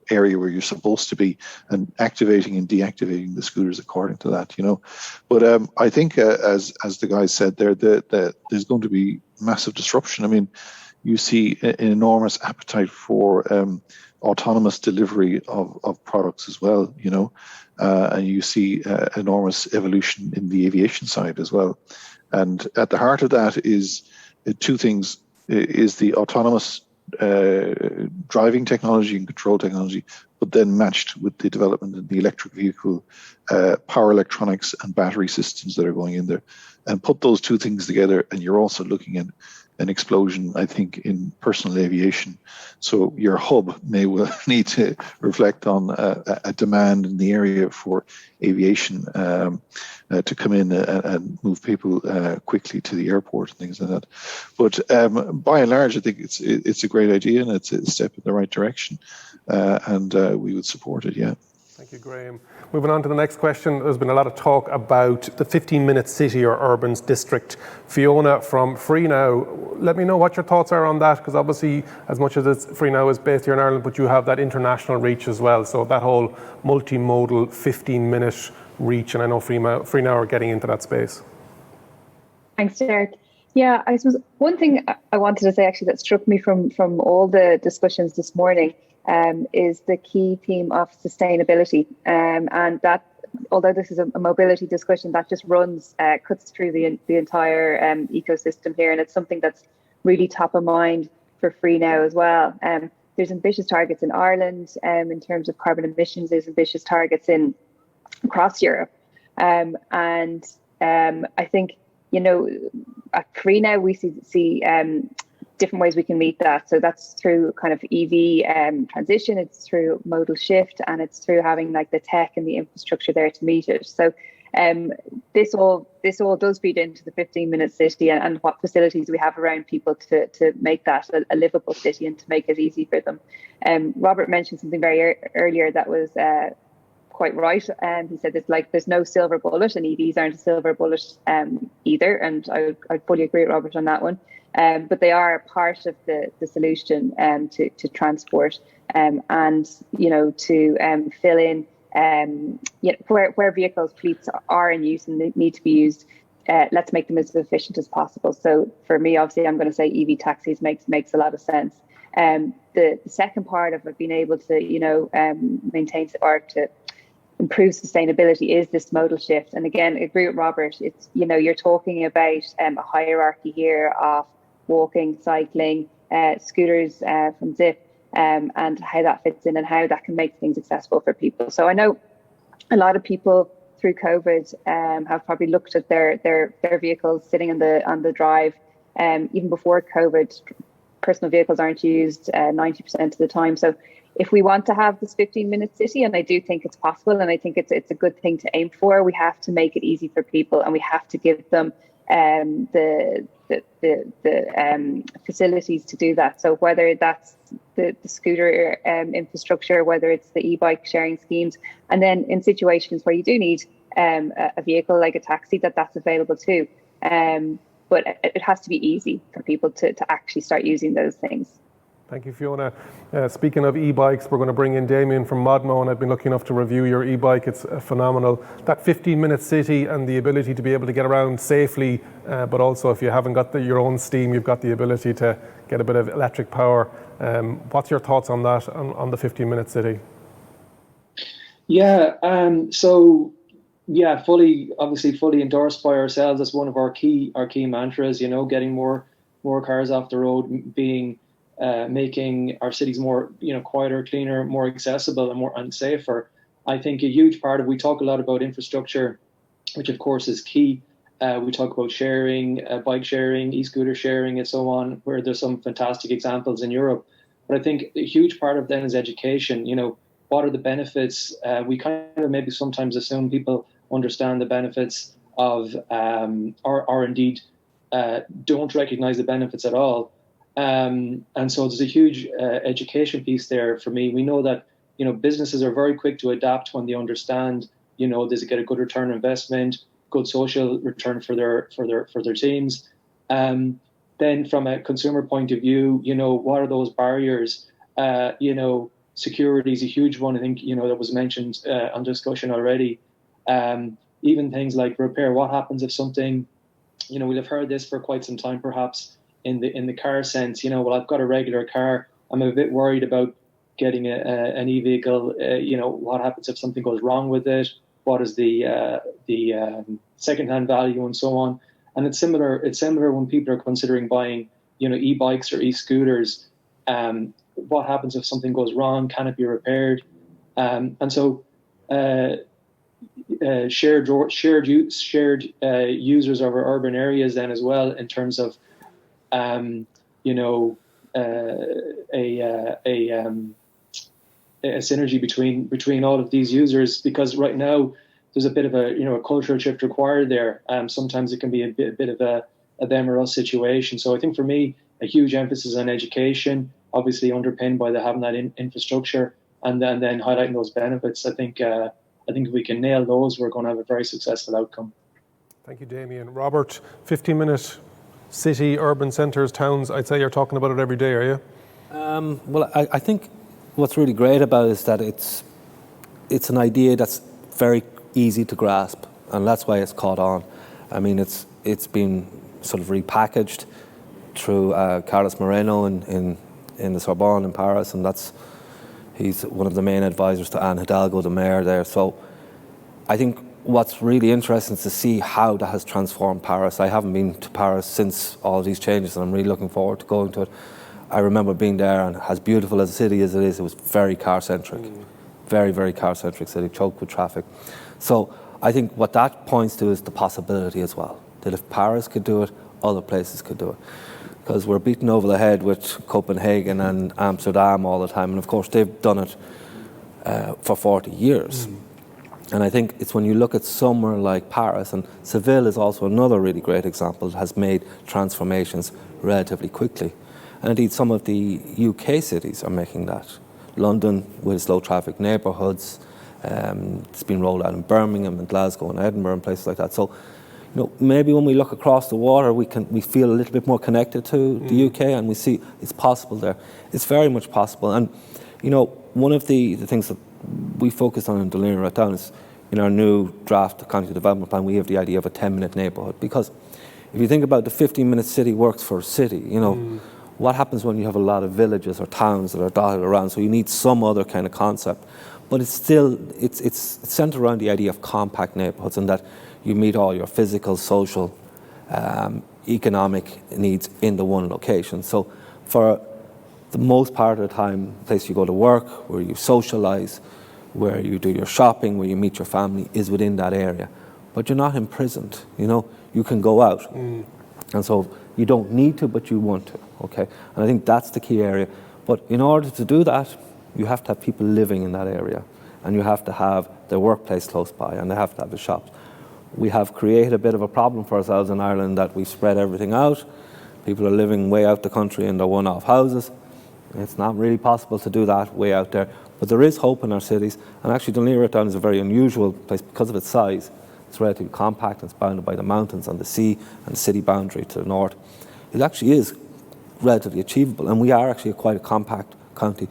area where you're supposed to be, and activating and deactivating the scooters according to that, you know. But I think, as the guys said there, that there's going to be massive disruption. I mean, you see an enormous appetite for autonomous delivery of products as well, you know, and you see enormous evolution in the aviation side as well. And at the heart of that is two things: is the autonomous driving technology and control technology, but then matched with the development of the electric vehicle, power electronics and battery systems that are going in there. And put those two things together, and you're also looking at an explosion, I think, in personal aviation. So your hub may well need to reflect on a demand in the area for aviation to come in and move people quickly to the airport and things like that. But by and large, I think it's a great idea, and it's a step in the right direction, and we would support it, yeah. Thank you, Graham. Moving on to the next question, there's been a lot of talk about the 15-minute city or urban district. Fiona from Freenow, let me know what your thoughts are on that, because obviously, as much as Freenow is based here in Ireland, but you have that international reach as well. So that whole multimodal 15-minute reach, and I know Freenow are getting into that space. Thanks, Derek. Yeah, I suppose one thing I wanted to say actually that struck me from all the discussions this morning is the key theme of sustainability, and that, although this is a mobility discussion, that just cuts through the entire ecosystem here, and it's something that's really top of mind for Freenow as well. There's ambitious targets in Ireland in terms of carbon emissions. There's ambitious targets across Europe, and I think, you know, at Freenow we see different ways we can meet that. So that's through kind of EV transition, it's through modal shift, and it's through having like the tech and the infrastructure there to meet it. So this all does feed into the 15-minute city and what facilities we have around people to make that a livable city and to make it easy for them. Robert mentioned something very earlier that was quite right. He said there's no silver bullet, and EVs aren't a silver bullet either. And I fully agree with Robert on that one. But they are part of the solution to transport and to fill in where vehicles fleets are in use and they need to be used. Let's make them as efficient as possible. So for me, obviously, I'm going to say EV taxis makes a lot of sense. The second part of being able to maintain or to improve sustainability is this modal shift. And again, I agree with Robert. It's you're talking about a hierarchy here of walking, cycling, scooters from Zipp, and how that fits in and how that can make things accessible for people. So I know a lot of people through COVID have probably looked at their vehicles sitting on the drive. Even before COVID, personal vehicles aren't used 90% of the time. So if we want to have this 15-minute city, and I do think it's possible, and I think it's a good thing to aim for, we have to make it easy for people, and we have to give them the facilities to do that. So whether that's the scooter infrastructure, whether it's the e-bike sharing schemes, and then in situations where you do need a vehicle like a taxi, that's available too. But it has to be easy for people to actually start using those things. Thank you, Fiona. Speaking of e-bikes, we're going to bring in Damien from Modmo, and I've been lucky enough to review your e-bike. It's phenomenal. That 15-minute city and the ability to be able to get around safely, but also if you haven't got your own steam, you've got the ability to get a bit of electric power. What's your thoughts on that, on the 15-minute city? Yeah, obviously fully endorsed by ourselves. That's one of our key mantras, getting more cars off the road, making our cities more, quieter, cleaner, more accessible and safer. I think a huge part we talk a lot about infrastructure, which of course is key. We talk about sharing, bike sharing, e-scooter sharing, and so on, where there's some fantastic examples in Europe. But I think a huge part of then is education. What are the benefits? We kind of maybe sometimes assume people understand the benefits of, or indeed don't recognize the benefits at all. And so there's a huge education piece there for me. We know that, businesses are very quick to adapt when they understand, they get a good return on investment, good social return for their teams. Then from a consumer point of view, what are those barriers? Security is a huge one. I think, that was mentioned on discussion already. Even things like repair. What happens if something, we'll have heard this for quite some time, perhaps, in the car sense. Well, I've got a regular car. I'm a bit worried about getting an e-vehicle. What happens if something goes wrong with it? What is the second-hand value and so on? And it's similar when people are considering buying, e-bikes or e-scooters. What happens if something goes wrong? Can it be repaired? And so shared users of our urban areas then as well, in terms of a synergy between all of these users, because right now there's a bit of a cultural shift required there. Sometimes it can be a bit of a them or us situation. So I think for me, a huge emphasis on education, obviously underpinned by having that infrastructure, and then highlighting those benefits. I think if we can nail those, we're going to have a very successful outcome. Thank you, Damien. Robert, 15-minute city, urban centres, towns, I'd say you're talking about it every day, are you? Well, I think what's really great about it is that it's an idea that's very easy to grasp, and that's why it's caught on. I mean, it's been sort of repackaged through Carlos Moreno in the Sorbonne in Paris, and he's one of the main advisors to Anne Hidalgo, the mayor there. So I think what's really interesting is to see how that has transformed Paris. I haven't been to Paris since all these changes, and I'm really looking forward to going to it. I remember being there, and as beautiful as a city as it is, it was very car-centric. Very, very car-centric city, choked with traffic. So I think what that points to is the possibility as well, that if Paris could do it, other places could do it. because we're beaten over the head with Copenhagen and Amsterdam all the time, and of course they've done it for 40 years. And I think it's when you look at somewhere like Paris, and Seville is also another really great example that has made transformations relatively quickly. And indeed, some of the UK cities are making that. London with its low traffic neighbourhoods, it's been rolled out in Birmingham and Glasgow and Edinburgh and places like that. So, you know, maybe when we look across the water, we feel a little bit more connected to the UK, and we see it's possible there. It's very much possible. And, you know, one of the things that we focused on in Laoghaire-Rathdown is, in our new draft county development plan, we have the idea of a 10-minute neighbourhood. Because if you think about the 15-minute city works for a city, you know, what happens when you have a lot of villages or towns that are dotted around? So you need some other kind of concept. But it's still, it's centred around the idea of compact neighbourhoods, and that you meet all your physical, social, economic needs in the one location. So for the most part of the time, the place you go to work, where you socialise, where you do your shopping, where you meet your family, is within that area. But you're not imprisoned, you know, you can go out. And so you don't need to, but you want to, okay? And I think that's the key area. But in order to do that, you have to have people living in that area, and you have to have their workplace close by, and they have to have the shops. We have created a bit of a problem for ourselves in Ireland that we've spread everything out. People are living way out the country in their one-off houses. It's not really possible to do that way out there. But there is hope in our cities, and actually Laoghaire-Rathdown is a very unusual place because of its size. It's relatively compact, and it's bounded by the mountains and the sea and the city boundary to the north. It actually is relatively achievable, and we are actually quite a compact county.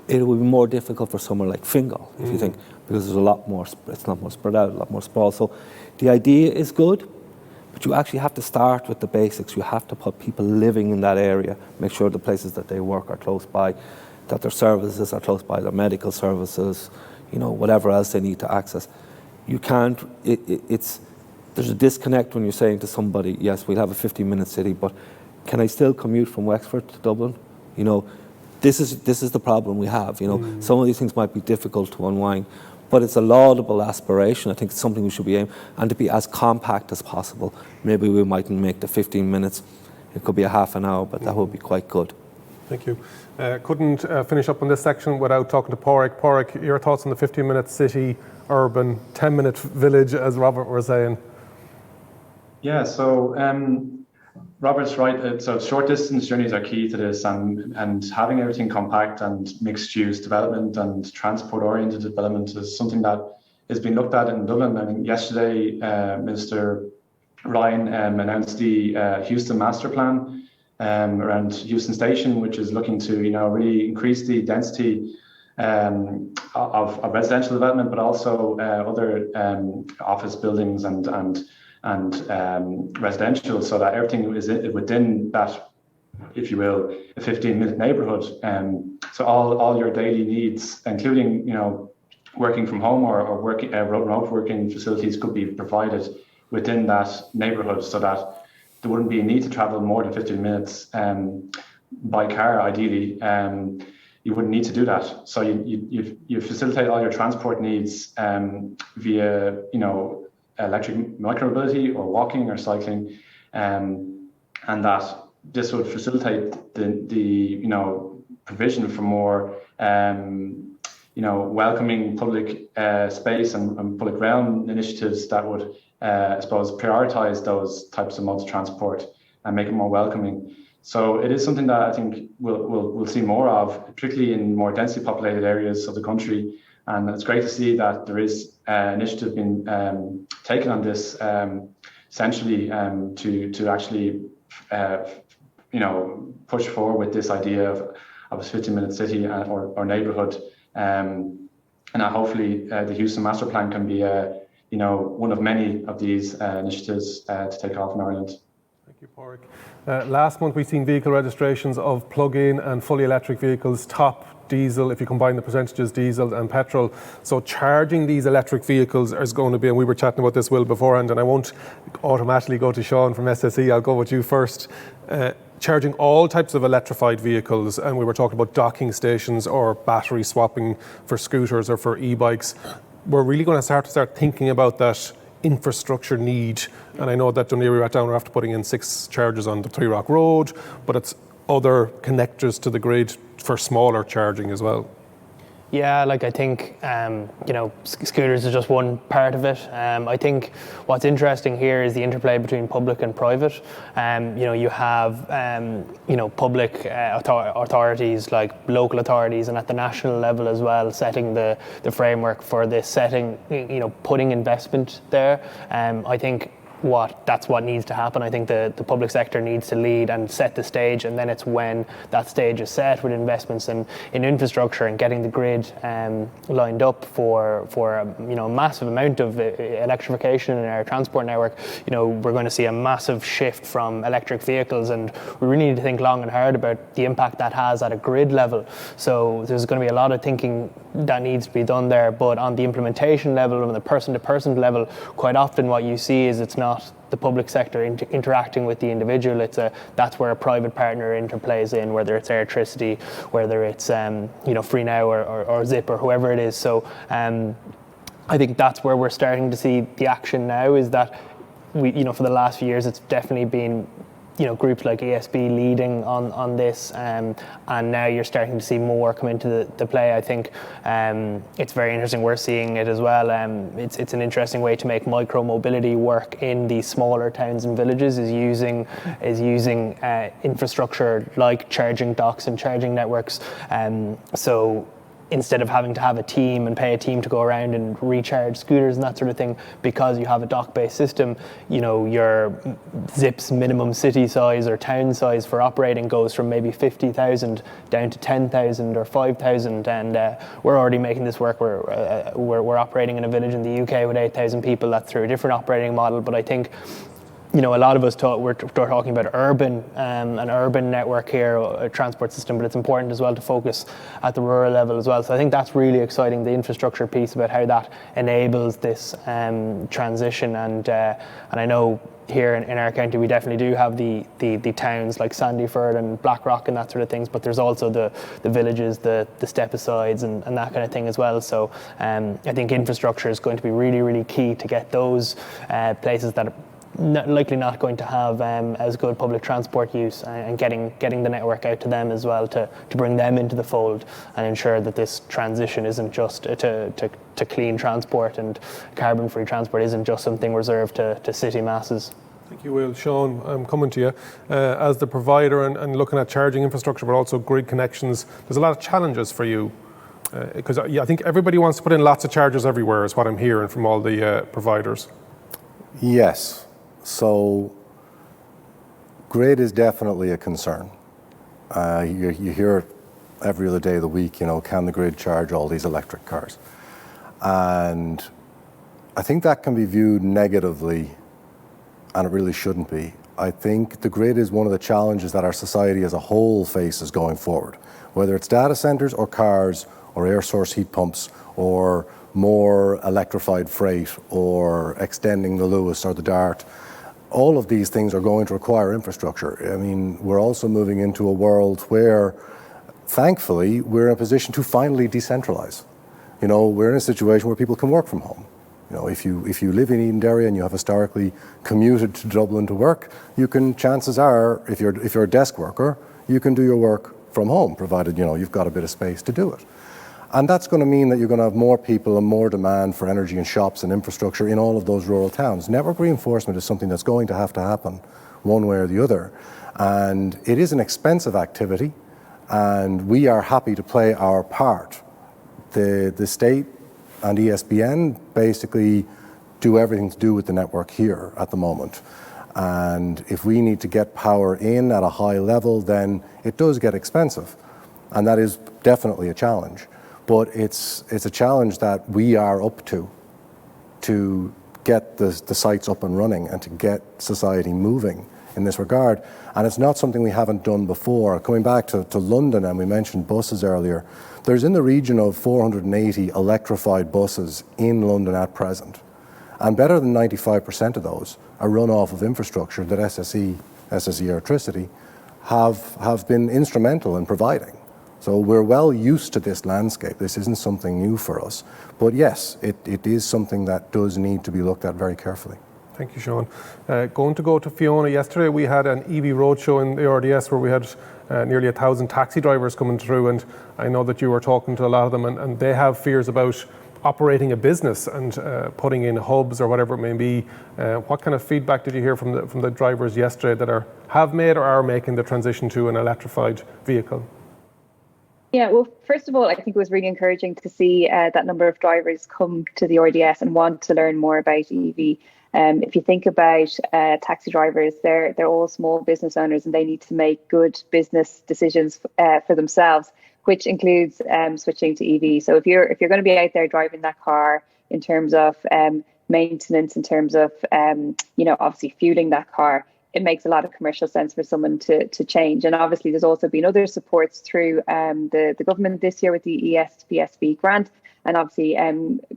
It would be more difficult for somewhere like Fingal, if you think, because there's a lot more, it's not more spread out, a lot more sprawl. So the idea is good, but you actually have to start with the basics. You have to put people living in that area, make sure the places that they work are close by, that their services are close by, their medical services, you know, whatever else they need to access. You can't, there's a disconnect when you're saying to somebody, yes, we'll have a 15-minute city, but can I still commute from Wexford to Dublin? You know, this is the problem we have, you know. Some of these things might be difficult to unwind, but it's a laudable aspiration. I think it's something we should be aiming, and to be as compact as possible. Maybe we mightn't make the 15 minutes. It could be a half an hour, but that would be quite good. Thank you. Couldn't finish up on this section without talking to Pádraig. Pádraig, your thoughts on the 15-minute city, urban, 10-minute village, as Robert was saying? Yeah, so Robert's right. So short distance journeys are key to this, and having everything compact and mixed use development and transport oriented development is something that has been looked at in Dublin. I mean, yesterday, Minister Ryan announced the Houston Master Plan around Houston Station, which is looking to, you know, really increase the density of residential development, but also other office buildings and residential, so that everything is within that, if you will, a 15-minute neighbourhood. So all your daily needs, including, you know, working from home or working remote working facilities, could be provided within that neighbourhood, so that there wouldn't be a need to travel more than 15 minutes by car. Ideally, you wouldn't need to do that. So you facilitate all your transport needs via, you know, electric micromobility or walking or cycling, and that this would facilitate the you know, provision for more you know, welcoming public space and public realm initiatives that would I suppose prioritize those types of modes of transport and make it more welcoming. So it is something that I think we'll see more of, particularly in more densely populated areas of the country. And it's great to see that there is initiative being taken on this, essentially to actually you know, push forward with this idea of a 15-minute city or neighbourhood, and hopefully the Houston Master Plan can be you know, one of many of these initiatives to take off in Ireland. Thank you, Pádraig. Last month we've seen vehicle registrations of plug-in and fully electric vehicles top diesel, if you combine the percentages, diesel and petrol. So charging these electric vehicles is going to be, and we were chatting about this, Will, beforehand, and I won't automatically go to Sean from SSE, I'll go with you first. Charging all types of electrified vehicles, and we were talking about docking stations or battery swapping for scooters or for e-bikes. We're really going to start thinking about that infrastructure need? And I know that Laoghaire-Rathdown are after putting in 6 chargers on the Three Rock Road, but it's other connectors to the grid for smaller charging as well. Yeah, like I think, scooters is just one part of it. I think what's interesting here is the interplay between public and private. You have, public authorities like local authorities and at the national level as well, setting the framework for this, putting investment there. I think that's what needs to happen. I think the public sector needs to lead and set the stage, and then it's when that stage is set with investments in infrastructure and getting the grid lined up for a massive amount of electrification in our transport network. We're going to see a massive shift from electric vehicles, and we really need to think long and hard about the impact that has at a grid level. So there's going to be a lot of thinking that needs to be done there, but on the implementation level, on the person-to-person level, quite often what you see is it's not the public sector interacting with the individual. That's where a private partner interplays in, whether it's electricity, whether it's Free Now or Zipp or whoever it is. So I think that's where we're starting to see the action now, is that we, for the last few years, it's definitely been groups like ESB leading on this, and now you're starting to see more come into the play. I think it's very interesting. We're seeing it as well. It's an interesting way to make micro mobility work in these smaller towns and villages. Is using infrastructure like charging docks and charging networks. So instead of having to have a team and pay a team to go around and recharge scooters and that sort of thing, because you have a dock-based system, your Zipp's minimum city size or town size for operating goes from maybe 50,000 down to 10,000 or 5,000, and we're already making this work. We're operating in a village in the UK with 8,000 people. That's through a different operating model, but I think a lot of us we're talking about an urban network here, a transport system, but it's important as well to focus at the rural level as well. So I think that's really exciting, the infrastructure piece about how that enables this transition. And I know here in our county we definitely do have the towns like Sandyford and Blackrock and that sort of things, but there's also the villages, the step-asides and that kind of thing as well. So I think infrastructure is going to be really, really key to get those places that are likely not going to have as good public transport use, and getting the network out to them as well, to bring them into the fold and ensure that this transition isn't just to clean transport, and carbon-free transport isn't just something reserved to city masses. Thank you, Will. Sean, I'm coming to you. As the provider and looking at charging infrastructure, but also grid connections, there's a lot of challenges for you. Because I think everybody wants to put in lots of chargers everywhere, is what I'm hearing from all the providers. Yes. So grid is definitely a concern. You hear it every other day of the week, can the grid charge all these electric cars? And I think that can be viewed negatively, and it really shouldn't be. I think the grid is one of the challenges that our society as a whole faces going forward, whether it's data centers or cars or air source heat pumps or more electrified freight or extending the Lewis or the Dart. All of these things are going to require infrastructure. I mean, we're also moving into a world where, thankfully, we're in a position to finally decentralize. We're in a situation where people can work from home. If you live in Edenderry and you have historically commuted to Dublin to work, chances are, if you're a desk worker, you can do your work from home, provided you've got a bit of space to do it. And that's going to mean that you're going to have more people and more demand for energy and shops and infrastructure in all of those rural towns. Network reinforcement is something that's going to happen one way or the other. And it is an expensive activity, and we are happy to play our part. The state and ESBN basically do everything to do with the network here at the moment. And if we need to get power in at a high level, then it does get expensive. And that is definitely a challenge. But it's a challenge that we are up to get the sites up and running and to get society moving in this regard. And it's not something we haven't done before. Coming back to London, and we mentioned buses earlier, there's in the region of 480 electrified buses in London at present. And better than 95% of those are run off of infrastructure that SSE Electricity have been instrumental in providing. So we're well used to this landscape. This isn't something new for us. But yes, it is something that does need to be looked at very carefully. Thank you, Sean. Going to go to Fiona. Yesterday we had an EV roadshow in the RDS where we had nearly 1,000 taxi drivers coming through, and I know that you were talking to a lot of them, and they have fears about operating a business and putting in hubs or whatever it may be. What kind of feedback did you hear from the drivers yesterday that have made or are making the transition to an electrified vehicle? Yeah, well, first of all, I think it was really encouraging to see that number of drivers come to the RDS and want to learn more about EV. If you think about taxi drivers, they're all small business owners, and they need to make good business decisions for themselves, which includes switching to EV. So if you're going to be out there driving that car, in terms of maintenance, in terms of obviously fueling that car, it makes a lot of commercial sense for someone to change. And obviously, there's also been other supports through the government this year with the ESPSV grant, and obviously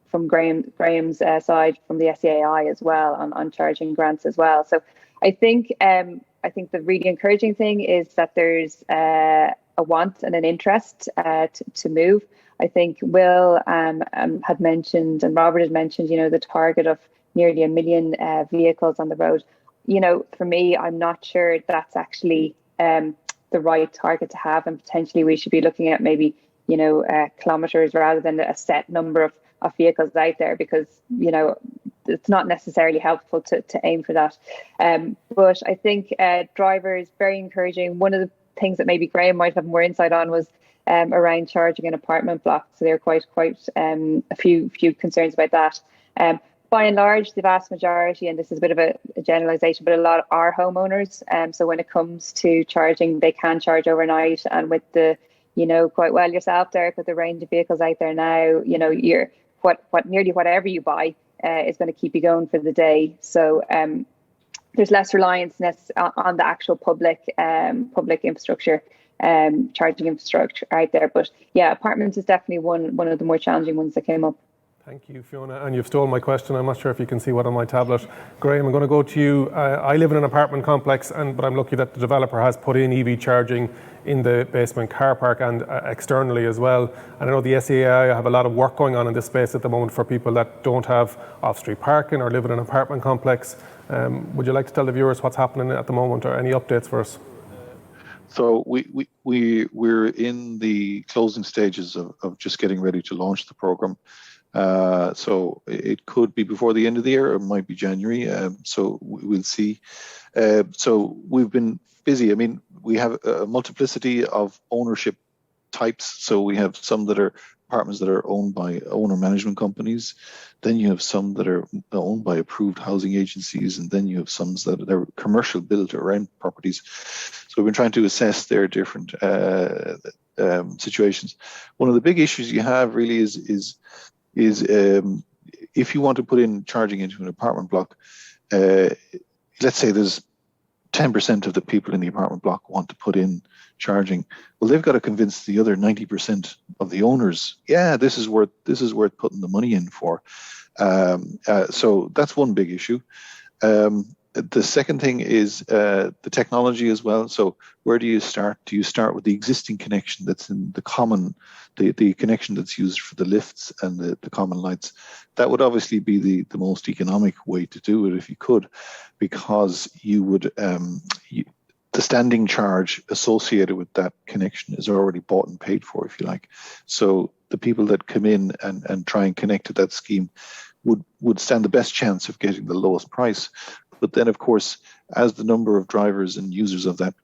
from Graham's side from the SEAI as well on charging grants as well. So I think the really encouraging thing is that there's a want and an interest to move. I think Will had mentioned, and Robert had mentioned, the target of nearly 1 million vehicles on the road. For me, I'm not sure that's actually the right target to have, and potentially we should be looking at maybe kilometers rather than a set number of vehicles out there, because it's not necessarily helpful to aim for that. But I think drivers, very encouraging. One of the things that maybe Graham might have more insight on was around charging in apartment blocks. So there are quite a few concerns about that. By and large, the vast majority, and this is a bit of a generalization, but a lot are homeowners. So when it comes to charging, they can charge overnight. And with the, quite well yourself, Derek, with the range of vehicles out there now, you're nearly whatever you buy is going to keep you going for the day. So there's less reliance on the actual public infrastructure, charging infrastructure out there. But yeah, apartments is definitely one of the more challenging ones that came up. Thank you, Fiona. And you've stolen my question. I'm not sure if you can see what on my tablet. Graham, I'm going to go to you. I live in an apartment complex, but I'm lucky that the developer has put in EV charging in the basement car park and externally as well. And I know the SEAI have a lot of work going on in this space at the moment for people that don't have off-street parking or live in an apartment complex. Would you like to tell the viewers what's happening at the moment, or any updates for us? So we're in the closing stages of just getting ready to launch the program. So it could be before the end of the year, or it might be January. So we'll see. So we've been busy. I mean, we have a multiplicity of ownership types. So we have some that are apartments that are owned by owner management companies. Then you have some that are owned by approved housing agencies. And then you have some that are commercial built or rent properties. So we've been trying to assess their different situations. One of the big issues you have really is if you want to put in charging into an apartment block, let's say there's 10% of the people in the apartment block want to put in charging. Well, they've got to convince the other 90% of the owners, yeah, this is worth putting the money in for. So that's one big issue. The second thing is the technology as well. So where do you start? Do you start with the existing connection that's in the common, the connection that's used for the lifts and the common lights? That would obviously be the most economic way to do it if you could, because you would the standing charge associated with that connection is already bought and paid for, if you like. So the people that come in and try and connect to that scheme would stand the best chance of getting the lowest price. But then, of course, as the number of drivers and users of that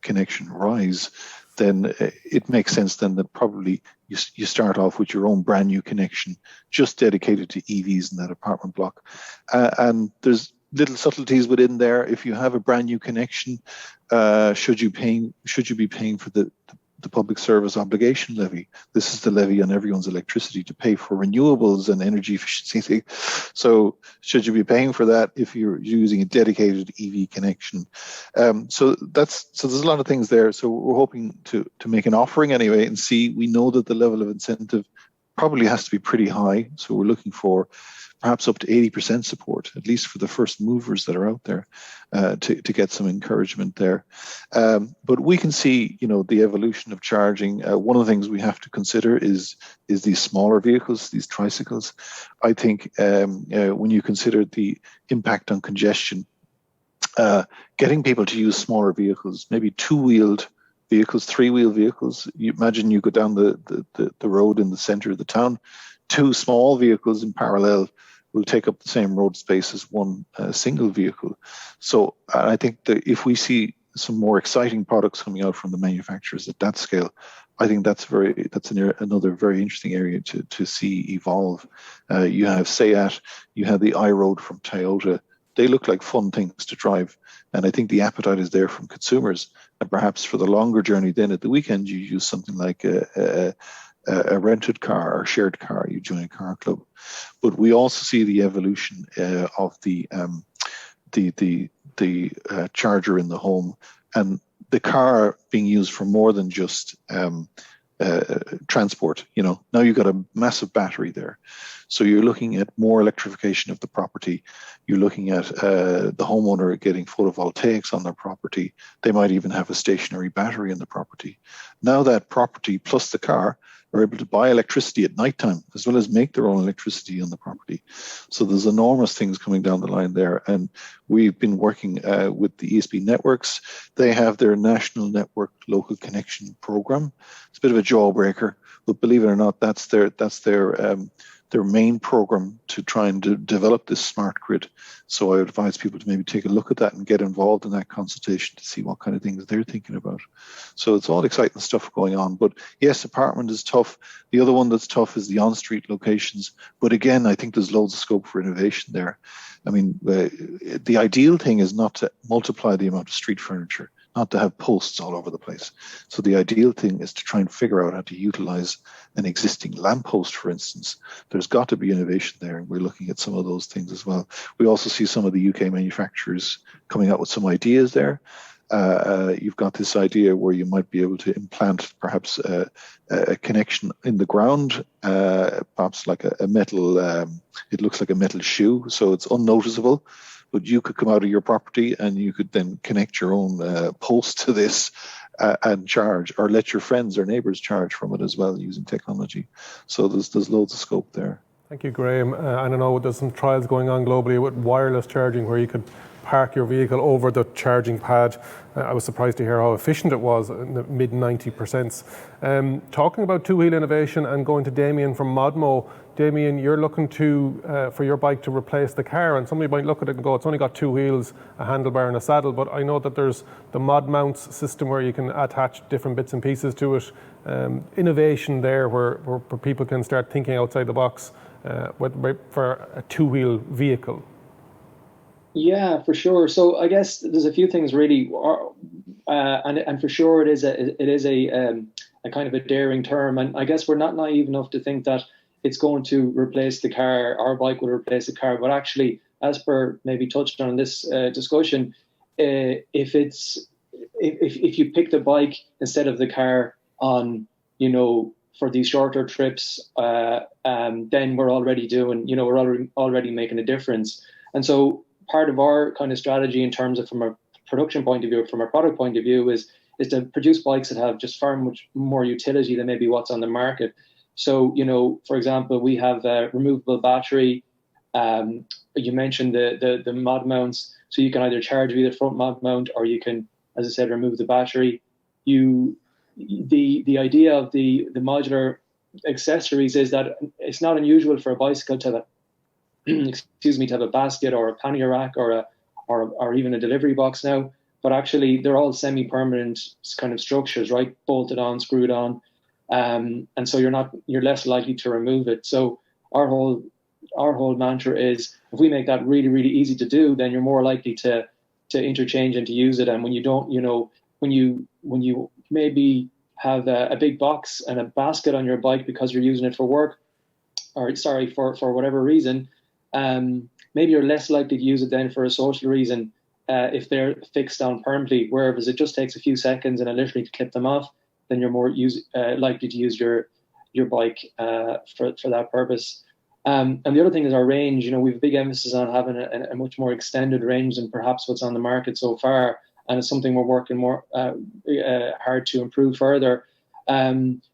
connection rise, then it makes sense then that probably you start off with your own brand new connection, just dedicated to EVs in that apartment block. And there's little subtleties within there. If you have a brand new connection, should you be paying for the public service obligation levy? This is the levy on everyone's electricity to pay for renewables and energy efficiency. So should you be paying for that if you're using a dedicated EV connection? So there's a lot of things there. So we're hoping to make an offering anyway and see. We know that the level of incentive probably has to be pretty high. So we're looking for perhaps up to 80% support, at least for the first movers that are out there, to get some encouragement there. But we can see, the evolution of charging. One of the things we have to consider is these smaller vehicles, these tricycles. I think when you consider the impact on congestion, getting people to use smaller vehicles, maybe two-wheeled vehicles, three-wheel vehicles. You imagine you go down the road in the center of the town, two small vehicles in parallel will take up the same road space as one single vehicle. So I think that if we see some more exciting products coming out from the manufacturers at that scale, I think that's another very interesting area to see evolve. You have Seat, you have the iRoad from Toyota. They look like fun things to drive. And I think the appetite is there from consumers. And perhaps for the longer journey, then at the weekend, you use something like a rented car or shared car, you join a car club. But we also see the evolution of the charger in the home, and the car being used for more than just transport. Now you've got a massive battery there. So you're looking at more electrification of the property. You're looking at the homeowner getting photovoltaics on their property. They might even have a stationary battery in the property. Now that property plus the car are able to buy electricity at nighttime as well as make their own electricity on the property. So there's enormous things coming down the line there. And we've been working with the ESB networks. They have their National Network Local Connection Program. It's a bit of a jawbreaker, but believe it or not, that's their main program to try and develop this smart grid. So I would advise people to maybe take a look at that and get involved in that consultation to see what kind of things they're thinking about. So it's all exciting stuff going on. But yes, apartment is tough. The other one that's tough is the on-street locations. But again, I think there's loads of scope for innovation there. I mean, the ideal thing is not to multiply the amount of street furniture, not to have posts all over the place. So the ideal thing is to try and figure out how to utilize an existing lamppost, for instance. There's got to be innovation there, and we're looking at some of those things as well. We also see some of the UK manufacturers coming out with some ideas there. You've got this idea where you might be able to implant perhaps a connection in the ground, perhaps like a metal, it looks like a metal shoe, so it's unnoticeable. But you could come out of your property and you could then connect your own post to this and charge, or let your friends or neighbours charge from it as well using technology. So there's loads of scope there. Thank you, Graham. I don't know, there's some trials going on globally with wireless charging where you could park your vehicle over the charging pad. I was surprised to hear how efficient it was, in the mid 90%. Talking about two-wheel innovation and going to Damien from Modmo. Damien, you're looking for your bike to replace the car, and somebody might look at it and go, it's only got two wheels, a handlebar and a saddle, but I know that there's the mod mounts system where you can attach different bits and pieces to it. Innovation there where people can start thinking outside the box for a two-wheel vehicle. Yeah, for sure. So I guess there's a few things really, and for sure it is a kind of a daring term, and I guess we're not naive enough to think that it's going to replace the car. Our bike will replace the car, but actually, as per maybe touched on in this discussion, if you pick the bike instead of the car on, for these shorter trips, then we're already doing, we're already making a difference. And so part of our kind of strategy in terms of from a production point of view, from a product point of view, is to produce bikes that have just far much more utility than maybe what's on the market. So, for example, we have a removable battery. You mentioned the mod mounts, so you can either charge via the front mod mount, or you can, as I said, remove the battery. The idea of the modular accessories is that it's not unusual for a bicycle to have to have a basket or a pannier rack or even a delivery box now, but actually they're all semi-permanent kind of structures, right? Bolted on, screwed on, and so you're less likely to remove it. So our whole mantra is, if we make that really, really easy to do, then you're more likely to interchange and to use it. And when you don't, when you maybe have a big box and a basket on your bike because you're using it for work, or for whatever reason, maybe you're less likely to use it then for a social reason if they're fixed down permanently. Whereas it just takes a few seconds and a literally to clip them off, then you're more likely to use your your bike for that purpose. And the other thing is our range. You know, we have a big emphasis on having a much more extended range than perhaps what's on the market so far, and it's something we're working more hard to improve further,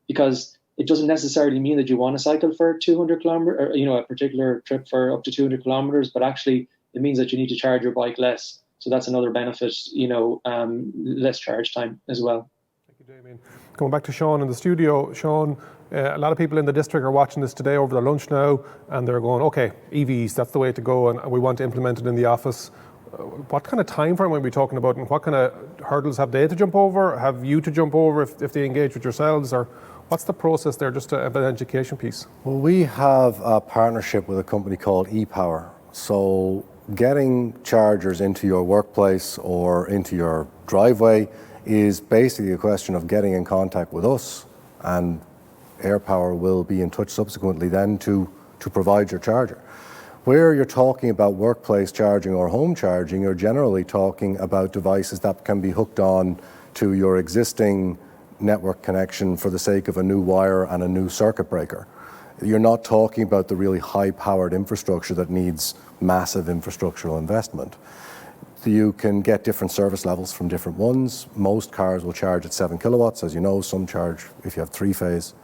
because it doesn't necessarily mean that you want to cycle for 200 kilometers, or, you know, a particular trip for up to 200 kilometers, but actually it means that you need to charge your bike less. So that's another benefit, you know, less charge time as well. Thank you, Damien. Going back to Sean in the studio, Sean, a lot of people in the district are watching this today over their lunch now, and they're going, okay, EVs, that's the way to go, and we want to implement it in the office. What kind of time frame are we talking about, and what kind of hurdles have they to jump over? Have you to jump over if they engage with yourselves, or what's the process there, just to have an education piece? Well, we have a partnership with a company called ePower. So getting chargers into your workplace or into your driveway is basically a question of getting in contact with us, and AirPower will be in touch subsequently then to provide your charger. Where you're talking about workplace charging or home charging, you're generally talking about devices that can be hooked on to your existing network connection for the sake of a new wire and a new circuit breaker. You're not talking about the really high-powered infrastructure that needs massive infrastructural investment. You can get different service levels from different ones. Most cars will charge at 7 kilowatts. As you know, some charge, if you have three-phase,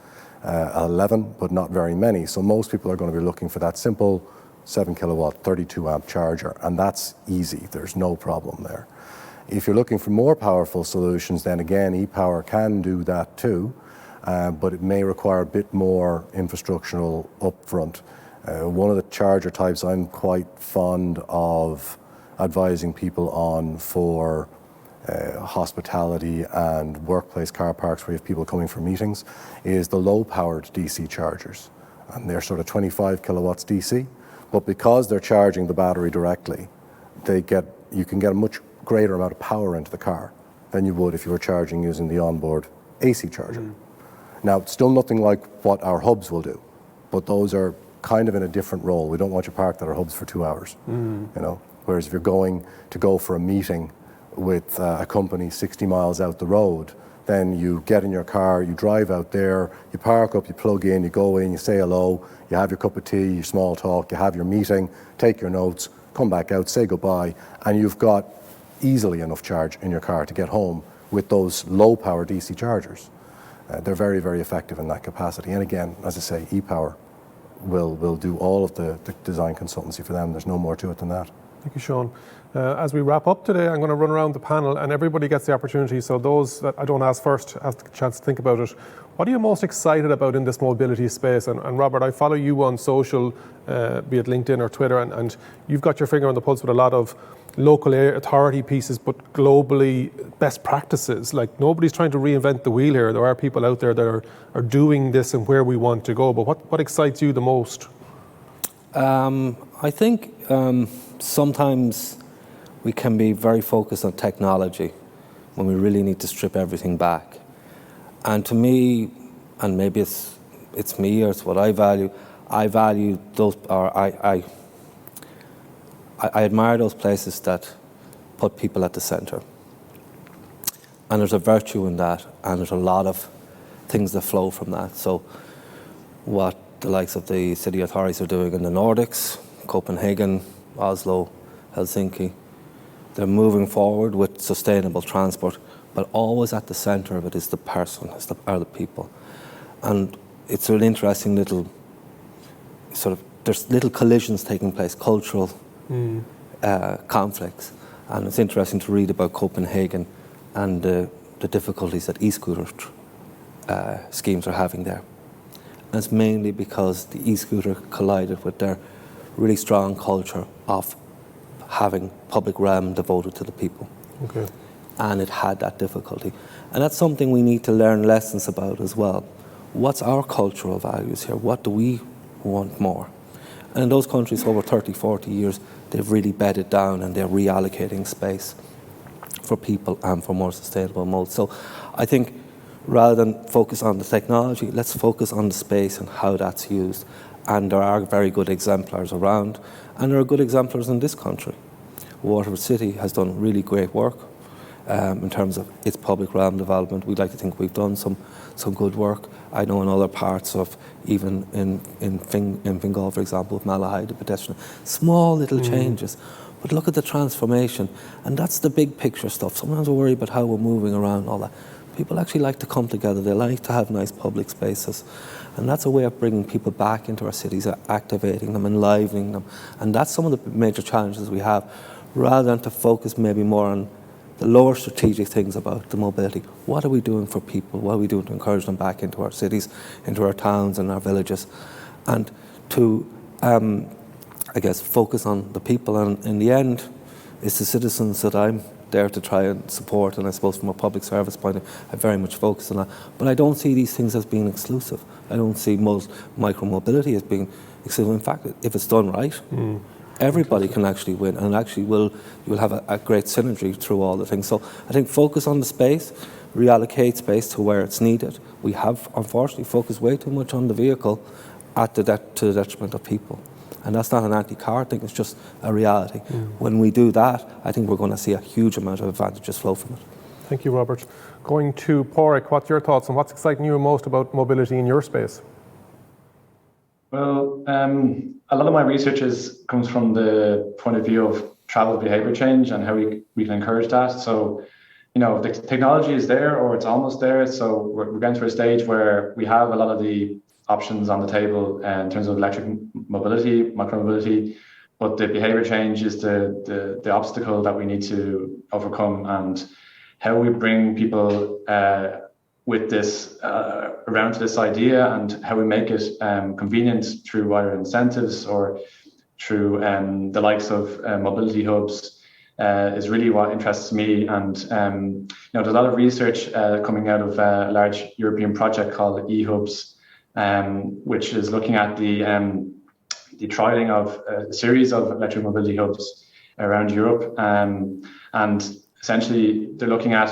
11, but not very many. So most people are going to be looking for that simple 7 kilowatt, 32 amp charger, and that's easy. There's no problem there. If you're looking for more powerful solutions, then again, ePower can do that too, but it may require a bit more infrastructural upfront. One of the charger types I'm quite fond of advising people on for hospitality and workplace car parks where you have people coming for meetings is the low-powered DC chargers. And they're sort of 25 kilowatts DC, but because they're charging the battery directly, you can get a much greater amount of power into the car than you would if you were charging using the onboard AC charger. Now, it's still nothing like what our hubs will do, but those are kind of in a different role. We don't want you parked at our hubs for 2 hours, you know. Whereas if you're going for a meeting with a company 60 miles out the road, then you get in your car, you drive out there, you park up, you plug in, you go in, you say hello, you have your cup of tea, you small talk, you have your meeting, take your notes, come back out, say goodbye, and you've got easily enough charge in your car to get home with those low-power DC chargers. They're very, very effective in that capacity. And again, as I say, ePower will do all of the design consultancy for them. There's no more to it than that. Thank you, Sean. As we wrap up today, I'm going to run around the panel and everybody gets the opportunity. So those that I don't ask first have the chance to think about it. What are you most excited about in this mobility space? And Robert, I follow you on social, be it LinkedIn or Twitter, and you've got your finger on the pulse with a lot of local authority pieces, but globally best practices. Like, nobody's trying to reinvent the wheel here. There are people out there that are doing this and where we want to go. But what excites you the most? I think sometimes we can be very focused on technology when we really need to strip everything back. And to me, and maybe it's me or it's what I value those, or I admire those places that put people at the centre. And there's a virtue in that, and there's a lot of things that flow from that. So what the likes of the city authorities are doing in the Nordics, Copenhagen, Oslo, Helsinki, they're moving forward with sustainable transport, but always at the centre of it is the person, are the people. And it's an interesting little there's little collisions taking place, cultural conflicts. And it's interesting to read about Copenhagen and the difficulties that e-scooter schemes are having there. And it's mainly because the e-scooter collided with their really strong culture of having public realm devoted to the people. Okay. And it had that difficulty. And that's something we need to learn lessons about as well. What's our cultural values here? What do we want more? And in those countries over 30, 40 years, they've really bedded down and they're reallocating space for people and for more sustainable modes. So I think rather than focus on the technology, let's focus on the space and how that's used. And there are very good exemplars around, and there are good exemplars in this country. Waterford City has done really great work in terms of its public realm development. We'd like to think we've done some some good work. I know in other parts of, even in Fingal, for example, with Malahide, the pedestrian, small little changes. But look at the transformation, and that's the big picture stuff. Sometimes we worry about how we're moving around and all that. People actually like to come together. They like to have nice public spaces. And that's a way of bringing people back into our cities, activating them, enlivening them. And that's some of the major challenges we have, rather than to focus maybe more on the lower strategic things about the mobility. What are we doing for people? What are we doing to encourage them back into our cities, into our towns and our villages? And to, I guess, focus on the people. And in the end, it's the citizens that I'm there to try and support. And I suppose from a public service point of view, I very much focus on that. But I don't see these things as being exclusive. I don't see most micro-mobility as being exclusive. In fact, if it's done right, everybody can actually win, and actually you'll have a great synergy through all the things. So I think focus on the space, reallocate space to where it's needed. We have, unfortunately, focused way too much on the vehicle to the detriment of people. And that's not an anti-car thing, it's just a reality. When we do that, I think we're going to see a huge amount of advantages flow from it. Thank you, Robert. Going to Porrick, what's your thoughts on what's exciting you most about mobility in your space? Well, a lot of my research comes from the point of view of travel behavior change and how we can encourage that. So, the technology is there, or it's almost there. So we're getting to a stage where we have a lot of the options on the table in terms of electric mobility, micromobility, but the behavior change is the obstacle that we need to overcome, and how we bring people with this around to this idea, and how we make it convenient through either incentives or through the likes of mobility hubs is really what interests me. And there's a lot of research coming out of a large European project called eHubs, which is looking at the trialing of a series of electric mobility hubs around Europe, and essentially they're looking at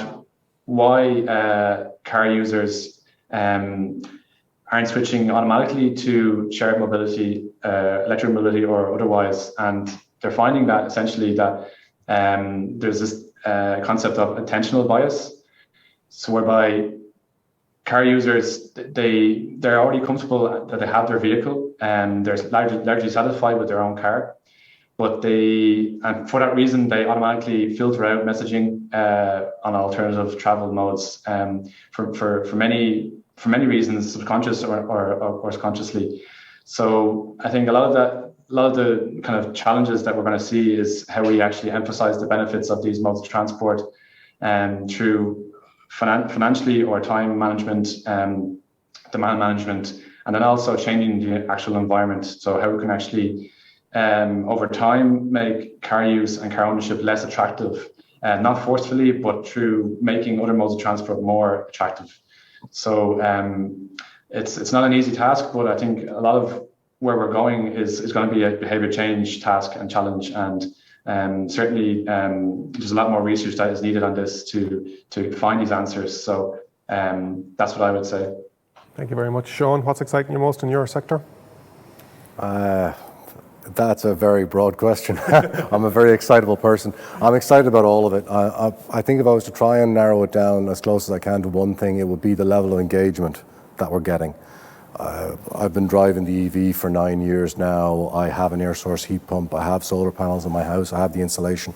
why car users aren't switching automatically to shared mobility, electric mobility or otherwise. And they're finding that essentially that there's this concept of attentional bias, so whereby car users, they're already comfortable that they have their vehicle and they're largely satisfied with their own car, but and for that reason, they automatically filter out messaging on alternative travel modes for many reasons, subconscious or consciously. So I think a lot of the kind of challenges that we're going to see is how we actually emphasize the benefits of these modes of transport through financially or time management, demand management, and then also changing the actual environment. So how we can actually over time make car use and car ownership less attractive, not forcefully, but through making other modes of transport more attractive. So it's not an easy task, but I think a lot of where we're going is going to be a behavior change task and challenge, and certainly there's a lot more research that is needed on this to find these answers. So that's what I would say. Thank you very much. Sean, what's exciting you most in your sector? That's a very broad question. I'm a very excitable person. I'm excited about all of it. I think if I was to try and narrow it down as close as I can to one thing, it would be the level of engagement that we're getting. I've been driving the EV for 9 years now. I have an air source heat pump. I have solar panels in my house. I have the insulation.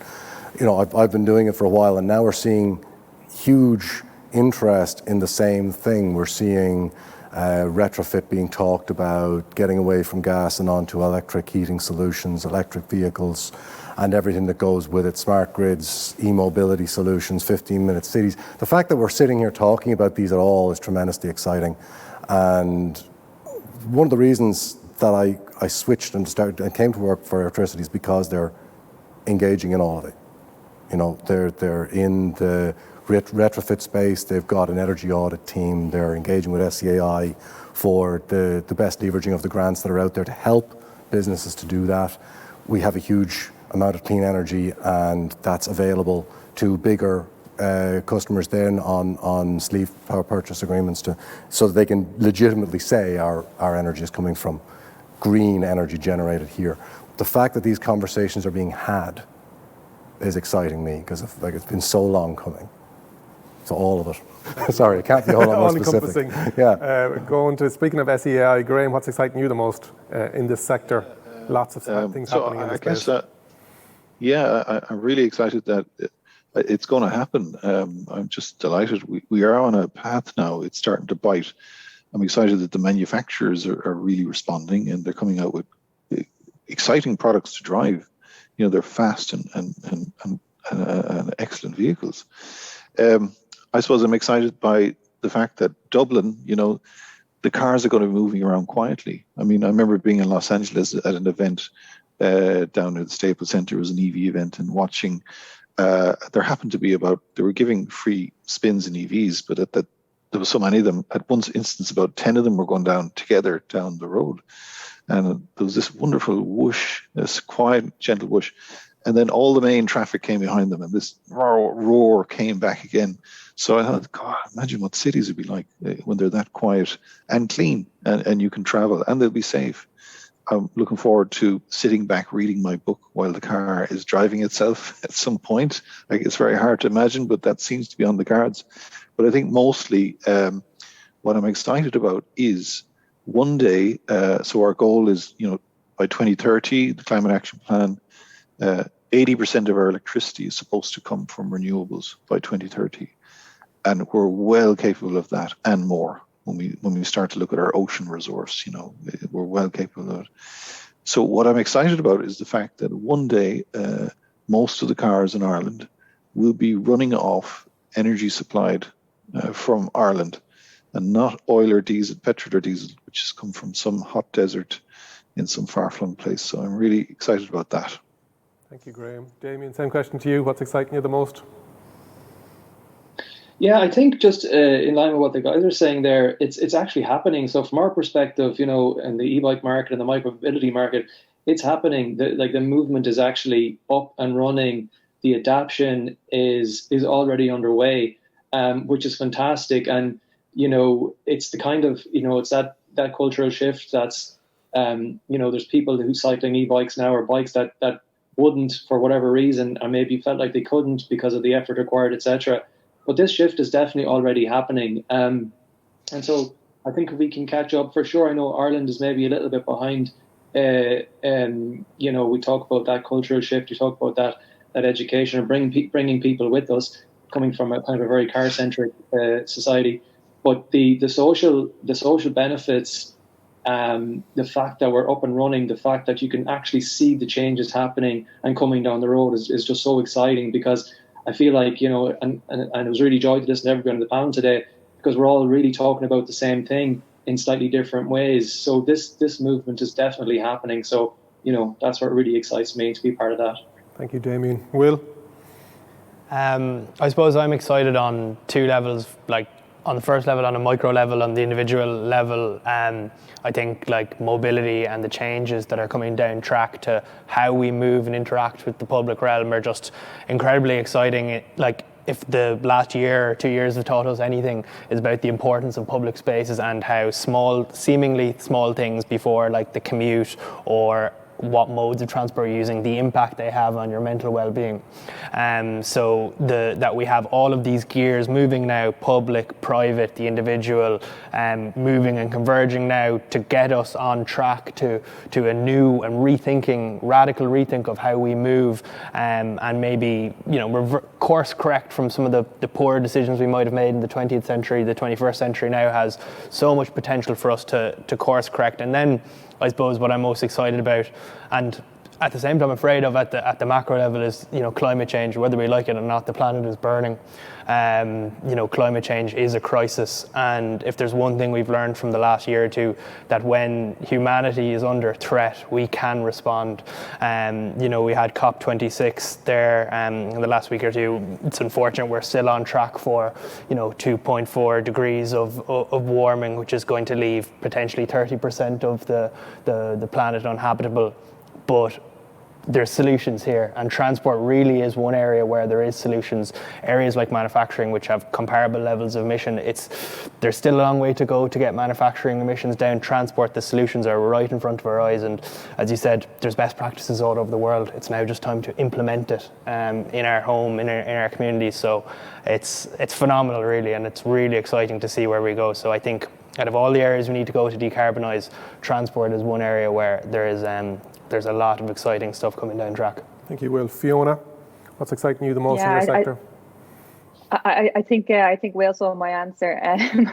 I've been doing it for a while, and now we're seeing huge interest in the same thing. We're seeing retrofit being talked about, getting away from gas and onto electric heating solutions, electric vehicles, and everything that goes with it, smart grids, e-mobility solutions, 15-minute cities. The fact that we're sitting here talking about these at all is tremendously exciting. And one of the reasons that I switched and came to work for electricity is because they're engaging in all of it. They're in the retrofit space. They've got an energy audit team. They're engaging with SCAI for the best leveraging of the grants that are out there to help businesses to do that. We have a huge amount of clean energy, and that's available to bigger customers then on sleeve power purchase agreements so that they can legitimately say our energy is coming from green energy generated here. The fact that these conversations are being had is exciting me, because it's been so long coming. So all of it. Sorry, I can't be a whole lot more specific. Yeah. Speaking of SEAI, Graham, what's exciting you the most in this sector? Lots of things happening in this space. I'm really excited that it's going to happen. I'm just delighted. We are on a path now. It's starting to bite. I'm excited that the manufacturers are really responding, and they're coming out with exciting products to drive. You know, they're fast and excellent vehicles. I suppose I'm excited by the fact that Dublin, you know, the cars are going to be moving around quietly. I mean, I remember being in Los Angeles at an event down at the Staples Center. It was an EV event, and watching, there happened to be they were giving free spins in EVs, but there was so many of them. At one instance, about 10 of them were going down together down the road. And there was this wonderful whoosh, this quiet, gentle whoosh. And then all the main traffic came behind them, and this roar came back again. So I thought, God, imagine what cities would be like when they're that quiet and clean, and you can travel, and they'll be safe. I'm looking forward to sitting back reading my book while the car is driving itself at some point. Like, it's very hard to imagine, but that seems to be on the cards. But I think mostly what I'm excited about is one day, so our goal is, you know, by 2030, the Climate Action Plan, 80% of our electricity is supposed to come from renewables by 2030. And we're well capable of that and more. When we start to look at our ocean resource, you know, we're well capable of it. So what I'm excited about is the fact that one day, most of the cars in Ireland will be running off energy supplied from Ireland, and not oil or diesel, petrol or diesel, which has come from some hot desert in some far-flung place. So I'm really excited about that. Thank you, Graham. Damien, same question to you. What's exciting you the most? Yeah, I think just in line with what the guys are saying there, it's actually happening. So from our perspective, you know, in the e-bike market and the micromobility market, it's happening. The movement is actually up and running. The adoption is already underway, which is fantastic. And, you know, it's the kind of, you know, it's that cultural shift that's, you know, there's people who cycling e-bikes now, or bikes that wouldn't for whatever reason, and maybe felt like they couldn't because of the effort required, etc. But this shift is definitely already happening. And so I think if we can catch up, for sure. I know Ireland is maybe a little bit behind. You know, we talk about that cultural shift, you talk about that education, and bringing people with us, coming from a kind of a very car-centric society. But the social benefits, the fact that we're up and running, the fact that you can actually see the changes happening and coming down the road is just so exciting, because I feel like, you know, and it was really joy to listen to everyone on the panel today, because we're all really talking about the same thing in slightly different ways. So this movement is definitely happening. So, you know, that's what really excites me to be part of that. Thank you, Damien. Will? I suppose I'm excited on two levels, like on the first level, on a micro level, on the individual level. I think like mobility and the changes that are coming down track to how we move and interact with the public realm are just incredibly exciting. Like, if the last year or 2 years have taught us anything, is about the importance of public spaces and how seemingly small things before, like the commute or what modes of transport you're using, the impact they have on your mental well-being. So that we have all of these gears moving now, public, private, the individual, moving and converging now to get us on track to a new and radical rethink of how we move, and maybe, you know, course correct from some of the poor decisions we might have made in the 20th century. The 21st century now has so much potential for us to course correct. And then I suppose what I'm most excited about, and at the same time afraid of at the macro level, is, you know, climate change. Whether we like it or not, the planet is burning. You know, climate change is a crisis, and if there's one thing we've learned from the last year or two, that when humanity is under threat, we can respond. You know, we had COP26 there in the last week or two. It's unfortunate we're still on track for, you know, 2.4 degrees of warming, which is going to leave potentially 30% of the planet uninhabitable. But there's solutions here, and transport really is one area where there is solutions. Areas like manufacturing, which have comparable levels of emission, there's still a long way to go to get manufacturing emissions down. Transport, the solutions are right in front of our eyes, and as you said, there's best practices all over the world. It's now just time to implement it in our home, in our communities. So it's phenomenal, really, and it's really exciting to see where we go. So I think out of all the areas we need to go to decarbonise, transport is one area where there's a lot of exciting stuff coming down track. Thank you, Will. Fiona, what's exciting you the most in your sector? I think Will saw my answer.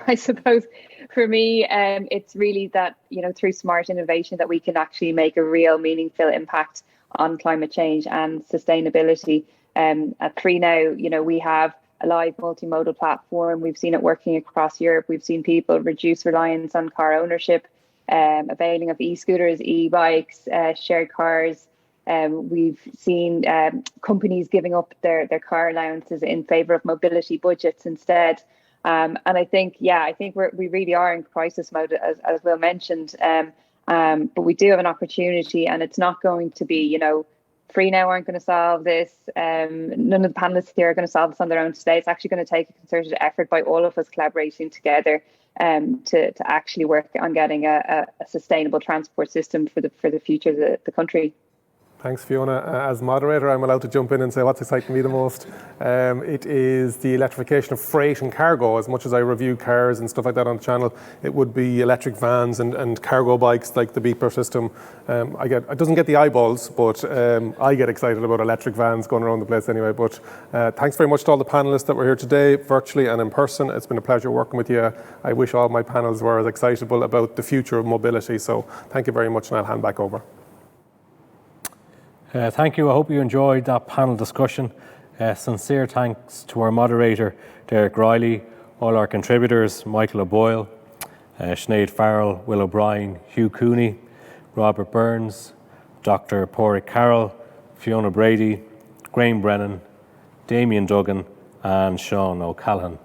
I suppose for me, it's really that, through smart innovation that we can actually make a real meaningful impact on climate change and sustainability. At 3 now, we have a live multimodal platform. We've seen it working across Europe. We've seen people reduce reliance on car ownership, availing of e-scooters, e-bikes, shared cars. We've seen companies giving up their car allowances in favour of mobility budgets instead. And I think we really are in crisis mode, as Will mentioned. But we do have an opportunity, and it's not going to be, 3 now aren't going to solve this. None of the panelists here are going to solve this on their own today. It's actually going to take a concerted effort by all of us collaborating together to actually work on getting a sustainable transport system for the future of the country. Thanks, Fiona. As moderator, I'm allowed to jump in and say what's exciting me the most. It is the electrification of freight and cargo. As much as I review cars and stuff like that on the channel, it would be electric vans and cargo bikes like the Bleeper system. It doesn't get the eyeballs, but I get excited about electric vans going around the place anyway. But thanks very much to all the panelists that were here today, virtually and in person. It's been a pleasure working with you. I wish all my panels were as excitable about the future of mobility. So thank you very much, and I'll hand back over. Thank you. I hope you enjoyed that panel discussion. Sincere thanks to our moderator, Derek Riley, all our contributors, Michael O'Boyle, Sinead Farrell, Will O'Brien, Hugh Cooney, Robert Burns, Dr. Porrick Carroll, Fiona Brady, Graham Brennan, Damien Duggan, and Sean O'Callaghan.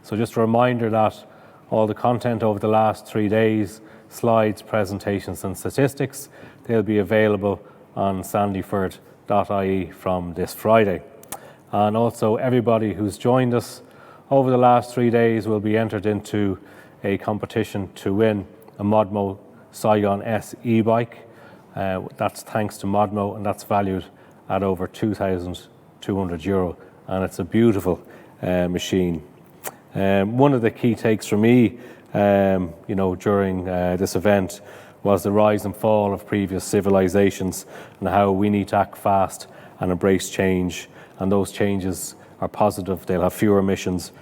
So just a reminder that all the content over the last 3 days, slides, presentations and statistics, they'll be available on sandyford.ie from this Friday. And also everybody who's joined us over the last 3 days will be entered into a competition to win a Modmo Scion S e-bike. That's thanks to Modmo, and that's valued at over €2,200, and it's a beautiful machine. One of the key takes for me, during this event was the rise and fall of previous civilizations and how we need to act fast and embrace change. And those changes are positive. They'll have fewer emissions,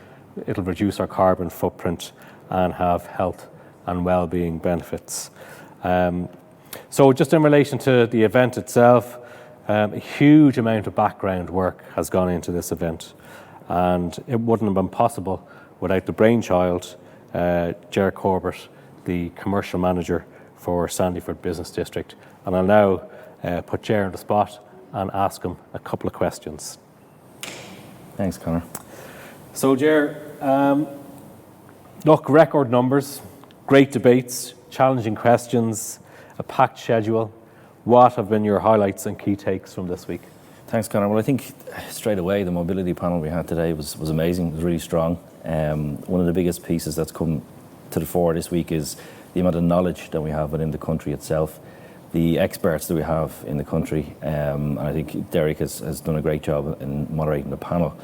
it'll reduce our carbon footprint and have health and well-being benefits. So just in relation to the event itself, a huge amount of background work has gone into this event, and it wouldn't have been possible without the brainchild, Ger Corbett, the commercial manager for Sandyford Business District. And I'll now put Ger on the spot and ask him a couple of questions. Thanks, Conor. So Ger, look, record numbers, great debates, challenging questions, a packed schedule. What have been your highlights and key takes from this week? Thanks, Conor. Well, I think straight away the mobility panel we had today was amazing. It was really strong. One of the biggest pieces that's come to the fore this week is the amount of knowledge that we have within the country itself, the experts that we have in the country, and I think Derek has done a great job in moderating the panel.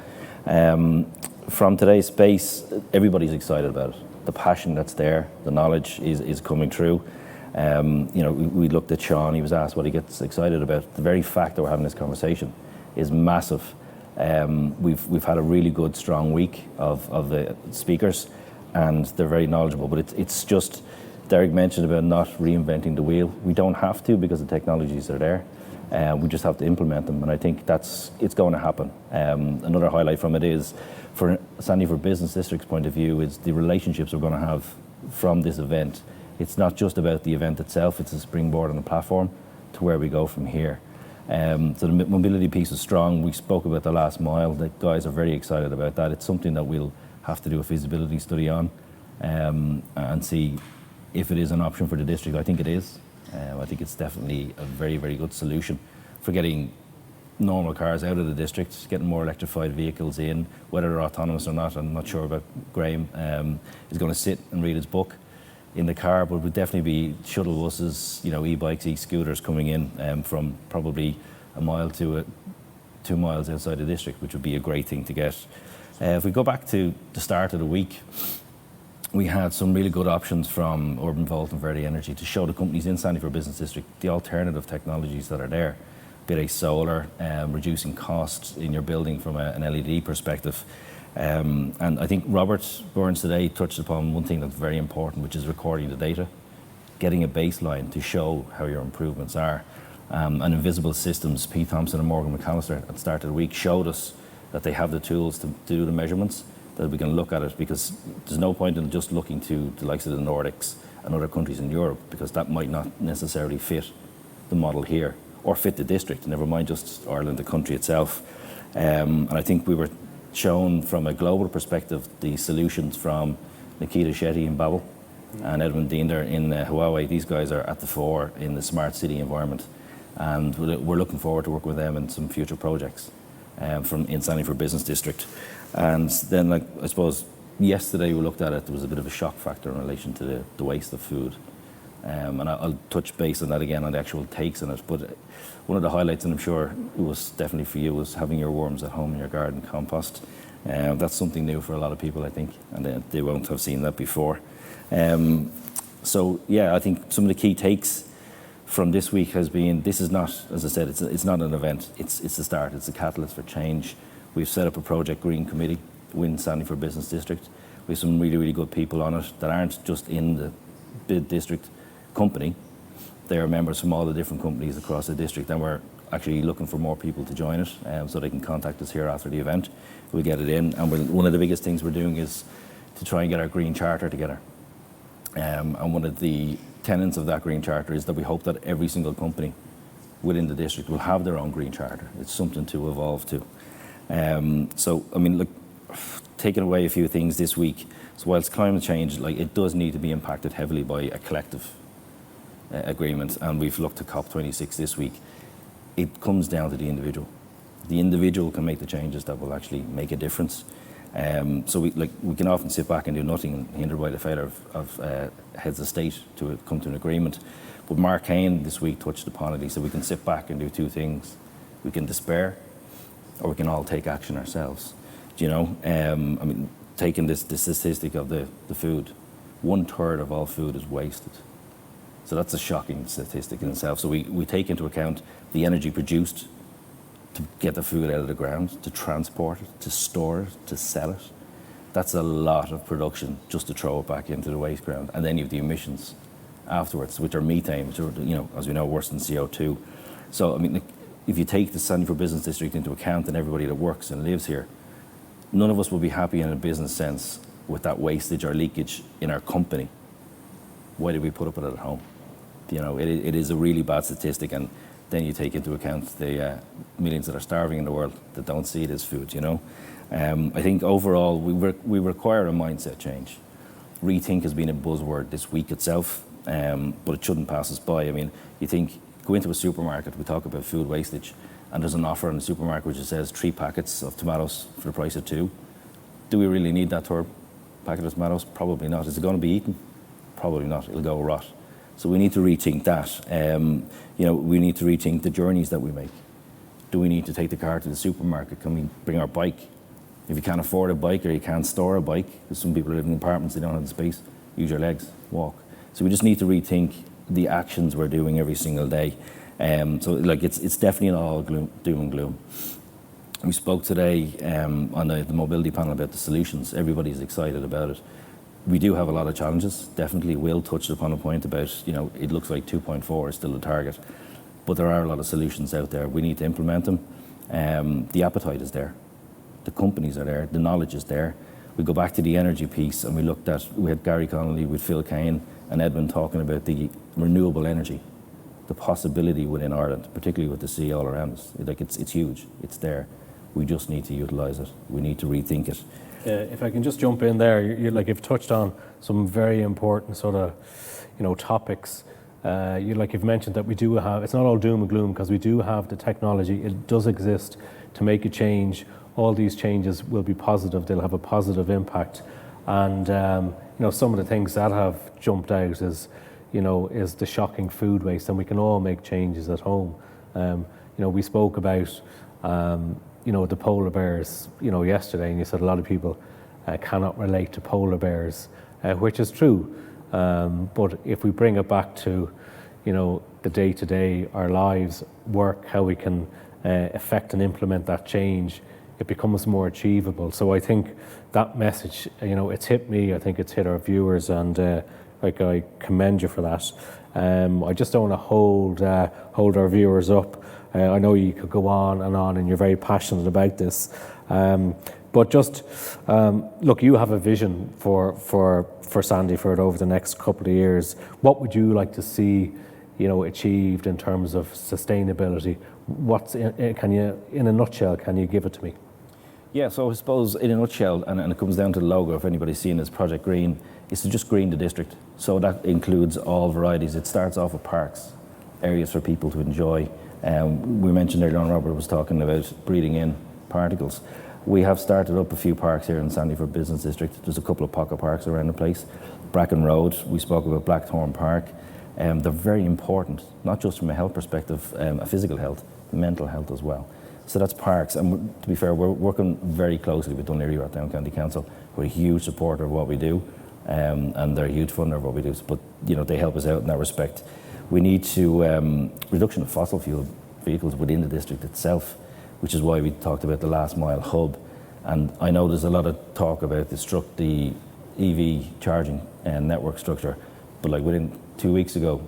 From today's space, everybody's excited about it. The passion that's there, the knowledge is coming through. We looked at Sean, he was asked what he gets excited about. The very fact that we're having this conversation is massive. We've had a really good, strong week of the speakers, and they're very knowledgeable, but it's just, Derek mentioned about not reinventing the wheel. We don't have to, because the technologies are there. We just have to implement them, and I think it's going to happen. Another highlight from it is, for Sandyford Business District's point of view, is the relationships we're going to have from this event. It's not just about the event itself, it's a springboard and a platform to where we go from here. So the mobility piece is strong. We spoke about the last mile. The guys are very excited about that. It's something that we'll have to do a feasibility study on and see if it is an option for the district. I think it is. I think it's definitely a very, very good solution for getting normal cars out of the district, getting more electrified vehicles in, whether they're autonomous or not. I'm not sure about Graham. He's going to sit and read his book in the car, but would definitely be shuttle buses, e-bikes, e-scooters coming in from probably a mile to 2 miles outside the district, which would be a great thing to get. If we go back to the start of the week, we had some really good options from Urban Volt and Verde Energy to show the companies in Sandyford Business District the alternative technologies that are there, be they solar, reducing costs in your building from an LED perspective. And I think Robert Burns today touched upon one thing that's very important, which is recording the data, getting a baseline to show how your improvements are. And Invisible Systems, Pete Thompson and Morgan McAllister at the start of the week showed us that they have the tools to do the measurements, that we can look at it, because there's no point in just looking to the likes of the Nordics and other countries in Europe, because that might not necessarily fit the model here or fit the district, never mind just Ireland, the country itself. And I think we were shown from a global perspective the solutions from Nikita Shetty in Babel and Edmund Diender in Huawei. These guys are at the fore in the smart city environment, and we're looking forward to working with them in some future projects from in Sandyford Business District. And then, I suppose, yesterday we looked at it, there was a bit of a shock factor in relation to the waste of food. And I'll touch base on that again on the actual takes on it. But one of the highlights, and I'm sure it was definitely for you, was having your worms at home in your garden compost. That's something new for a lot of people, I think, and they won't have seen that before. So yeah, I think some of the key takes from this week has been, this is not, as I said, it's not an event. It's the start. It's a catalyst for change. We've set up a Project Green Committee within Sandyford Business District. We have some really, really good people on it that aren't just in the bid district company. They are members from all the different companies across the district, and we're actually looking for more people to join it, so they can contact us here after the event. We'll get it in, and one of the biggest things we're doing is to try and get our Green Charter together. And one of the tenets of that Green Charter is that we hope that every single company within the district will have their own Green Charter. It's something to evolve to. So, I mean, look, taking away a few things this week, so whilst climate change, it does need to be impacted heavily by a collective agreement, and we've looked at COP26 this week, it comes down to the individual. The individual can make the changes that will actually make a difference. So we can often sit back and do nothing and hindered by the failure of heads of state to come to an agreement. But Mark Kane this week touched upon it. He said we can sit back and do two things. We can despair, or we can all take action ourselves. Do you know? I mean, taking the statistic of the food, 1/3 of all food is wasted. So that's a shocking statistic in itself. So we take into account the energy produced to get the food out of the ground, to transport it, to store it, to sell it. That's a lot of production just to throw it back into the waste ground. And then you have the emissions afterwards, which are methane, which are, as we know, worse than CO2. So, I mean, if you take the Sandyford Business District into account and everybody that works and lives here, none of us will be happy in a business sense with that wastage or leakage in our company. Why did we put up with it at home? It is a really bad statistic, and then you take into account the millions that are starving in the world that don't see it as food, I think overall we require a mindset change. Rethink has been a buzzword this week itself, but it shouldn't pass us by. I mean, you think, go into a supermarket, we talk about food wastage, and there's an offer in the supermarket which says 3 packets of tomatoes for the price of 2. Do we really need that third packet of tomatoes? Probably not. Is it going to be eaten? Probably not. It'll go rot. So we need to rethink that. We need to rethink the journeys that we make. Do we need to take the car to the supermarket? Can we bring our bike? If you can't afford a bike or you can't store a bike, because some people live in apartments, they don't have the space, use your legs, walk. So we just need to rethink the actions we're doing every single day. It's definitely not all doom and gloom. We spoke today on the mobility panel about the solutions. Everybody's excited about it. We do have a lot of challenges. Definitely Will touched upon a point about, it looks like 2.4 is still the target, but there are a lot of solutions out there. We need to implement them. The appetite is there. The companies are there. The knowledge is there. We go back to the energy piece, and we had Gary Connolly with Phil Kane and Edmund talking about the renewable energy, the possibility within Ireland, particularly with the sea all around us. It's huge. It's there. We just need to utilise it. We need to rethink it. If I can just jump in there, you've touched on some very important sort of, topics. you've mentioned that we do have, it's not all doom and gloom because we do have the technology, it does exist to make a change. All these changes will be positive, they'll have a positive impact. And some of the things that have jumped out is the shocking food waste, and we can all make changes at home. We spoke about the polar bears yesterday, and you said a lot of people cannot relate to polar bears, which is true. But if we bring it back to the day-to-day, our lives, work, how we can affect and implement that change, it becomes more achievable. So I think that message, it's hit me, I think it's hit our viewers, and I commend you for that. I just don't want to hold our viewers up. I know you could go on, and you're very passionate about this. But just look, you have a vision for Sandyford over the next couple of years. What would you like to see, achieved in terms of sustainability? In a nutshell, can you give it to me? Yeah, so I suppose in a nutshell, and it comes down to the logo, if anybody's seen this, Project Green, is to just green the district. So that includes all varieties. It starts off with parks, areas for people to enjoy. We mentioned earlier on, Robert was talking about breathing in particles. We have started up a few parks here in Sandyford Business District. There's a couple of pocket parks around the place. Bracken Road, we spoke about Blackthorn Park. They're very important, not just from a health perspective, a physical health, mental health as well. So that's parks, and to be fair, we're working very closely with Laoghaire-Rathdown County Council. We're a huge supporter of what we do, and they're a huge funder of what we do, but they help us out in that respect. We need to reduction of fossil fuel vehicles within the district itself, which is why we talked about the last mile hub. And I know there's a lot of talk about the EV charging network structure, but within 2 weeks ago,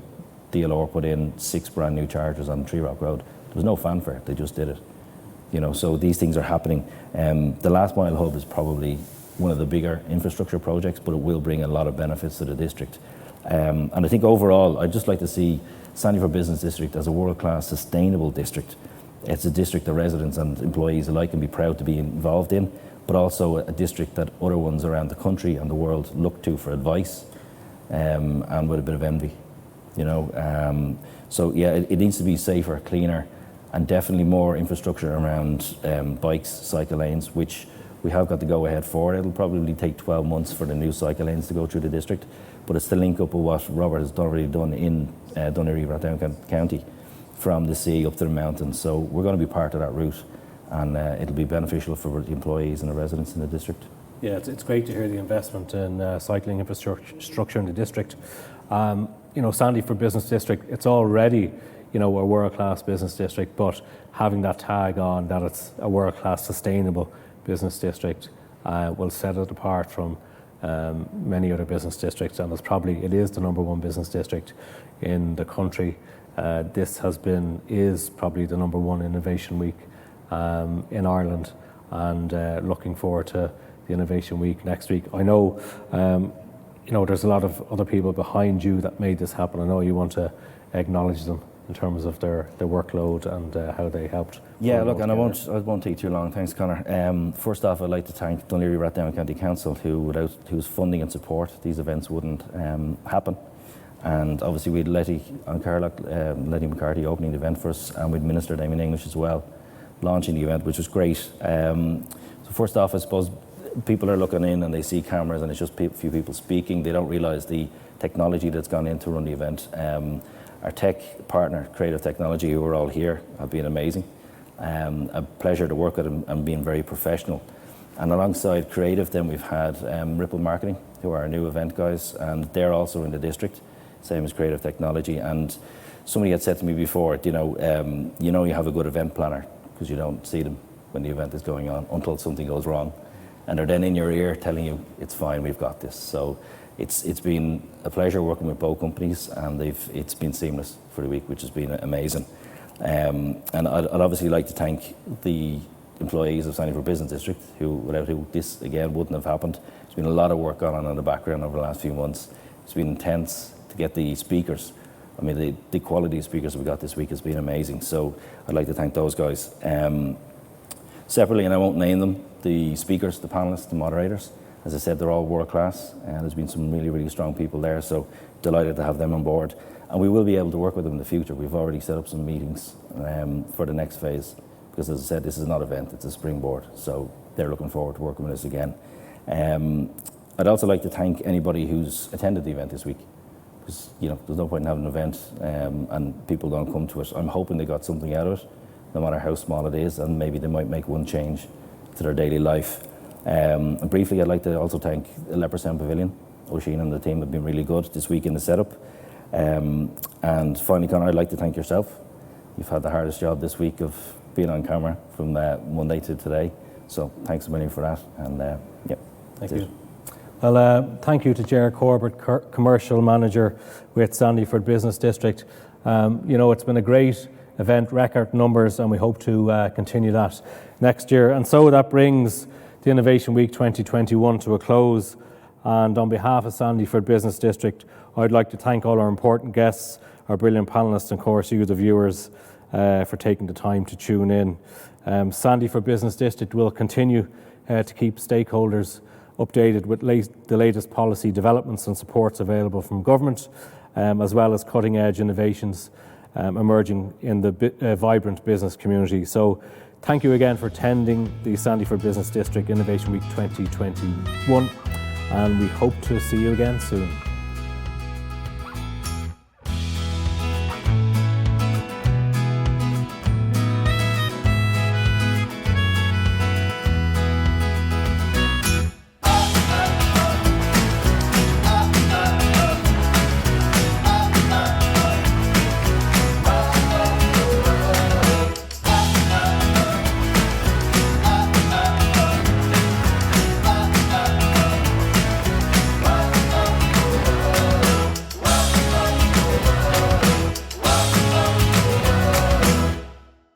DLR put in 6 brand new chargers on Tree Rock Road. There was no fanfare, they just did it. So these things are happening. The last mile hub is probably one of the bigger infrastructure projects, but it will bring a lot of benefits to the district. And I think overall, I'd just like to see Sandyford Business District as a world-class sustainable district. It's a district that residents and employees alike can be proud to be involved in, but also a district that other ones around the country and the world look to for advice, and with a bit of envy. So yeah, it needs to be safer, cleaner, and definitely more infrastructure around bikes, cycle lanes, which we have got to go ahead for. It'll probably take 12 months for the new cycle lanes to go through the district, but it's the link up of what Robert has already done in Laoghaire-Rathdown County, from the sea up to the mountains. So we're going to be part of that route, and it'll be beneficial for the employees and the residents in the district. Yeah, it's great to hear the investment in cycling infrastructure in the district. Sandyford Business District, it's already a world-class business district, but having that tag on that it's a world-class sustainable business district will set it apart from many other business districts, and it is the #1 business district in the country. This is probably the #1 Innovation Week in Ireland, and looking forward to the Innovation Week next week. I know there's a lot of other people behind you that made this happen. I know you want to acknowledge them in terms of their workload and how they helped. Yeah, look, and I won't take too long. Thanks, Conor. First off, I'd like to thank Laoghaire-Rathdown County Council, without whose funding and support, these events wouldn't happen. And obviously, we had Letty McCarthy opening the event for us, and we'd Minister Damien English as well, launching the event, which was great. So first off, I suppose people are looking in and they see cameras and it's just a few people speaking. They don't realise the technology that's gone in to run the event. Our tech partner, Creative Technology, who are all here, have been amazing. A pleasure to work with them and being very professional. And alongside Creative, then we've had Ripple Marketing, who are our new event guys, and they're also in the district, same as Creative Technology. And somebody had said to me before, you have a good event planner because you don't see them when the event is going on until something goes wrong. And they're then in your ear telling you, it's fine, we've got this. So it's been a pleasure working with both companies, and it's been seamless for the week, which has been amazing. And I'd obviously like to thank the employees of Sandyford Business District, without who this again wouldn't have happened. There's been a lot of work going on in the background over the last few months. It's been intense to get the speakers. I mean, the quality of speakers we got this week has been amazing. So I'd like to thank those guys. Separately, and I won't name them, the speakers, the panelists, the moderators. As I said, they're all world class, and there's been some really, really strong people there, so delighted to have them on board. And we will be able to work with them in the future. We've already set up some meetings for the next phase, because as I said, this is not an event, it's a springboard. So they're looking forward to working with us again. I'd also like to thank anybody who's attended the event this week, because there's no point in having an event and people don't come to it. I'm hoping they got something out of it, no matter how small it is, and maybe they might make one change to their daily life. And briefly, I'd like to also thank the Leopardstown Pavilion. Oisin and the team have been really good this week in the setup. And finally, Conor, I'd like to thank yourself. You've had the hardest job this week of being on camera from Monday to today. So thanks a million for that. And thank you. Well, thank you to Ger Corbett, Commercial Manager with Sandyford Business District. It's been a great event, record numbers, and we hope to continue that next year. And so that brings the Innovation Week 2021 to a close. And on behalf of Sandyford Business District, I'd like to thank all our important guests, our brilliant panellists, and of course you, the viewers, for taking the time to tune in. Sandyford Business District will continue to keep stakeholders updated with the latest policy developments and supports available from government, as well as cutting-edge innovations emerging in the vibrant business community. So thank you again for attending the Sandyford Business District Innovation Week 2021, and we hope to see you again soon.